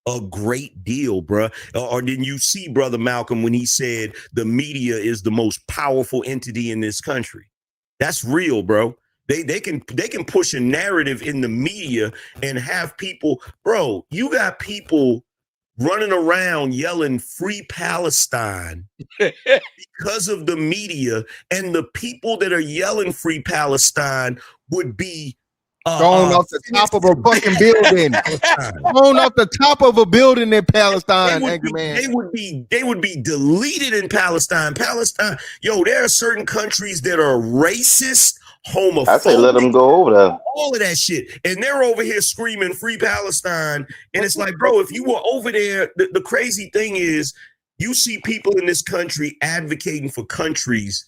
A great deal, bruh. Or didn't you see Brother Malcolm when he said the media is the most powerful entity in this country? That's real, bro. They can push a narrative in the media and have people, bro. You got people running around yelling "Free Palestine" because of the media, and the people that are yelling "Free Palestine" would be thrown off the top of a fucking building. Thrown off the top of a building in Palestine, angry man. They would be deleted in Palestine. Palestine, yo, there are certain countries that are racist, homophobic. I say let them go over there. All of that shit. And they're over here screaming "Free Palestine." And it's like, bro, if you were over there, the crazy thing is you see people in this country advocating for countries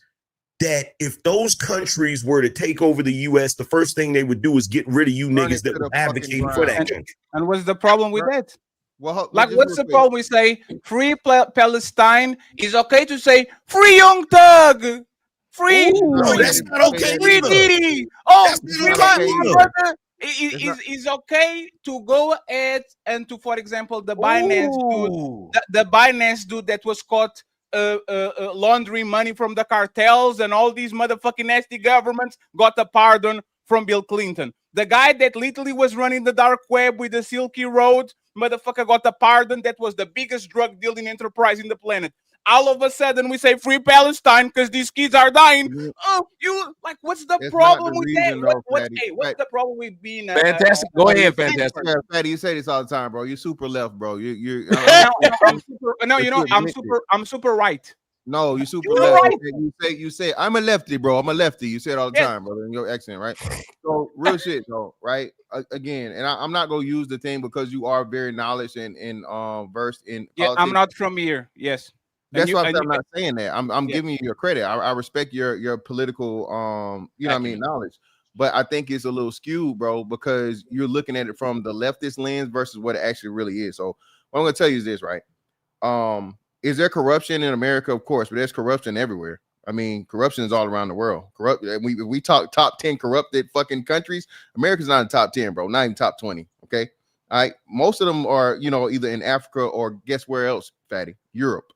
that if those countries were to take over the U.S., the first thing they would do is get rid of you niggas that were advocating for that country. And what's the problem with that? Well, like, what's the problem? We say free Palestine is okay to say free Young Thug, free. No, that's not okay. Free Diddy. Oh, free my brother. Is okay to go ahead and to, for example, the Binance dude, the Binance dude that was caught laundering money from the cartels, and all these motherfucking nasty governments got a pardon from Bill Clinton. The guy that literally was running the dark web with the Silky Road, motherfucker, got a pardon. That was the biggest drug dealing enterprise in the planet. All of a sudden, we say free Palestine because these kids are dying. Oh, you like, what's the problem with that? What's the problem with being Fantastic? Go ahead, Fantastic. Fatty, you say this all the time, bro. You're super left, bro. I'm super right. No, you're super left. Right. You say I'm a lefty, bro. I'm a lefty. You say it all the time, brother, in your accent, right? So real shit, though, right? Again, and I'm not gonna use the thing because you are very knowledge and versed in politics. I'm not from here. Yes. That's why I'm not saying that. I'm giving you your credit. I respect your political you know what I mean, knowledge. But I think it's a little skewed, bro, because you're looking at it from the leftist lens versus what it actually really is. So what I'm gonna tell you is this, right? Is there corruption in America? Of course, but there's corruption everywhere. I mean, corruption is all around the world. We talk top 10 corrupted fucking countries. America's not in top 10, bro. Not even top 20. Okay. All right. Most of them are, you know, either in Africa or guess where else, Fatty? Europe.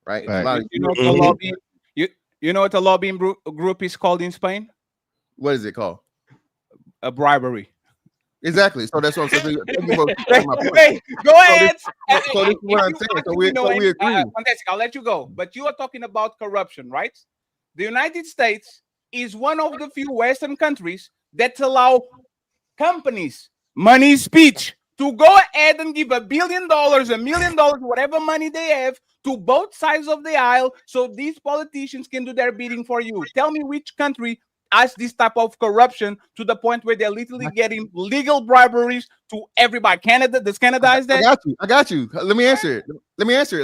Right. You know what a lobbying group is called in Spain? What is it called? A bribery. Exactly. So that's what I'm saying. Go ahead. So this is what I'm saying. So we agree. Fantastic. I'll let you go. But you are talking about corruption, right? The United States is one of the few Western countries that allow companies, money speech, to go ahead and give $1 billion, $1 million, whatever money they have, to both sides of the aisle, so these politicians can do their bidding for you. Tell me which country has this type of corruption to the point where they're literally getting legal briberies to everybody. Canada, does Canada has that? I got you. Let me answer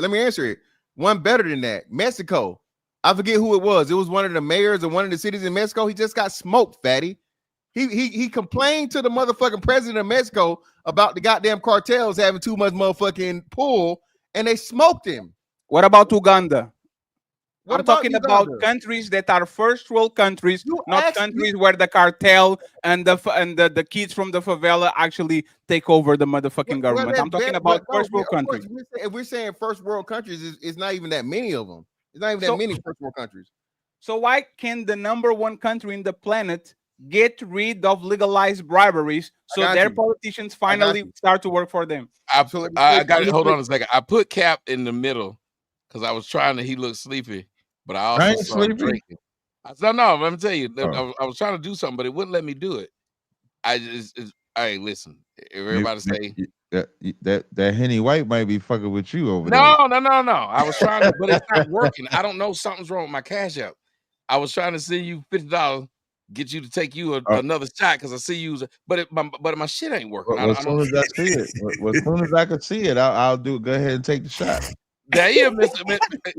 it. One better than that. Mexico. I forget who it was. It was one of the mayors of one of the cities in Mexico. He just got smoked, Fatty. He complained to the motherfucking president of Mexico about the goddamn cartels having too much motherfucking pull, and they smoked him. What about Uganda? I'm talking about countries that are first world countries, not countries where the cartel and the kids from the favela actually take over the motherfucking government. I'm talking about first world countries. If we're saying first world countries, it's not even that many of them. It's not even that many first world countries. So why can the number one country in the planet get rid of legalized briberies so their politicians finally start to work for them? I got it. Hold on a second. I put Cap in the middle because I was trying to. He looked sleepy, but I also ain't saw sleepy. drinking. I said, no, let me tell you. I was trying to do something, but it wouldn't let me do it. Hey, listen. If everybody say that Henny White might be fucking with you over there. No. I was trying to, but it's not working. I don't know. Something's wrong with my Cash App. I was trying to send you $50. Get you to take you another shot because I see you, but my shit ain't working. As soon as I see it, as soon as I can see it, I'll do it. Go ahead and take the shot. There you go,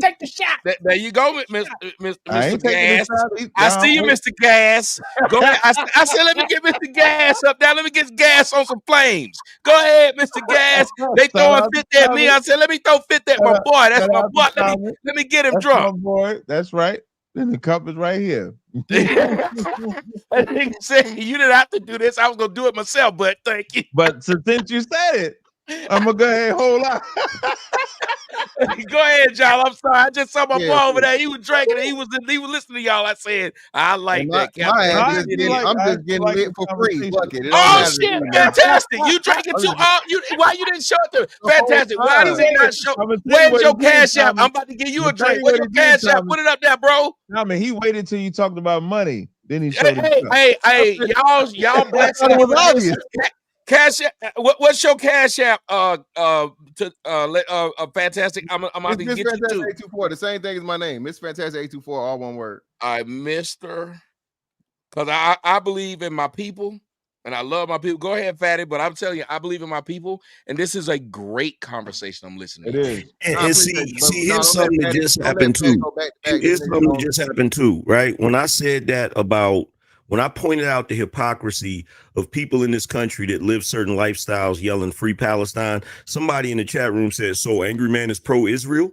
take the shot. There you go, Mr. Gas. I see you, Mr. Gas. Go ahead. I said, let me get Mr. Gas up there. Let me get gas on some flames. Go ahead, Mr. Gas. They throwing 50 at me. I said, let me throw 50 at my boy. That's my boy. Let me get him drunk. Boy, that's right. Then the cup is right here. I think say you didn't have to do this. I was gonna do it myself, but thank you. But since you said it, I'm gonna go ahead and hold on. Go ahead, y'all. I'm sorry. I just saw my Yeah, boy over there. He was drinking and he was listening to y'all. I said, I like and that. Captain. my No, ass I just actually getting, like I'm I just actually getting like lit the for free. conversation. Fuck it. It don't Oh matter to shit, me, man. fantastic! You drinking I'm too? just Why you didn't show it to the whole fantastic? Why you time. did not show? I'm gonna tell you Where's what your he did, cash app? Tommy. I'm about to give you I'm a gonna tell drink. you Where's what your he did, cash app? Tommy. Put it up there, bro. Tommy, he waited till you talked about money. Then he Hey, showed his cup. hey, y'all I blessing thought it you was with obvious. this. Cash app. What's your cash app? Fantastic. I'm about to It's Miss get you Fantastic too. 824. The same thing as my name. Miss Fantastic 824, all one word. I Mr. Because I believe in my people and I love my people. Go ahead, Fatty, but I'm telling you, I believe in my people, and this is a great conversation I'm listening It to. is. And, I and appreciate you, but see, no, here's don't let something that Patty, just don't let happened Patty too. go back to back. This Here's nigga something that don't. just happened too, right? When I said that about when I pointed out the hypocrisy of people in this country that live certain lifestyles yelling free Palestine, somebody in the chat room said, so Angry Man is pro-Israel?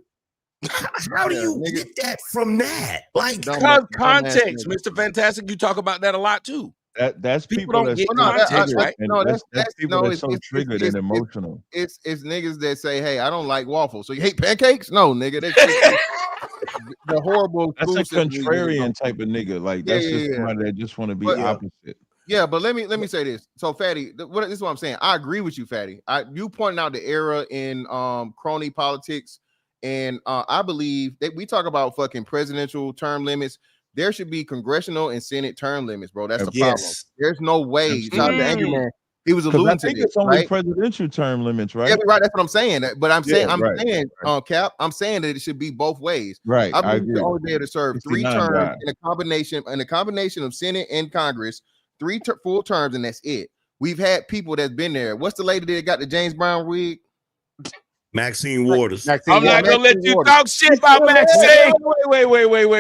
How do Yeah, you nigga, get that from that? Like, Because dumbass context, nigga. Mr. Fantastic, you talk about that a lot too. That's People people don't that's get Oh, no, context, right? and no, that's people no, that's so triggered and emotional. it's niggas that say, hey, I don't like waffles. So you hate pancakes? No, nigga. That shit, the horrible That's food a system these niggas contrarian don't. type of nigga. Like Yeah, that's yeah, just yeah. somebody that just want to be But opposite. yeah, but let me say this. So, Fatty, this is what I'm saying. I agree with you, Fatty. You pointing out the era in crony politics, and I believe that we talk about fucking presidential term limits. There should be congressional and Senate term limits, bro. That's the problem. Yes. There's no way. Shout out to Angry Mm. Man. He was Because I alluding to think this, it's only right? presidential term limits, Yeah, right? right. That's what I'm saying. But I'm saying, right. Cap. I'm saying that it should be both ways. Right, I I believe you agree. only be able to serve 3 69 terms guy. in a combination of Senate and Congress, 3 full terms, and that's it. We've had people that's been there. What's the lady that got the James Brown wig? Maxine Waters. I'm not gonna let you talk shit about Wait, Maxine.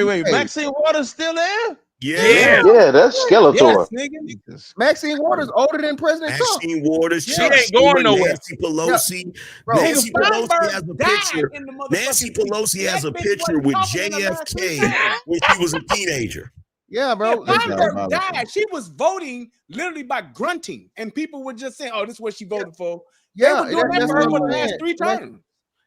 wait. Maxine Waters still there? Yeah. Yeah, that's Skeletor. Nigga. Maxine Waters older than President Trump. Maxine Waters, She Chuck ain't going Schumer, nowhere. Nancy Pelosi. Bro, Nancy Pelosi Feinberg has a died picture. in the motherfucking Nancy speech. Pelosi has a That bitch picture wasn't with talking in the last 3 JFK seconds. when she was a teenager. Yeah, bro. Yeah, Feinberg diabolical. died. She was voting literally by grunting, and people were just saying, "Oh, this is what she voted for." Yeah, they were doing that that's for her what for I'm the last saying. 3 terms.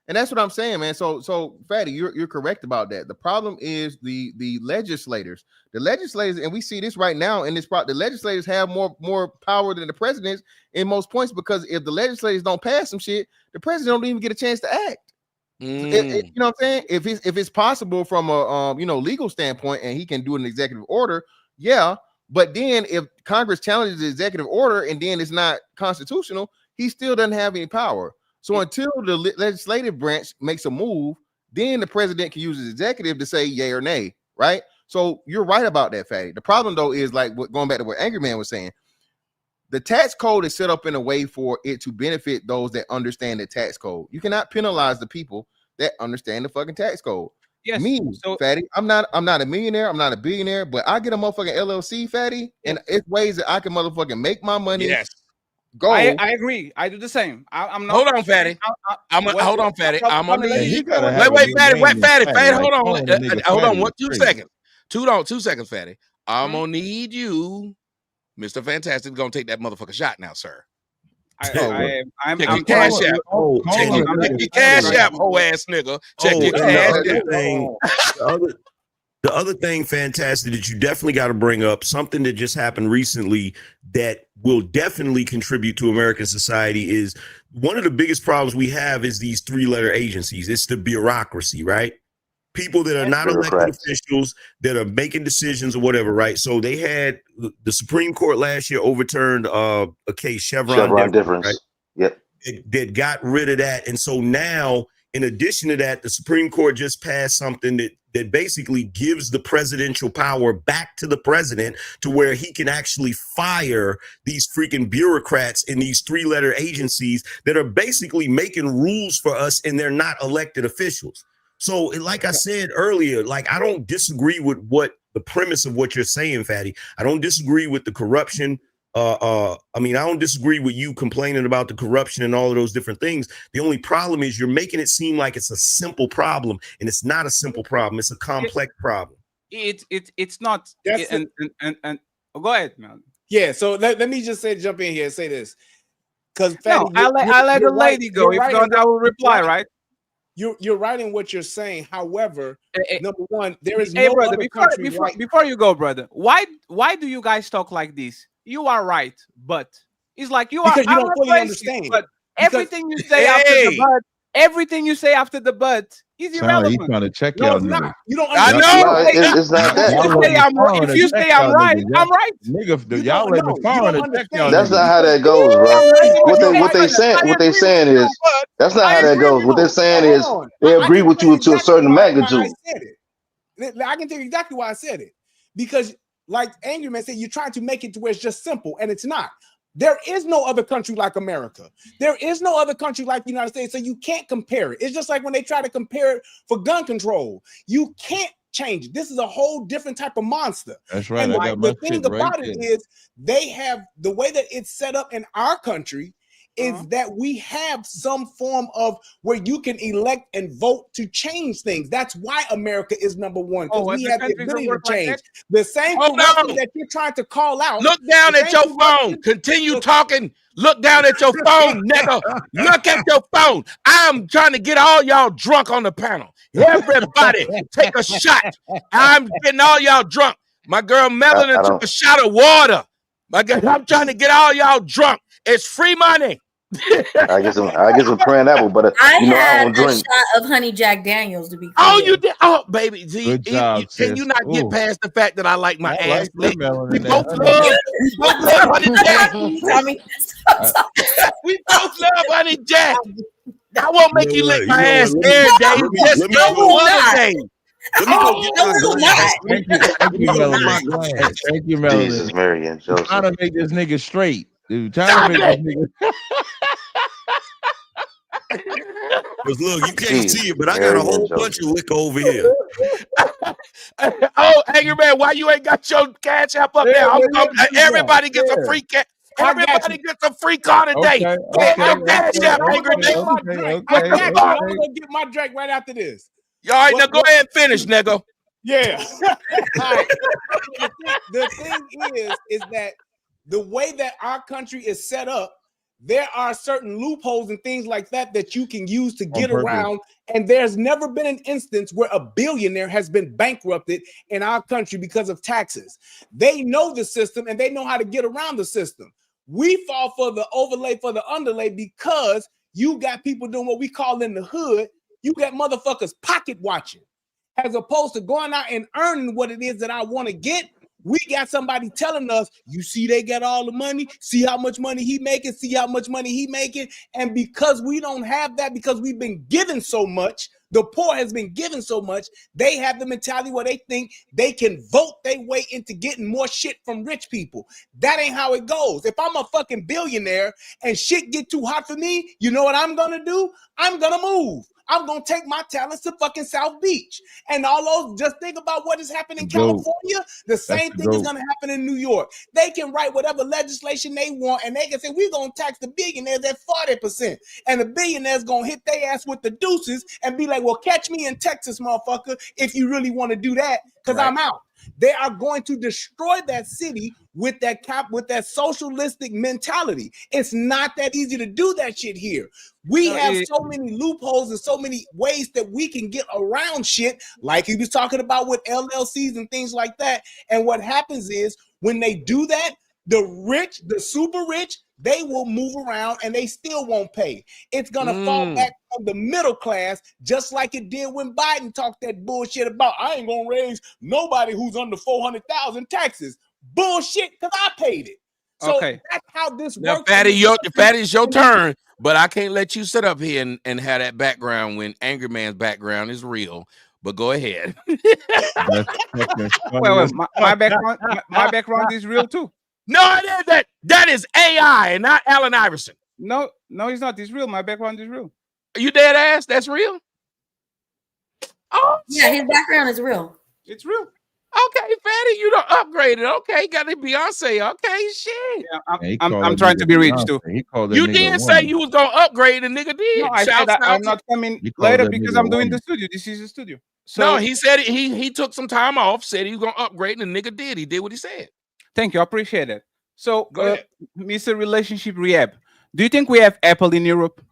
And that's what I'm saying, man. So Fatty, you're correct about that. The problem is the legislators. The legislators, and we see this right now in this the legislators have more power than the presidents in most points, because if the legislators don't pass some shit, the president don't even get a chance to act. You know what I'm saying? If it's possible from a legal standpoint and he can do an executive order, yeah. But then if Congress challenges the executive order and then it's not constitutional, he still doesn't have any power. So until the legislative branch makes a move, then the president can use his executive to say yay or nay, right? So you're right about that, Fatty. The problem though is going back to what Angry Man was saying. The tax code is set up in a way for it to benefit those that understand the tax code. You cannot penalize the people that understand the fucking tax code. Yes. Me, So Fatty, I'm not a millionaire, I'm not a billionaire, but I get a motherfucking LLC, Fatty, and it's ways that I can motherfucking make my money. Yes. Go. I agree. I do the same. I'm not. Hold on, Fatty. Hold on, Fatty. I'm gonna Yeah, need he you. gotta have Wait, a Fatty. good Wait, name, Fatty. Fatty, Fatty, like hold on. calling a nigga Hold on. Fatty is 2 crazy. seconds. 2 seconds, Fatty. I'm gonna need you, Mr. Fantastic, gonna take that motherfucker shot now, sir. I'm Check your cash app. Check your cash app, hoe ass nigga. Check your cash app. The other thing, Fantastic, that you definitely got to bring up, something that just happened recently that will definitely contribute to American society, is one of the biggest problems we have is these 3-letter agencies. It's the bureaucracy, right? People that are not elected officials that are making decisions or whatever, right? So they had the Supreme Court last year overturned a case, Chevron difference, right? Yep. That got rid of that. And so now, in addition to that, the Supreme Court just passed something that basically gives the presidential power back to the president, to where he can actually fire these freaking bureaucrats in these 3-letter agencies that are basically making rules for us, and they're not elected officials. So like I said earlier, like, I don't disagree with what the premise of what you're saying, Fatty. I don't disagree with the corruption. I don't disagree with you complaining about the corruption and all of those different things. The only problem is you're making it seem like it's a simple problem, and it's not a simple problem. It's a complex problem. It's not. And go ahead, man. Yeah. So let me just jump in here and say this, because I let the lady go. If not, I will reply. Right. you're right in what you're saying. However, number one, there is Hey, no brother, other country like before you go, brother, why do you guys talk like this? You are right, but it's like you are. because you I'm don't not fully racist, understand. but Because everything you say after the Hey, but, everything you say after the but is Sound like he irrelevant. trying to check no, y'all it's niggas. not. You don't I understand. know. No, it's not that. Y'all If you letting say the I'm right, foreigner if you check say I'm y'all right, niggas. I'm right. Nigga, You y'all don't letting know. the You don't foreigner check y'all understand. That's niggas. not how that Because goes, bro. I'm right What because they you're what they right. saying I what they agree with saying you, is but that's not I how that agree goes. with What they're you. saying hold is on. they I agree can with tell you you to a exactly certain why I magnitude. said it. I can tell you exactly why I said it. Because, like Angry Man said, you're trying to make it to where it's just simple, and it's not. There is no other country like America. There is no other country like the United States, so you can't compare it. It's just like when they try to compare it for gun control. You can't change it. This is a whole different type of monster. That's right. And I got my the thing shit right about it there. is they have the way that it's set up in our country is that we have some form of where you can elect and vote to change things. That's why America is number one, because we Other have the countries don't ability to work like change. that. The same Hold corruption on. that you're trying to call out. Look down the at same your phone. corruption- Continue talking. Look down at your phone, nigga. Look at your phone. I'm trying to get all y'all drunk on the panel. Everybody take a shot. I'm getting all y'all drunk. My girl Melanie I took don't a shot of water. I'm trying to get all y'all drunk. It's free money. I get some cran apple, but I you know I had don't a drink. shot of honey Jack Daniels to be Oh, clear. you did? Oh, baby. See, Good job, can you sis. not get Ooh, past the fact that I like my I ass like licked? that melon We in there. both love Honey Jack. Tommy, We both love Honey Jack. I won't make you lick my ass every day. Just I every will other not. day. Let me go get I my will glass. not. Thank you, Let me go get my Melanie. glass. Thank you, Melanie. Jesus, Mary and You trying Joseph. to make this nigga straight. You trying Stop to make this it. nigga. Because look, you can't Jesus, see it, but I got a Mary and whole bunch Joseph. of liquor over here. Oh, Angry Man, why you ain't got your cash app up there? Everybody gets a free cash. I got Everybody you. gets a free car today. Okay, Get I your okay, got cash you. app, I'm Angry gonna go Man. get my drink. okay, I got you. I'm okay. gonna go get my drink right after this. All right, now What- go ahead and finish, nigga. Yeah. All right. The thing is that the way that our country is set up, there are certain loopholes and things like that that you can use to get purpose. around. And there's never been an instance where a billionaire has been bankrupted in our country because of taxes. They know the system and they know how to get around the system. We fall for the overlay for the underlay because you got people doing what we call in the hood. You got motherfuckers pocket watching. As opposed to going out and earning what it is that I want to get, we got somebody telling us, you see, they got all the money, see how much money he making, see how much money he making. And because we don't have that, because we've been given so much, the poor has been given so much, they have the mentality where they think they can vote their way into getting more shit from rich people. That ain't how it goes. If I'm a fucking billionaire and shit get too hot for me, you know what I'm gonna do? I'm gonna move. I'm gonna take my talents to fucking South Beach. And all those, just think about what is happening in California. The same thing is gonna happen in New York. They can write whatever legislation they want, and they can say, we're gonna tax the billionaires at 40%. And the billionaires gonna hit their ass with the deuces and be like, well, catch me in Texas, motherfucker, if you really want to do that, because I'm out. They are going to destroy that city with that socialistic mentality. It's not that easy to do that shit here. We have so many loopholes and so many ways that we can get around shit, like he was talking about with LLCs and things like that. And what happens is when they do that, the rich, the super rich, they will move around and they still won't pay. It's gonna fall back on the middle class, just like it did when Biden talked that bullshit about I ain't gonna raise nobody who's under 400,000 taxes. Bullshit, because I paid it. So that's how this Now, works. Fatty, it's your turn, but I can't let you sit up here and have that background when Angry Man's background is real. But go ahead. Well, my background is real too. No, that is AI and not Allen Iverson. No, it's not. It's real. My background is real. Are you dead ass? That's real? Oh, yeah, his background is real. It's real. Okay, Fatty, you don't upgrade it. Okay, got the Beyonce. Okay, shit. Yeah, I'm trying to be rich too. You did say you was gonna upgrade, and nigga did. No, I said I'm not coming later because I'm doing the studio. This is a studio. So no, he said he took some time off, said he was gonna upgrade, and the nigga did. He did what he said. Thank you, I appreciate it. So, Mr. Relationship Rehab, do you think we have Apple in Europe?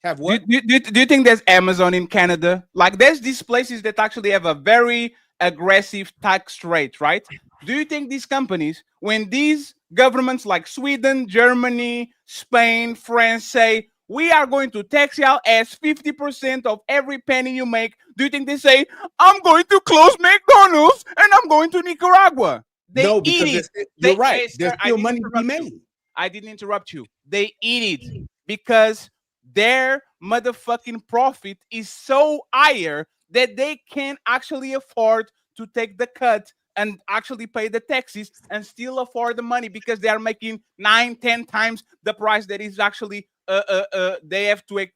Have what? Do you think there's Amazon in Canada? Like, there's these places that actually have a very aggressive tax rate, right? Do you think these companies, when these governments like Sweden, Germany, Spain, France say, we are going to tax y'all as 50% of every penny you make, do you think they say, I'm going to close McDonald's and I'm going to Nicaragua? They No, eat because it. you're right. Hey, There's sir, still money to be interrupt made. you. I didn't interrupt you. They eat it because their motherfucking profit is so higher that they can actually afford to take the cut and actually pay the taxes and still afford the money because they are making 9-10 times the price that is actually they have to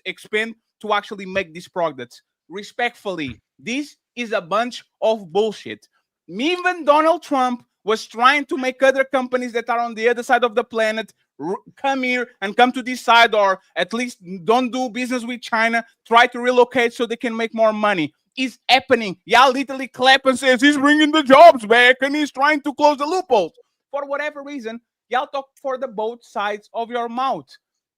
expend to actually make these products. Respectfully, this is a bunch of bullshit. Even Donald Trump was trying to make other companies that are on the other side of the planet come here and come to this side, or at least don't do business with China, try to relocate so they can make more money. It's happening. Y'all literally clap and says he's bringing the jobs back and he's trying to close the loopholes. For whatever reason, y'all talk for the both sides of your mouth.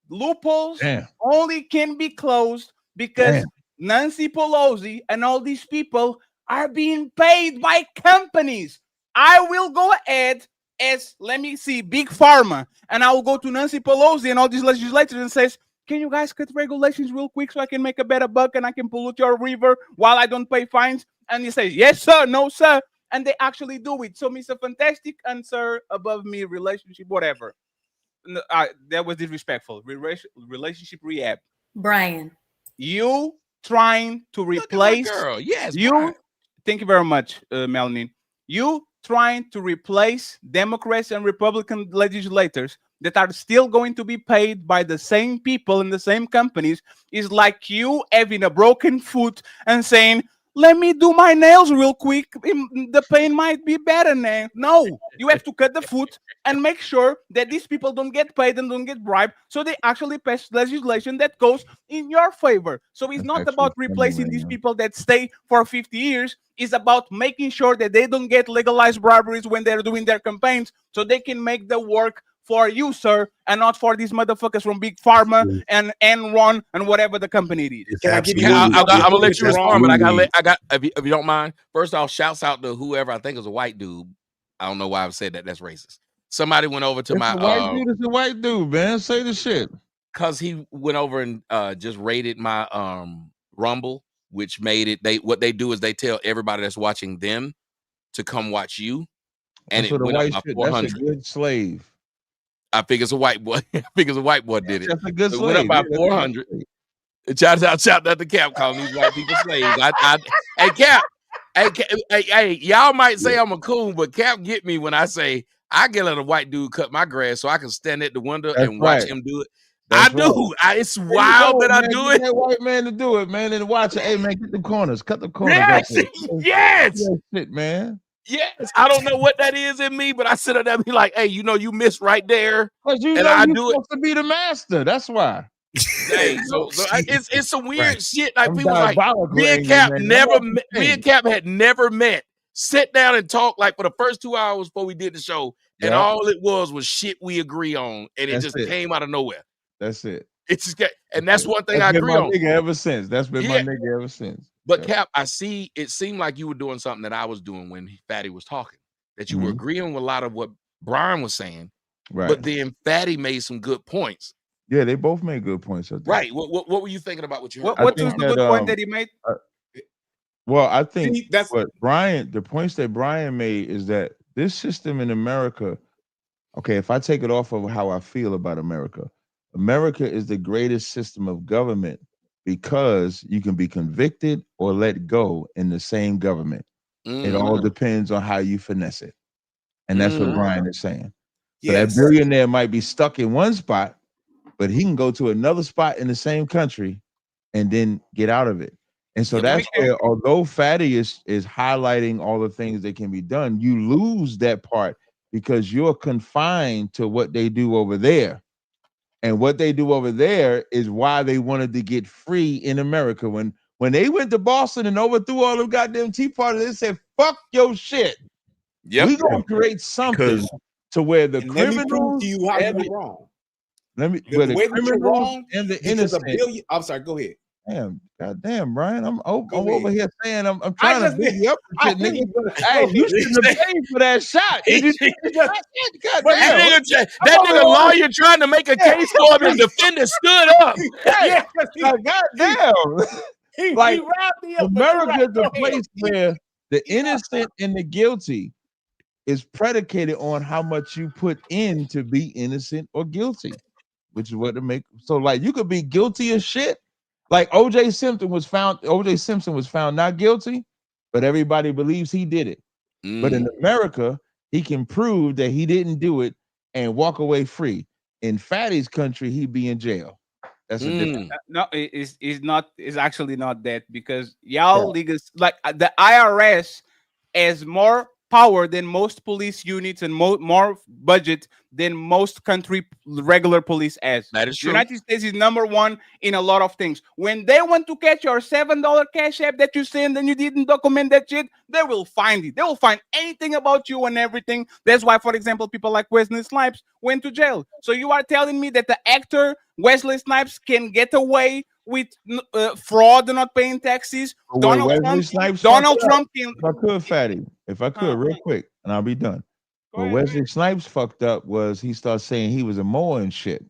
Loopholes only can be closed because Nancy Pelosi and all these people are being paid by companies. I will go ahead as, let me see, Big Pharma, and I will go to Nancy Pelosi and all these legislators and says, can you guys cut regulations real quick so I can make a better buck and I can pollute your river while I don't pay fines? And he says, yes, sir, no, sir. And they actually do it. So Mr. Fantastic and Sir Above Me, relationship, whatever. That was disrespectful. Relationship rehab. Brian. You trying to replace girl. Yes, you. Brian. Thank you very much, Melanie. You trying to replace Democrats and Republican legislators that are still going to be paid by the same people in the same companies is like you having a broken foot and saying, let me do my nails real quick. The pain might be better now. No, you have to cut the foot and make sure that these people don't get paid and don't get bribed, so they actually pass legislation that goes in your favor. So it's not about replacing these people that stay for 50 years. It's about making sure that they don't get legalized briberies when they're doing their campaigns, so they can make the work for you, sir, and not for these motherfuckers from Big Pharma and Enron and whatever the company it is. I'm gonna let you respond, but I got if you don't mind. First off, shouts out to whoever, I think it was a white dude. I don't know why I've said that. That's racist. Somebody went over to It's my a white dude. It's a white dude, man. Say the shit. Cause he went over and just rated my Rumble, which made it. What they do is they tell everybody that's watching them to come watch you, and That's it went up by 400. That's a good slave. I think it's a white boy. I think it's a white boy did it. That's a good It slave. went up by 400. Shout out to Cap calling these white people slaves. Hey Cap, hey, y'all might say I'm a coon, but Cap get me when I say I get let a white dude cut my grass so I can stand at the window and watch him do it. I do. It's wild that I do it. That white man to do it, man, and watch it. Hey, man, get the corners, cut the corners. Yes, yes, shit, man. Yes, I don't know what that is in me, but I sit up there and be like, "Hey, you know, you missed right there." Because you and know I you're do it supposed to be the master. That's why. Hey, so it's some weird shit. Like I'm people like me and Cap had never met, sit down and talk like for the first 2 hours before we did the show, and all it was shit we agree on, and it just came out of nowhere. That's it. It's just, and that's one thing That's I been agree my on. nigga ever since. That's been my nigga ever since. But Cap, I see it seemed like you were doing something that I was doing when Fatty was talking. That you were agreeing with a lot of what Brian was saying, right? But then Fatty made some good points. Yeah, they both made good points. I think. Right. What were you thinking about what you heard? What was the good point that he made? Well, I think that's what the points that Brian made is that this system in America, okay, if I take it off of how I feel about America, America is the greatest system of government because you can be convicted or let go in the same government. It all depends on how you finesse it. And that's what Brian is saying. So that billionaire might be stuck in one spot, but he can go to another spot in the same country and then get out of it. And so that's where, although Fatty is highlighting all the things that can be done, you lose that part because you're confined to what they do over there. And what they do over there is why they wanted to get free in America. When they went to Boston and overthrew all them goddamn Tea Party, they said, fuck your shit. We're going to create something to where the criminals... you how you were wrong. Let me. The But the way that you're criminals wrong and the because a innocent. billion. I'm sorry. Go ahead. Damn, goddamn, Brian. I'm Go over ahead. here saying I'm trying to just big you up and shit, nigga. Hey, you He shouldn't have said- paid for that shot. Did you see that shot? That Goddamn. nigga lawyer trying to make a case for him, and defender stood up. Hey, Yeah, 'cause goddamn. he Like, wrapped me up. But you're America right. is Go a ahead. place where the innocent and the guilty is predicated on how much you put in to be innocent or guilty, which is what to make. So, like, you could be guilty as shit. Like O.J. Simpson was found not guilty, but everybody believes he did it. But in America, he can prove that he didn't do it and walk away free. In Fatty's country, he'd be in jail. That's a different. No, it's actually not that, because y'all niggas, like the IRS has more power than most police units and more budget than most country regular police has. That is The true. United States is number one in a lot of things. When they want to catch your $7 cash app that you send and you didn't document that shit, they will find it. They will find anything about you and everything. That's why, for example, people like Wesley Snipes went to jail. So you are telling me that the actor Wesley Snipes can get away with fraud and not paying taxes? Donald Trump can. If I could, Fatty, if I could, real quick, and I'll be done. What Wesley Snipes fucked up was he started saying he was a Moor and shit,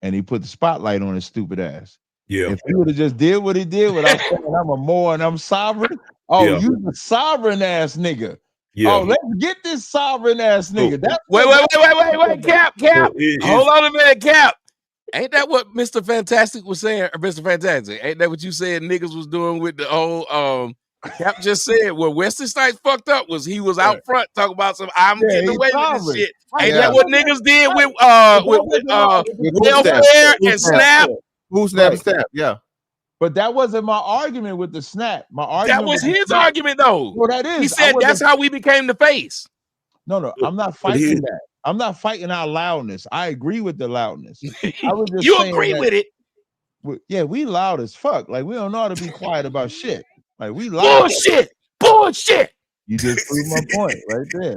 and he put the spotlight on his stupid ass. Yeah. If he would have just did what he did without saying I'm a Moor and I'm sovereign, you the sovereign ass nigga. Yeah. Oh, let's get this sovereign ass nigga. That's Wait, Cap. Hold on a minute, Cap. Ain't that what Mr. Fantastic was saying? Or Mr. Fantastic, ain't that what you said niggas was doing with the whole Cap just said what Wesley Snipes fucked up was he was out front talking about some I'm getting away with this shit. Ain't that what niggas did with welfare and SNAP? Who snap? Yeah. But that wasn't my argument with the SNAP. My argument That was with the his SNAP- argument though. Well, that is. He said that's how we became the face. No, I'm not fighting that. I'm not fighting our loudness. I agree with the loudness. I was just You saying agree that- with it. Yeah, we loud as fuck. Like we don't know how to be quiet about shit. Like we loud. Bullshit. You just proved my point right there.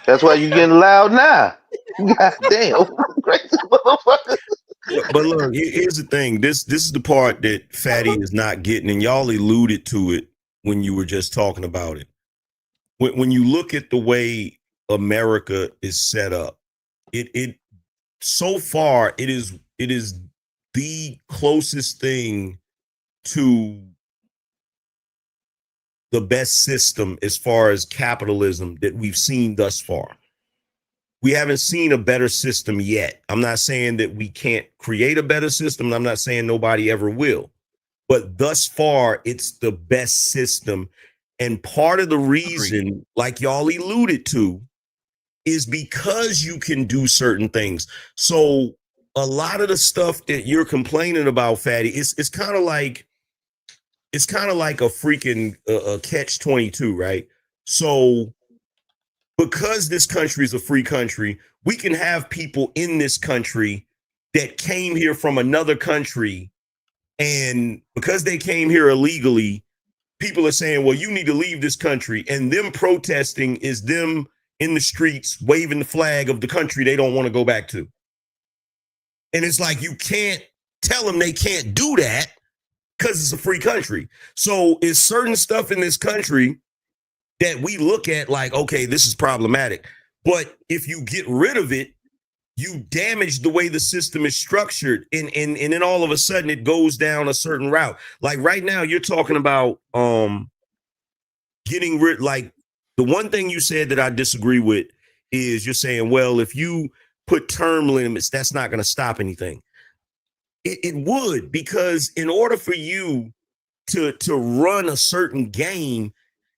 That's why you getting loud now. God damn, crazy motherfucker. But look, here's the thing. This is the part that Fatty is not getting, and y'all alluded to it when you were just talking about it. When you look at the way America is set up, it so far it is the closest thing to the best system as far as capitalism that we've seen thus far. We haven't seen a better system yet. I'm not saying that we can't create a better system, and I'm not saying nobody ever will. But thus far, it's the best system. And part of the reason, like y'all alluded to, is because you can do certain things. So a lot of the stuff that you're complaining about, Fatty, it's kind of like a freaking catch-22, right? So because this country is a free country, we can have people in this country that came here from another country, and because they came here illegally, people are saying, well, you need to leave this country, and them protesting is them in the streets waving the flag of the country they don't want to go back to. And it's like, you can't tell them they can't do that because it's a free country. So it's certain stuff in this country that we look at like, okay, this is problematic. But if you get rid of it, you damage the way the system is structured. And then all of a sudden it goes down a certain route. Like right now, you're talking about getting rid, like the one thing you said that I disagree with is you're saying, well, if you put term limits, that's not going to stop anything. It would, because in order for you to run a certain game,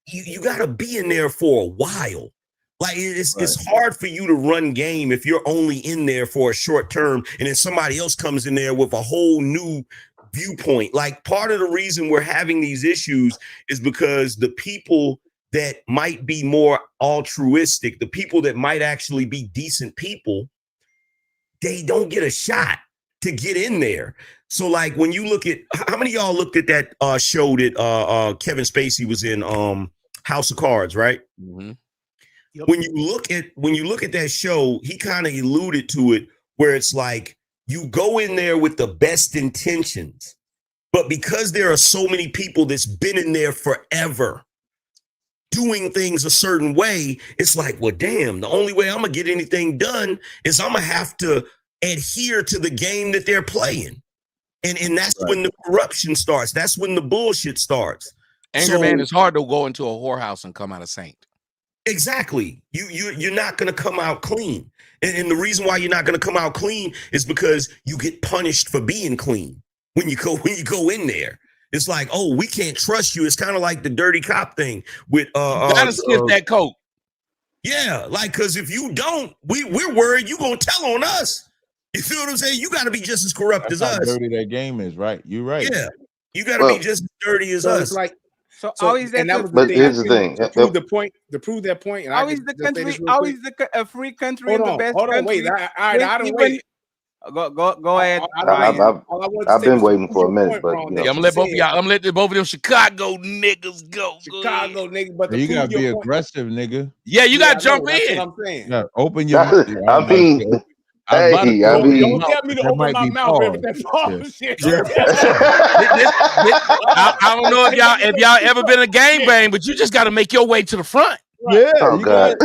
you got to be in there for a while. Like it's hard for you to run game if you're only in there for a short term and then somebody else comes in there with a whole new viewpoint. Like part of the reason we're having these issues is because the people that might be more altruistic, the people that might actually be decent people, they don't get a shot to get in there. So like when you look at, how many of y'all looked at that show that Kevin Spacey was in, House of Cards, right? Mm-hmm. When you look at that show, he kind of alluded to it where it's like You go in there with the best intentions, but because there are so many people that's been in there forever doing things a certain way, it's like, well, damn, the only way I'm gonna get anything done is I'm gonna have to adhere to the game that they're playing. And that's when the corruption starts. That's when the bullshit starts. Anger man, it's hard to go into a whorehouse and come out a saint. Exactly. You're not going to come out clean. And the reason why you're not going to come out clean is because you get punished for being clean when you go in there. It's like, oh, we can't trust you. It's kind of like the dirty cop thing with gotta skip that coat. Yeah, like, because if you don't, we're worried you're gonna tell on us. You feel what I'm saying? You got to be just as corrupt as us. How dirty that game is, right? You're right. Yeah, you got to be just as dirty as us. It's like, so how is that? And that was But the here's the thing. thing. To prove the point. To prove that point. And How is the country? How is a free country and the best Hold on, country? wait. I don't wait. Go ahead. I've been waiting for a minute, but you know. Yeah, I'm gonna let both of y'all. I'm gonna let both of them Chicago niggas go. Chicago nigga, but You gotta be aggressive, nigga. Yeah, you gotta jump that's in. what I'm saying. You gotta open your mouth. I mean, Don't tell me to open my mouth every time. I don't know if y'all ever been a gangbang, but you just got to make your way to the front. Yeah. Oh God.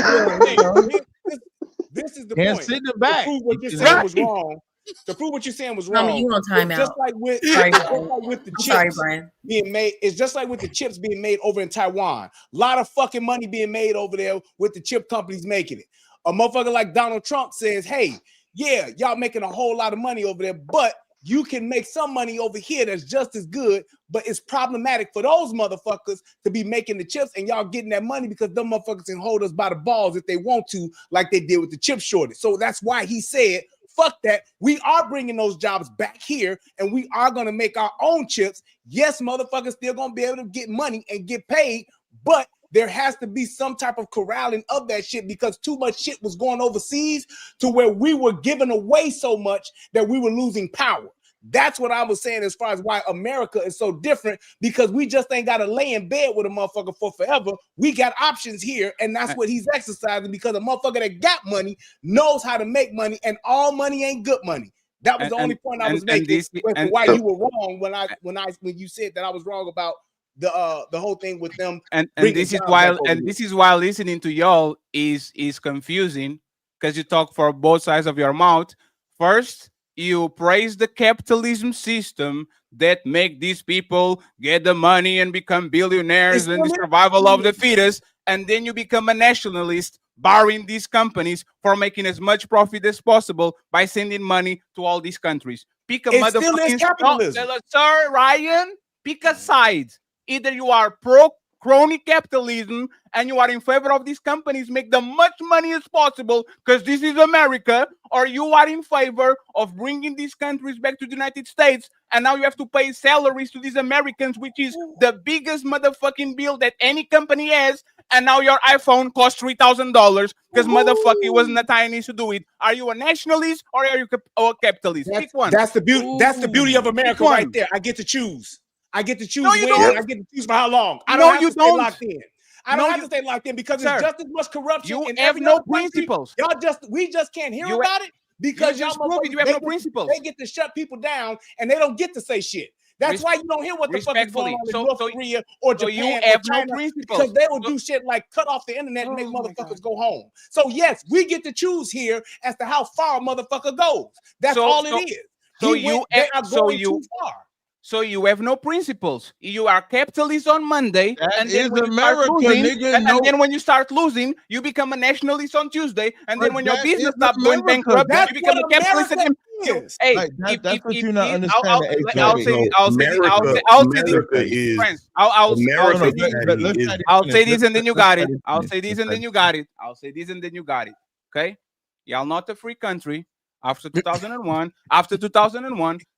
This is the Can't point. sit in the back. To prove what you're saying was wrong. To prove what you're saying was wrong. You on timeout. Just like with the chips sorry, Brian. being made, it's just like with the chips being made over in Taiwan. A lot of fucking money being made over there with the chip companies making it. A motherfucker like Donald Trump says, hey, yeah, y'all making a whole lot of money over there, but you can make some money over here that's just as good, but it's problematic for those motherfuckers to be making the chips and y'all getting that money because them motherfuckers can hold us by the balls if they want to, like they did with the chip shortage. So that's why he said, fuck that. We are bringing those jobs back here and we are going to make our own chips. Yes, motherfuckers still going to be able to get money and get paid, but there has to be some type of corralling of that shit because too much shit was going overseas to where we were giving away so much that we were losing power. That's what I was saying as far as why America is so different, because we just ain't got to lay in bed with a motherfucker for forever. We got options here, and that's what he's exercising because a motherfucker that got money knows how to make money, and all money ain't good money. That was the only point I was making why you were wrong when you said that I was wrong about the whole thing with them. And this is why listening to y'all is confusing because you talk for both sides of your mouth. First, you praise the capitalism system that make these people get the money and become billionaires and the survival of the fittest, and then you become a nationalist, barring these companies for making as much profit as possible by sending money to all these countries. Pick a motherfucking capitalism. Sir Ryan, pick a side. Either you are pro-crony capitalism and you are in favor of these companies make the much money as possible because this is America, or you are in favor of bringing these countries back to the United States and now you have to pay salaries to these Americans, which is the biggest motherfucking bill that any company has, and now your iPhone costs $3,000 because motherfucker wasn't the tiniest to do it. Are you a nationalist or are you a capitalist? Pick one. That's the beauty. That's the beauty of America right there. I get to choose. I get to choose when. I get to choose for how long. I don't have to stay locked in. I don't have to stay locked in because it's just as much corruption. You in have every no other country. principles. We just can't hear about it because you have no principles. They get to shut people down and they don't get to say shit. That's why you don't hear what the fuck is going on in North Korea or Japan you have or China, no principles because they will do shit like cut off the internet and make motherfuckers go home. So yes, we get to choose here as to how far a motherfucker goes. That's all it is. So you have no principles. You are capitalist on Monday, and then when then when you start losing, you become a nationalist on Tuesday, and then when your business stops going bankrupt, you become a capitalist again. Hey, that's what you're not understanding. I'll say this and then you got it. I'll say this and then you got it. I'll say this and then you got it. Okay, y'all not a free country. After 2001,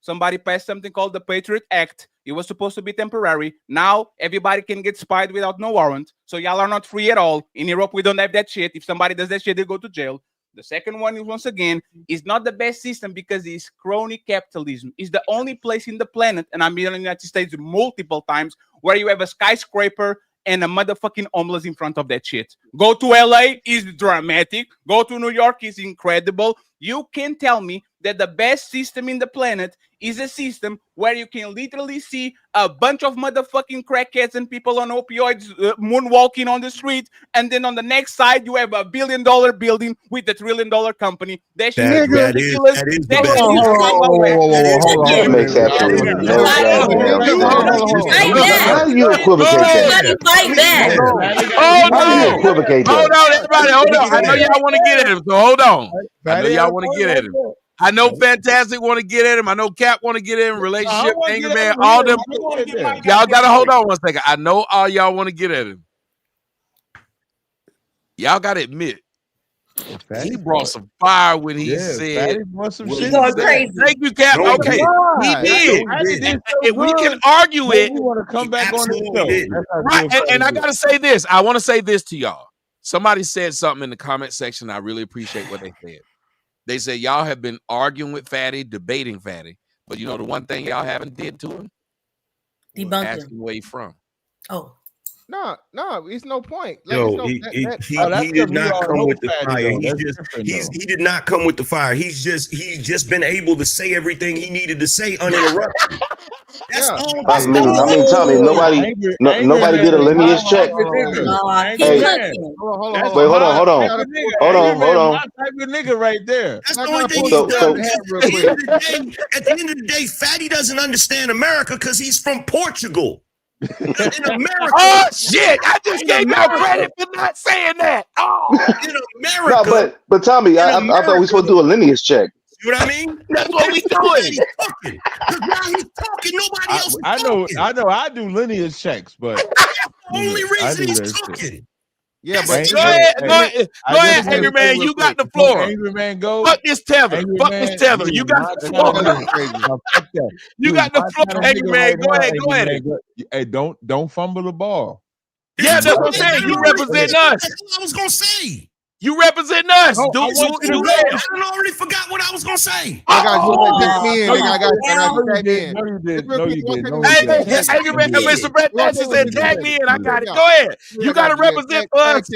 somebody passed something called the Patriot Act. It was supposed to be temporary. Now everybody can get spied without no warrant. So y'all are not free at all. In Europe, we don't have that shit. If somebody does that shit, they go to jail. The second one is, once again, is not the best system because it's crony capitalism. It's the only place in the planet, and I've been in the United States multiple times, where you have a skyscraper and a motherfucking homeless in front of that shit. Go to LA, is dramatic. Go to New York, is incredible. You can tell me that the best system in the planet is a system where you can literally see a bunch of motherfucking crackheads and people on opioids moonwalking on the street, and then on the next side you have $1 billion building with $1 trillion company. That shit is ridiculous. That is the That best. shit is That makes absolutely no goddamn sense. How do you equivocate that? Fight back. Hold How do you on. equivocate Hold that? on, everybody. Hold on. I know y'all want to get at him, so hold on. I know y'all want to get at him. I know Fantastic want to get at him. I know Cap want to get at him. Relationship, Angry Man, all them. Y'all gotta hold on one second. I know all y'all want to get at him. Y'all gotta admit, he brought some fire when he said, He's going crazy. "Thank you, Cap." Okay, he did. And we can argue it. We want to come back on the show. Right, and I gotta say this. I want to say this to y'all. Somebody said something in the comment section. I really appreciate what they said. They said y'all have been arguing with Fatty, debating Fatty, but you know the one thing y'all haven't did to him? Debunk Ask him. him where he from. Oh. No, it's no point. Like, Yo, it's no, he did not come with the fire. He did not come with the fire. He's just been able to say everything he needed to say uninterrupted. That's all. I mean, Tommy, nobody did a lineage check. Hey, wait, hold on. My type of nigga right there. That's the only thing he's done. At the end of the day, Fatty doesn't understand America because he's from Portugal. In America. Oh shit! I just gave y'all credit for not saying that. Oh, in America. No, but Tommy, I thought we were supposed to do a lineage check. See what I mean? That's what we doing. Because now he's talking. Nobody else is talking. I know. I do lineage checks, but the only reason he's talking. Yeah, but go ahead, Angry Man. You got the floor. Angry Man, go. Fuck this tether. Fuck this tether. You got the floor. You got the floor, Angry Man. Go ahead. Hey, don't fumble the ball. Yeah, that's what I'm saying. You represent us. That's what I was gonna say. You represent us. I already forgot what I was gonna say. I got you. Hey, Angry Man, Mr. Brett Jackson said, "Tag me in." I got it. Go ahead. You got to represent for us.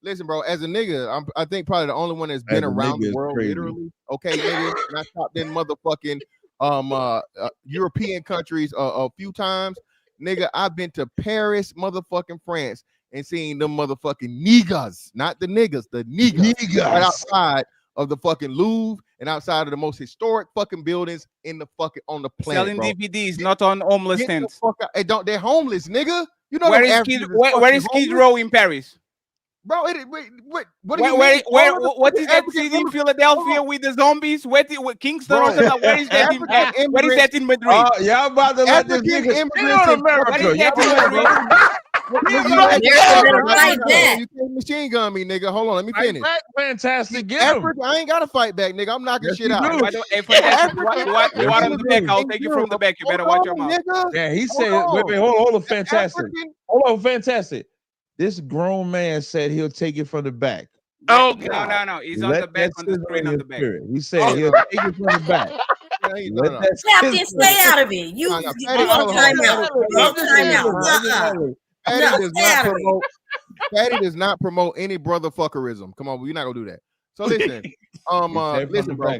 Listen, bro, as a nigga, I think probably the only one that's been around the world, literally. Okay, nigga, and I stopped in motherfucking European countries a few times. Nigga, I've been to Paris, motherfucking France, and seeing them motherfucking niggas, not the niggas, the niggas right outside of the fucking Louvre and outside of the most historic fucking buildings in the fucking on the planet. Selling DVDs, not on homeless tents. Hey, they're homeless, nigga. You know where is Skid Row in Paris? Bro, what is that city in Philadelphia with the zombies? Kingston or something? Where is that in Where is that in Madrid? Y'all about to let this nigga immigrants in America. What is that in Madrid? You can't machine gun me, nigga. Hold on, let me finish. Fantastic, get him. I ain't gotta fight back, nigga. I'm knocking shit out. You are on the back. I'll take you from the back. You better watch your mouth. Yeah, he said, wait, hold on, Fantastic. Hold on, Fantastic. This grown man said he'll take it from the back. Oh, no. He's on the back, on the screen on the back. He said he'll take it from the back. Captain, stay out of it. You on timeout. Fatty does not promote any brotherfuckerism. Come on, we're not gonna do that. So listen, listen, bro.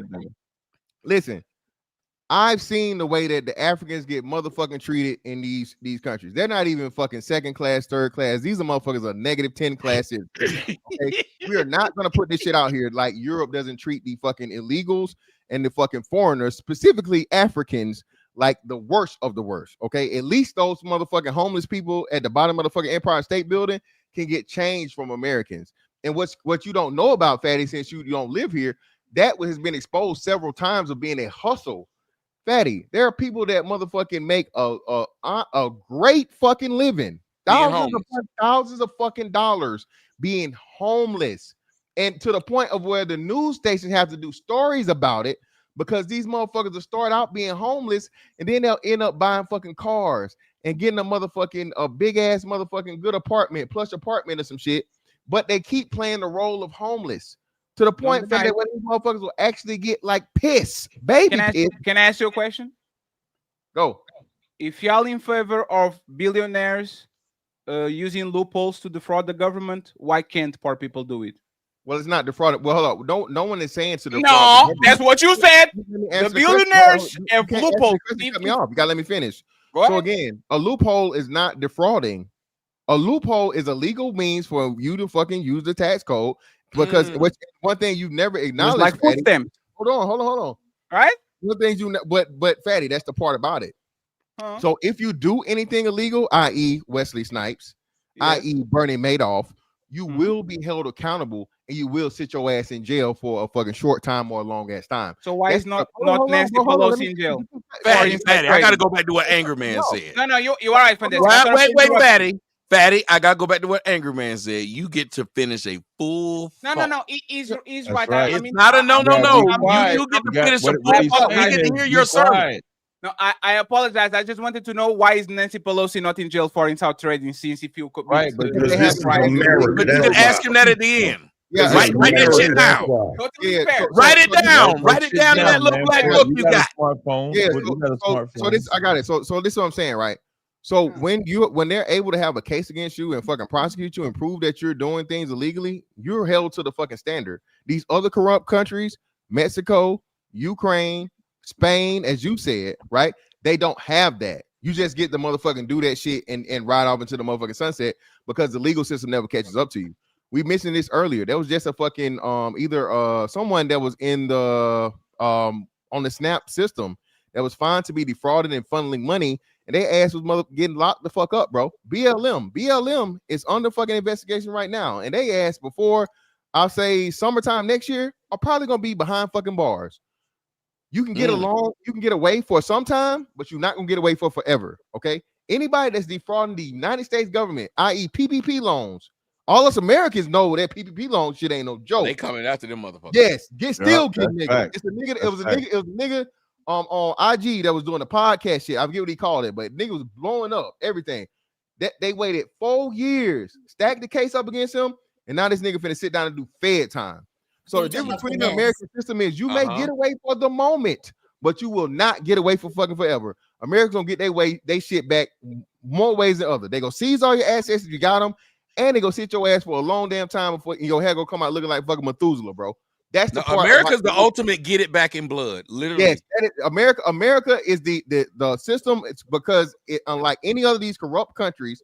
Listen, I've seen the way that the Africans get motherfucking treated in these countries. They're not even fucking second class, third class. These are motherfuckers are -10 classes. Okay? We are not gonna put this shit out here like Europe doesn't treat the fucking illegals and the fucking foreigners, specifically Africans, like the worst of the worst. Okay, at least those motherfucking homeless people at the bottom of the fucking Empire State Building can get changed from Americans. And what you don't know about Fatty, since you don't live here, that has been exposed several times of being a hustle. Fatty, there are people that motherfucking make a great fucking living, thousands of fucking dollars being homeless, and to the point of where the news stations have to do stories about it because these motherfuckers will start out being homeless and then they'll end up buying fucking cars and getting a big ass motherfucking good plush apartment or some shit, but they keep playing the role of homeless. To the point that when these motherfuckers will actually get like piss, baby piss. Can I ask you a question? Go. If y'all in favor of billionaires using loopholes to defraud the government, why can't poor people do it? Well, it's not defrauding. Well, hold on. No one is saying to defraud. No, that's what you said. The billionaires have loopholes. Cut me off. You gotta let me finish. Go So ahead. again, a loophole is not defrauding. A loophole is a legal means for you to fucking use the tax code because one thing you've never acknowledged. Like food stamps. Hold on. All right. One thing but Fatty, that's the part about it. Huh? So if you do anything illegal, i.e. Wesley Snipes, i.e. Bernie Madoff, you will be held accountable and you will sit your ass in jail for a fucking short time or a long ass time. So why That's is not hold on, Nancy hold on, Pelosi in jail? Fatty, I gotta go back to what Angry Man said. No, you are right for this. Wait, Fatty, I gotta go back to what Angry Man said. You get to finish a full. No. He's right. Right. I It's mean, not a no. I- You get to finish a I full. We get to hear your sermon. No, I apologize. I just wanted to know why is Nancy Pelosi not in jail for insider trading since if you could Right, but Because this is America. But you can ask him that at the end. Yeah, write that shit down. Write it down. Write it down in that little black book you got. Smartphone. Yeah, You got a smartphone. so this I got it. So this is what I'm saying, right? So when they're able to have a case against you and fucking prosecute you and prove that you're doing things illegally, you're held to the fucking standard. These other corrupt countries, Mexico, Ukraine, Spain, as you said, right? They don't have that. You just get the motherfucking do that shit and ride off into the motherfucking sunset because the legal system never catches up to you. We mentioned this earlier. There was just a fucking either someone that was in the on the SNAP system that was found to be defrauded and funneling money, and they ass was getting locked the fuck up, bro. BLM is under fucking investigation right now, and they asked before I'll say summertime next year are probably gonna be behind fucking bars. You can get along, you can get away for some time, but you're not gonna get away for forever. Okay. Anybody that's defrauding the United States government, i.e., PPP loans, all us Americans know that PPP loan shit ain't no joke. They coming after them motherfuckers. Yes, still get that's nigga. fact. It's a nigga. That's It was a nigga on IG that was doing the podcast shit. I forget what he called it, but nigga was blowing up everything. That they waited 4 years, stacked the case up against him, and now this nigga finna sit down and do Fed time. So the difference between the American system is you may get away for the moment, but you will not get away for fucking forever. Americans gonna get they shit back more ways than other. They gonna seize all your assets if you got them, and they gonna sit your ass for a long damn time before your hair gonna come out looking like fucking Methuselah, bro. That's the part. America's the ultimate get it back in blood. Literally. Yes, that is, America is the system. It's because unlike any other of these corrupt countries,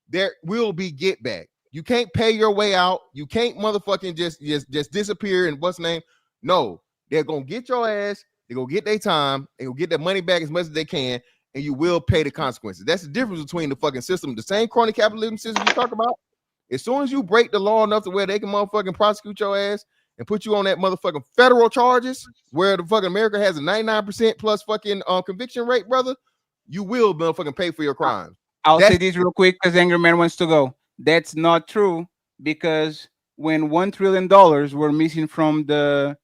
there will be get back. You can't pay your way out. You can't motherfucking just disappear and what's name. No, they're gonna get your ass. They're gonna get their time. They're gonna get their money back as much as they can, and you will pay the consequences. That's the difference between the fucking system, the same crony capitalism system you talk about. As soon as you break the law enough to where they can motherfucking prosecute your ass and put you on that motherfucking federal charges, where the fucking America has a 99% plus fucking conviction rate, brother, you will motherfucking pay for your crimes. I'll say this real quick because Angry Man wants to go. That's not true because when $1 trillion were missing from the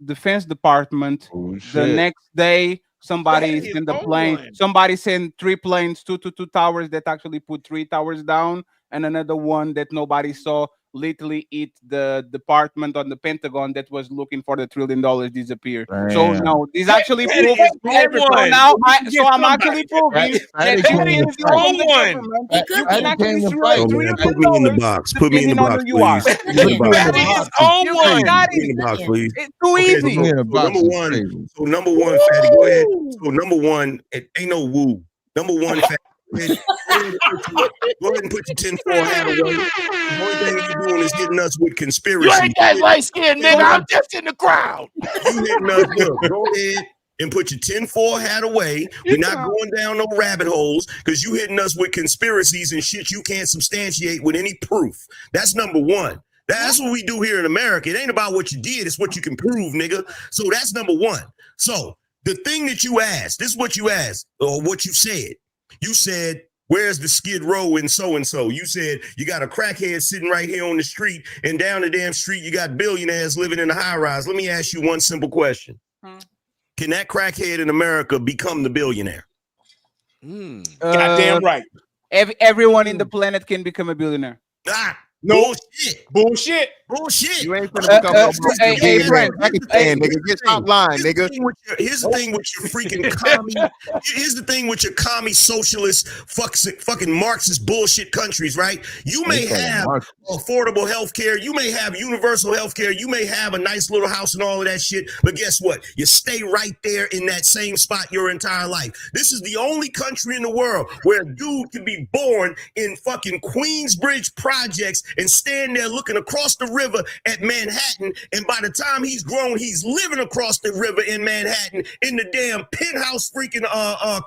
Defense Department, the next day somebody sent the plane. Somebody sent 3 planes, two towers that actually put 3 towers down, and another one that nobody saw literally hit the department on the Pentagon that was looking for the $1 trillion disappear. Damn. So no, this actually proves. So now I'm actually proving that there is you can actually Put me in the box. Put me in the box, please. Put me in the box, please. It's too easy. So number one, Fatty, go ahead. So number one, it ain't no woo. Number one, Fatty, go ahead and put your tinfoil hat away. The only thing you're doing is hitting us with conspiracy. You ain't that light skinned nigga. I'm just in the crowd. You hitting us. Go ahead and put your tinfoil hat away. We're not going down no rabbit holes because you hitting us with conspiracies and shit you can't substantiate with any proof. That's number one. That's what we do here in America. It ain't about what you did. It's what you can prove, nigga. So that's number one. So the thing that you asked, this is what you asked or what you said. You said, where's the Skid Row and so? You said you got a crackhead sitting right here on the street, and down the damn street you got billionaires living in a high rise. Let me ask you one simple question. Can that crackhead in America become the billionaire? Goddamn right. Everyone in the planet can become a billionaire. Ah, no bullshit. Bullshit. You ain't gonna become no hey, Frank, Pakistan, nigga. Get stop lying, nigga. Here's the thing with your freaking commie. Here's the thing with your commie socialist fucking Marxist bullshit countries, right? You may have affordable health care, you may have universal health care, you may have a nice little house and all of that shit, but guess what? You stay right there in that same spot your entire life. This is the only country in the world where a dude can be born in fucking Queensbridge projects and stand there looking across the river at Manhattan, and by the time he's grown, he's living across the river in Manhattan in the damn penthouse freaking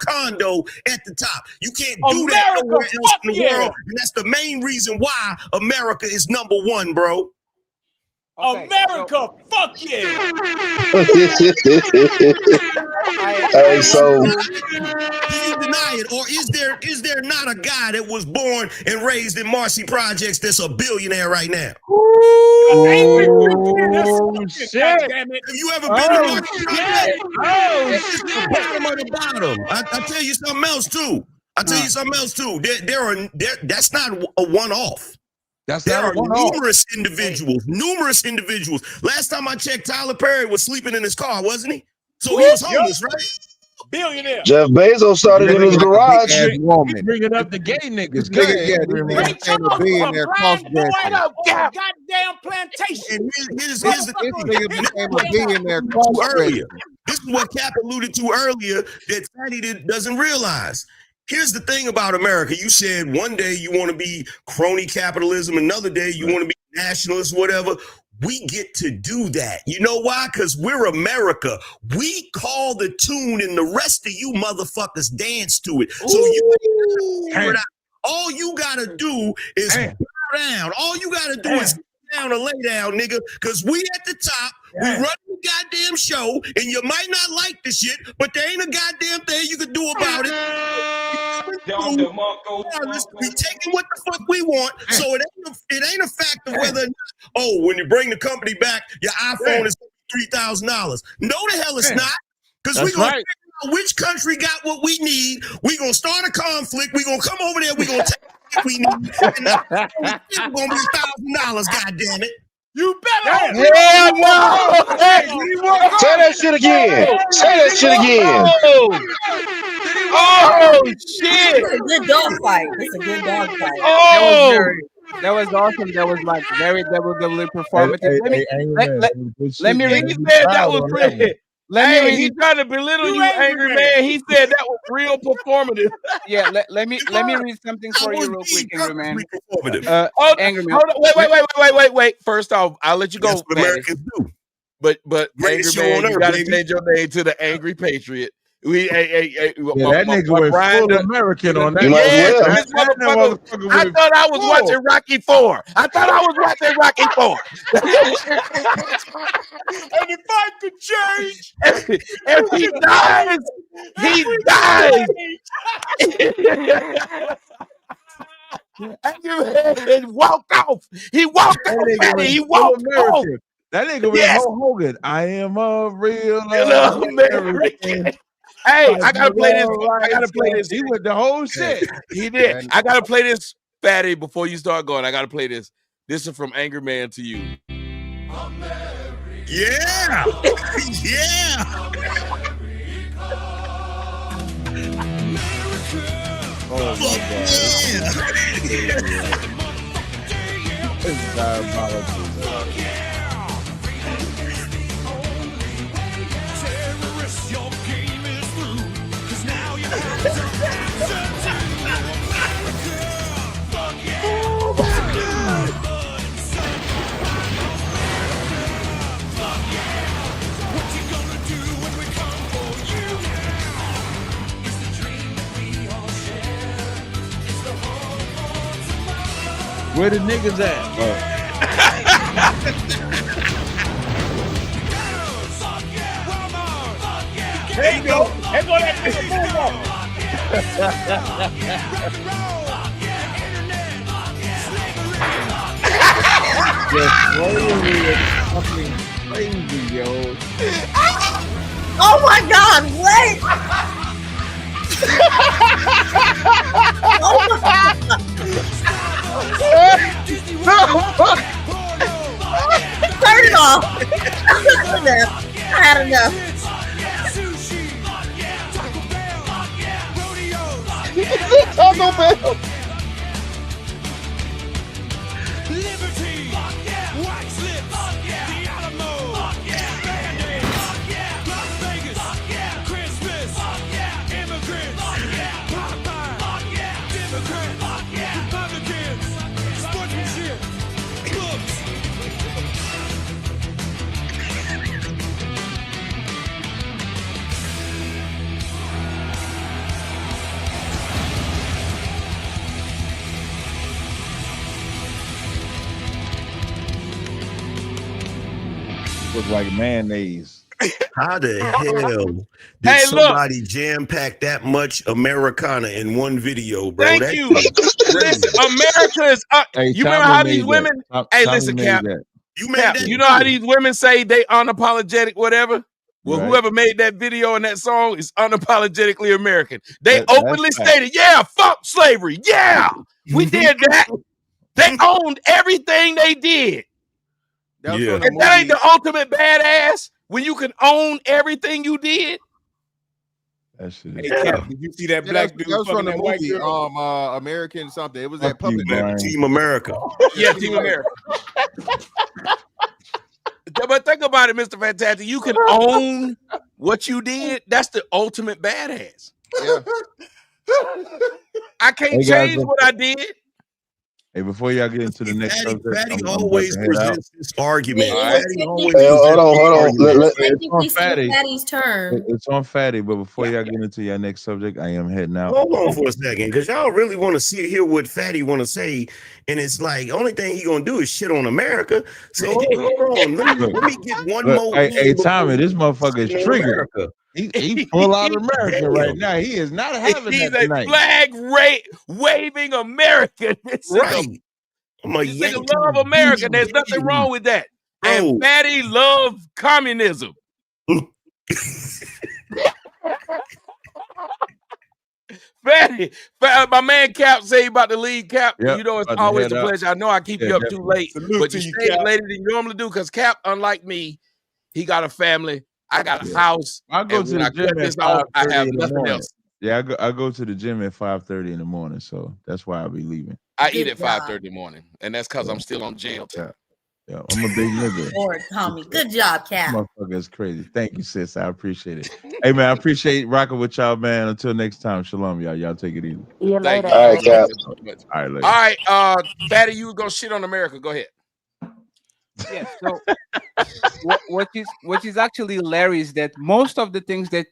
condo at the top. You can't do that nowhere else in the world, and that's the main reason why America is number one, bro. America, fuck yeah. Hey, so do you deny it, or is there not a guy that was born and raised in Marcy Projects that's a billionaire right now? Oh shit! Have you ever been in Marcy Projects? It's the bottom of the bottom. I tell you something else too. That's not a one-off. There are numerous individuals. Last time I checked, Tyler Perry was sleeping in his car, wasn't he? So he was homeless, right? Billionaire. Jeff Bezos started in his garage. Bringing up the gay niggas. Nigga became a billionaire Goddamn plantation. Here's the thing. became a billionaire Earlier. This is what Cap alluded to earlier that Fatty doesn't realize. Here's the thing about America. You said one day you want to be crony capitalism, another day you want to be nationalist, whatever. We get to do that. You know why? Because we're America. We call the tune and the rest of you motherfuckers dance to it. So you figure it out. All you gotta do is bow down. All you gotta do is sit down or lay down, nigga. Because we at the top. We run the goddamn show, and you might not like the shit, but there ain't a goddamn thing you can do about it. We taking what the fuck we want, so it ain't a fact of whether or not, when you bring the company back, your iPhone is $3,000. No, the hell it's not, because we're gonna figure out which country got what we need. We're gonna start a conflict. We're gonna come over there. We're gonna take what we need, and it's gonna be $1,000. Goddamn it! You better. Hell no! Hey, say that shit again. Say that shit again. Oh shit! It's a good dog fight. It's a good dog fight. That was awesome. That was like very WWE performative. Let me read. He said that was real. He's trying to belittle you, angry man. He said that was real performative. Yeah, let me read something for you real quick, angry man. Angry man. Hold on, wait. First off, I'll let you go. That's what Americans do. But angry man, you gotta change your name to the Angry Patriot. That nigga went full American on that. I thought I was watching Rocky IV. And if I could change, if he dies, he dies. And walk off. He walked off. He walked off. That nigga was Hulk Hogan. I am a real American. Hey, I gotta play this. He went the whole shit. He did. I gotta play this, Fatty, before you start going. I gotta play this. This is from Angry Man to you. Yeah. Yeah. Oh my God. It's diabolical. Where the niggas at? there you go. There go that nigga moonwalk. Fucking crazy, yo. Oh my God! Wait. Oh my God. all. Enough. I had enough. Taco Bell. Look like mayonnaise. How the hell did Hey, look. somebody jam pack that much Americana in one video, bro? Thank That you. shit is crazy. Listen, America is. Hey, You remember Tommy how made these that. women? Hey, Tommy listen, made Cap. that. You made Cap, that. you know how too. these women say they unapologetic, whatever. Well, Right. whoever made that video and that song is unapologetically American. They That's openly fact. stated, "Yeah, fuck slavery. Yeah, we did that. They owned everything they did." That was Yeah. from the And that ain't movie. the ultimate badass when you can own everything you did. That shit Hey, is Cap, did you see that Yeah, black that dude was fucking from the that white movie. girl? American something. It was Fuck that you, puppet. Brian. Team America. Yeah, Team America. But think about it, Mr. Fantastic. You can own what you did. That's the ultimate badass. Yeah. I can't Hey, guys, change what I did. Hey, before y'all get into the next subject, Fatty I'm about always to head out. presents this argument. All right. Fatty always Hey, hold presents on, this hold on. argument. Let- I It's think on we see Fatty. Fatty's turn. It's on Fatty, but before y'all get into your next subject, I am heading out. Hold on for a second, because y'all really want to see hear what Fatty want to say, and it's like only thing he gonna do is shit on America. So hold on, let me get one Look, more. hey, before Tommy, we this motherfucker is shit on triggered. America. He full out American Damn. right now. He is not having He's that a tonight. flag waving American. This Right. nigga, I'm a this nigga Yankee. love America. There's nothing wrong with that. Bro. And Fatty love communism. Fatty, my man Cap say he about to leave. Cap, Yep, you know it's about to always head a out. pleasure. I know I keep Yeah, you up too definitely. late, Salute but to you you, stayed Cap. later than you normally do. Because Cap, unlike me, he got a family. I got a Yeah. house. I go and to when the I gym cut at this off, I 5:30 have in the nothing morning. else. Yeah, I go to the gym at 5:30 in the morning, so that's why I'll be leaving. I eat Good at 5:30 in the morning, and that's because I'm still on jail time. Yeah, I'm a big nigga. Lord, Tommy. Good job, Cap. Motherfucker is crazy. Thank you, sis. I appreciate it. Hey man, I appreciate rocking with y'all, man. Until next time, shalom, y'all. Y'all take it easy. See you Thank later. you. All right, Cap. All right, later. All right, Fatty, you were gonna shit on America. Go ahead. Yes. So what is actually hilarious is that most of the things that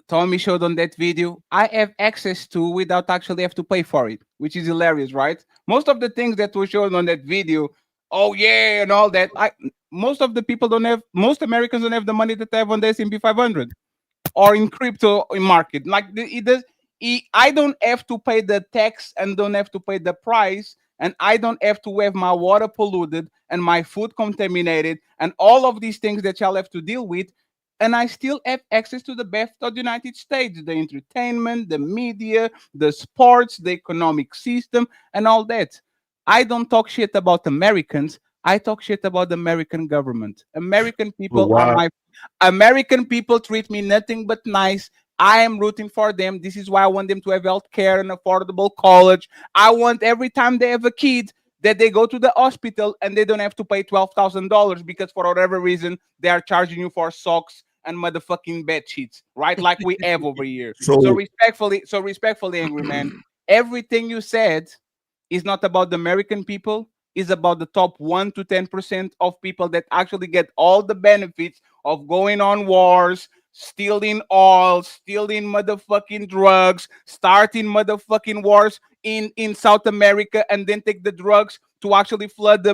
Tommy showed on that video, I have access to without actually have to pay for it, which is hilarious, right? Most of the things that were shown on that video, oh yeah, and all that. Most of the people don't have, most Americans don't have the money that they have on the S&P 500 or in crypto in market. Like I don't have to pay the tax and don't have to pay the price, and I don't have to have my water polluted and my food contaminated and all of these things that y'all have to deal with. And I still have access to the best of the United States, the entertainment, the media, the sports, the economic system, and all that. I don't talk shit about Americans. I talk shit about the American government. American people are my American people treat me nothing but nice. I am rooting for them. This is why I want them to have health care and affordable college. I want every time they have a kid that they go to the hospital and they don't have to pay $12,000 because for whatever reason they are charging you for socks and motherfucking bed sheets, right? Like we have over here. So respectfully, angry man, everything you said is not about the American people. Is about the top 1 to 10% of people that actually get all the benefits of going on wars, stealing oil, stealing motherfucking drugs, starting motherfucking wars in South America, and then take the drugs to actually flood the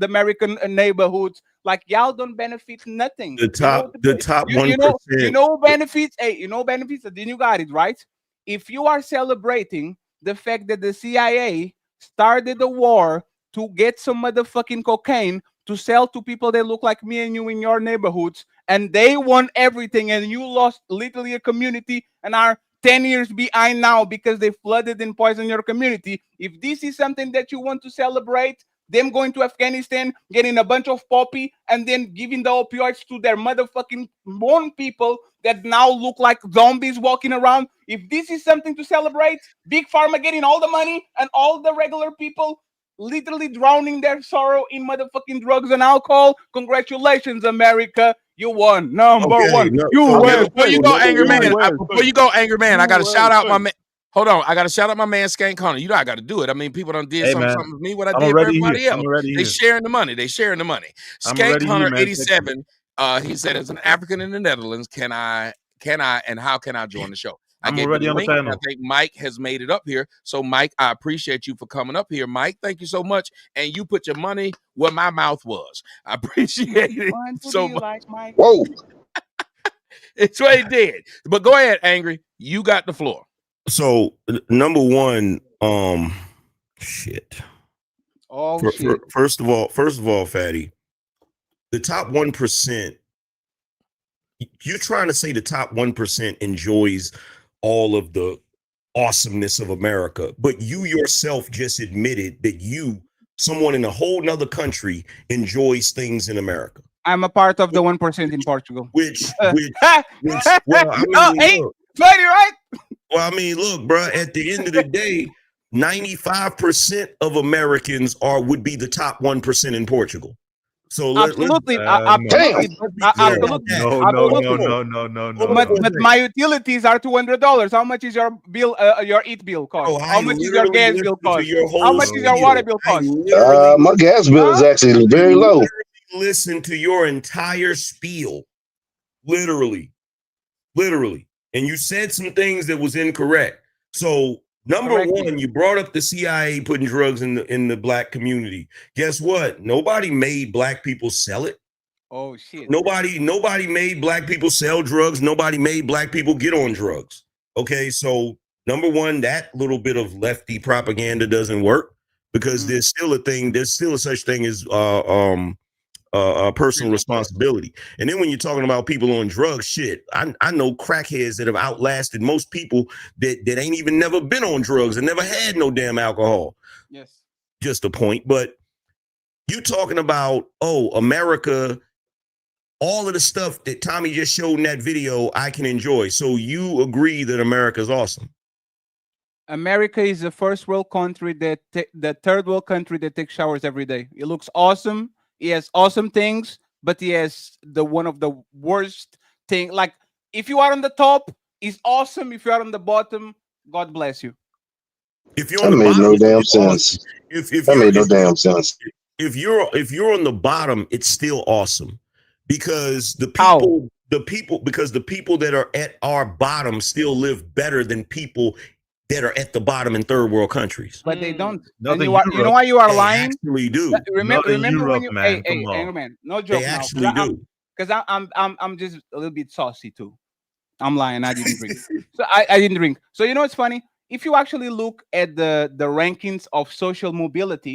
American neighborhoods. Like y'all don't benefit nothing. The top 1%. You know benefits. Hey, you know benefits. Then you got it right. If you are celebrating the fact that the CIA started a war to get some motherfucking cocaine to sell to people that look like me and you in your neighborhoods, and they won everything, and you lost literally a community and are 10 years behind now because they flooded and poisoned your community. If this is something that you want to celebrate, them going to Afghanistan, getting a bunch of poppy, and then giving the opioids to their motherfucking born people that now look like zombies walking around. If this is something to celebrate, Big Pharma getting all the money and all the regular people literally drowning their sorrow in motherfucking drugs and alcohol. Congratulations, America. You won. Number one. Before you go, Angry Man, I gotta shout out my man. Hold on, I gotta shout out my man Skank Hunter. You know I gotta do it. I mean, people done did something with me. What I did for everybody else. They sharing the money. Skank Hunter 87. He said, as an African in the Netherlands, can I, and how can I join the show? I gave you the link, and I think Mike has made it up here. So, Mike, I appreciate you for coming up here. Mike, thank you so much. And you put your money where my mouth was. I appreciate it so much. Whoa. It's what he did. But go ahead, Angry. You got the floor. So, number one, shit. First of all, Fatty, the top 1%, you're trying to say the top 1% enjoys all of the awesomeness of America, but you yourself just admitted that someone in a whole nother country, enjoys things in America. I'm a part of the 1% in Portugal. Which well, I mean, look, right? Well, I mean, look, bro, at the end of the day, 95% of Americans would be the top 100% in Portugal. So absolutely. Absolutely. No. But my utilities are $200. How much is your bill? Your eat bill cost? How much is your gas bill cost? How much is your water bill cost? My gas bill is actually very low. Listen to your entire spiel, literally, and you said some things that was incorrect. So. Number one, you brought up the CIA putting drugs in the black community. Guess what? Nobody made black people sell it. Oh shit. Nobody made black people sell drugs. Nobody made black people get on drugs. Okay, so number one, that little bit of lefty propaganda doesn't work because there's still a such thing as personal responsibility. And then when you're talking about people on drugs, shit, I know crackheads that have outlasted most people that ain't even never been on drugs and never had no damn alcohol. Yes. Just a point. But you talking about, America, all of the stuff that Tommy just showed in that video, I can enjoy. So you agree that America's awesome? America is the first world country the third world country that takes showers every day. It looks awesome. He has awesome things, but he has one of the worst thing. Like if you are on the top, it's awesome. If you are on the bottom, God bless you. If you're on the bottom, no damn sense. That made no damn sense. If you're on the bottom, it's still awesome because the people that are at our bottom still live better than people that are at the bottom in third world countries. But they don't. You know why you are lying? Actually do. Remember Europe, when you man, hey, Angry Man, no joke. They actually do. Because I'm just a little bit saucy too. I'm lying. I didn't drink. So I didn't drink. So you know what's funny? If you actually look at the rankings of social mobility,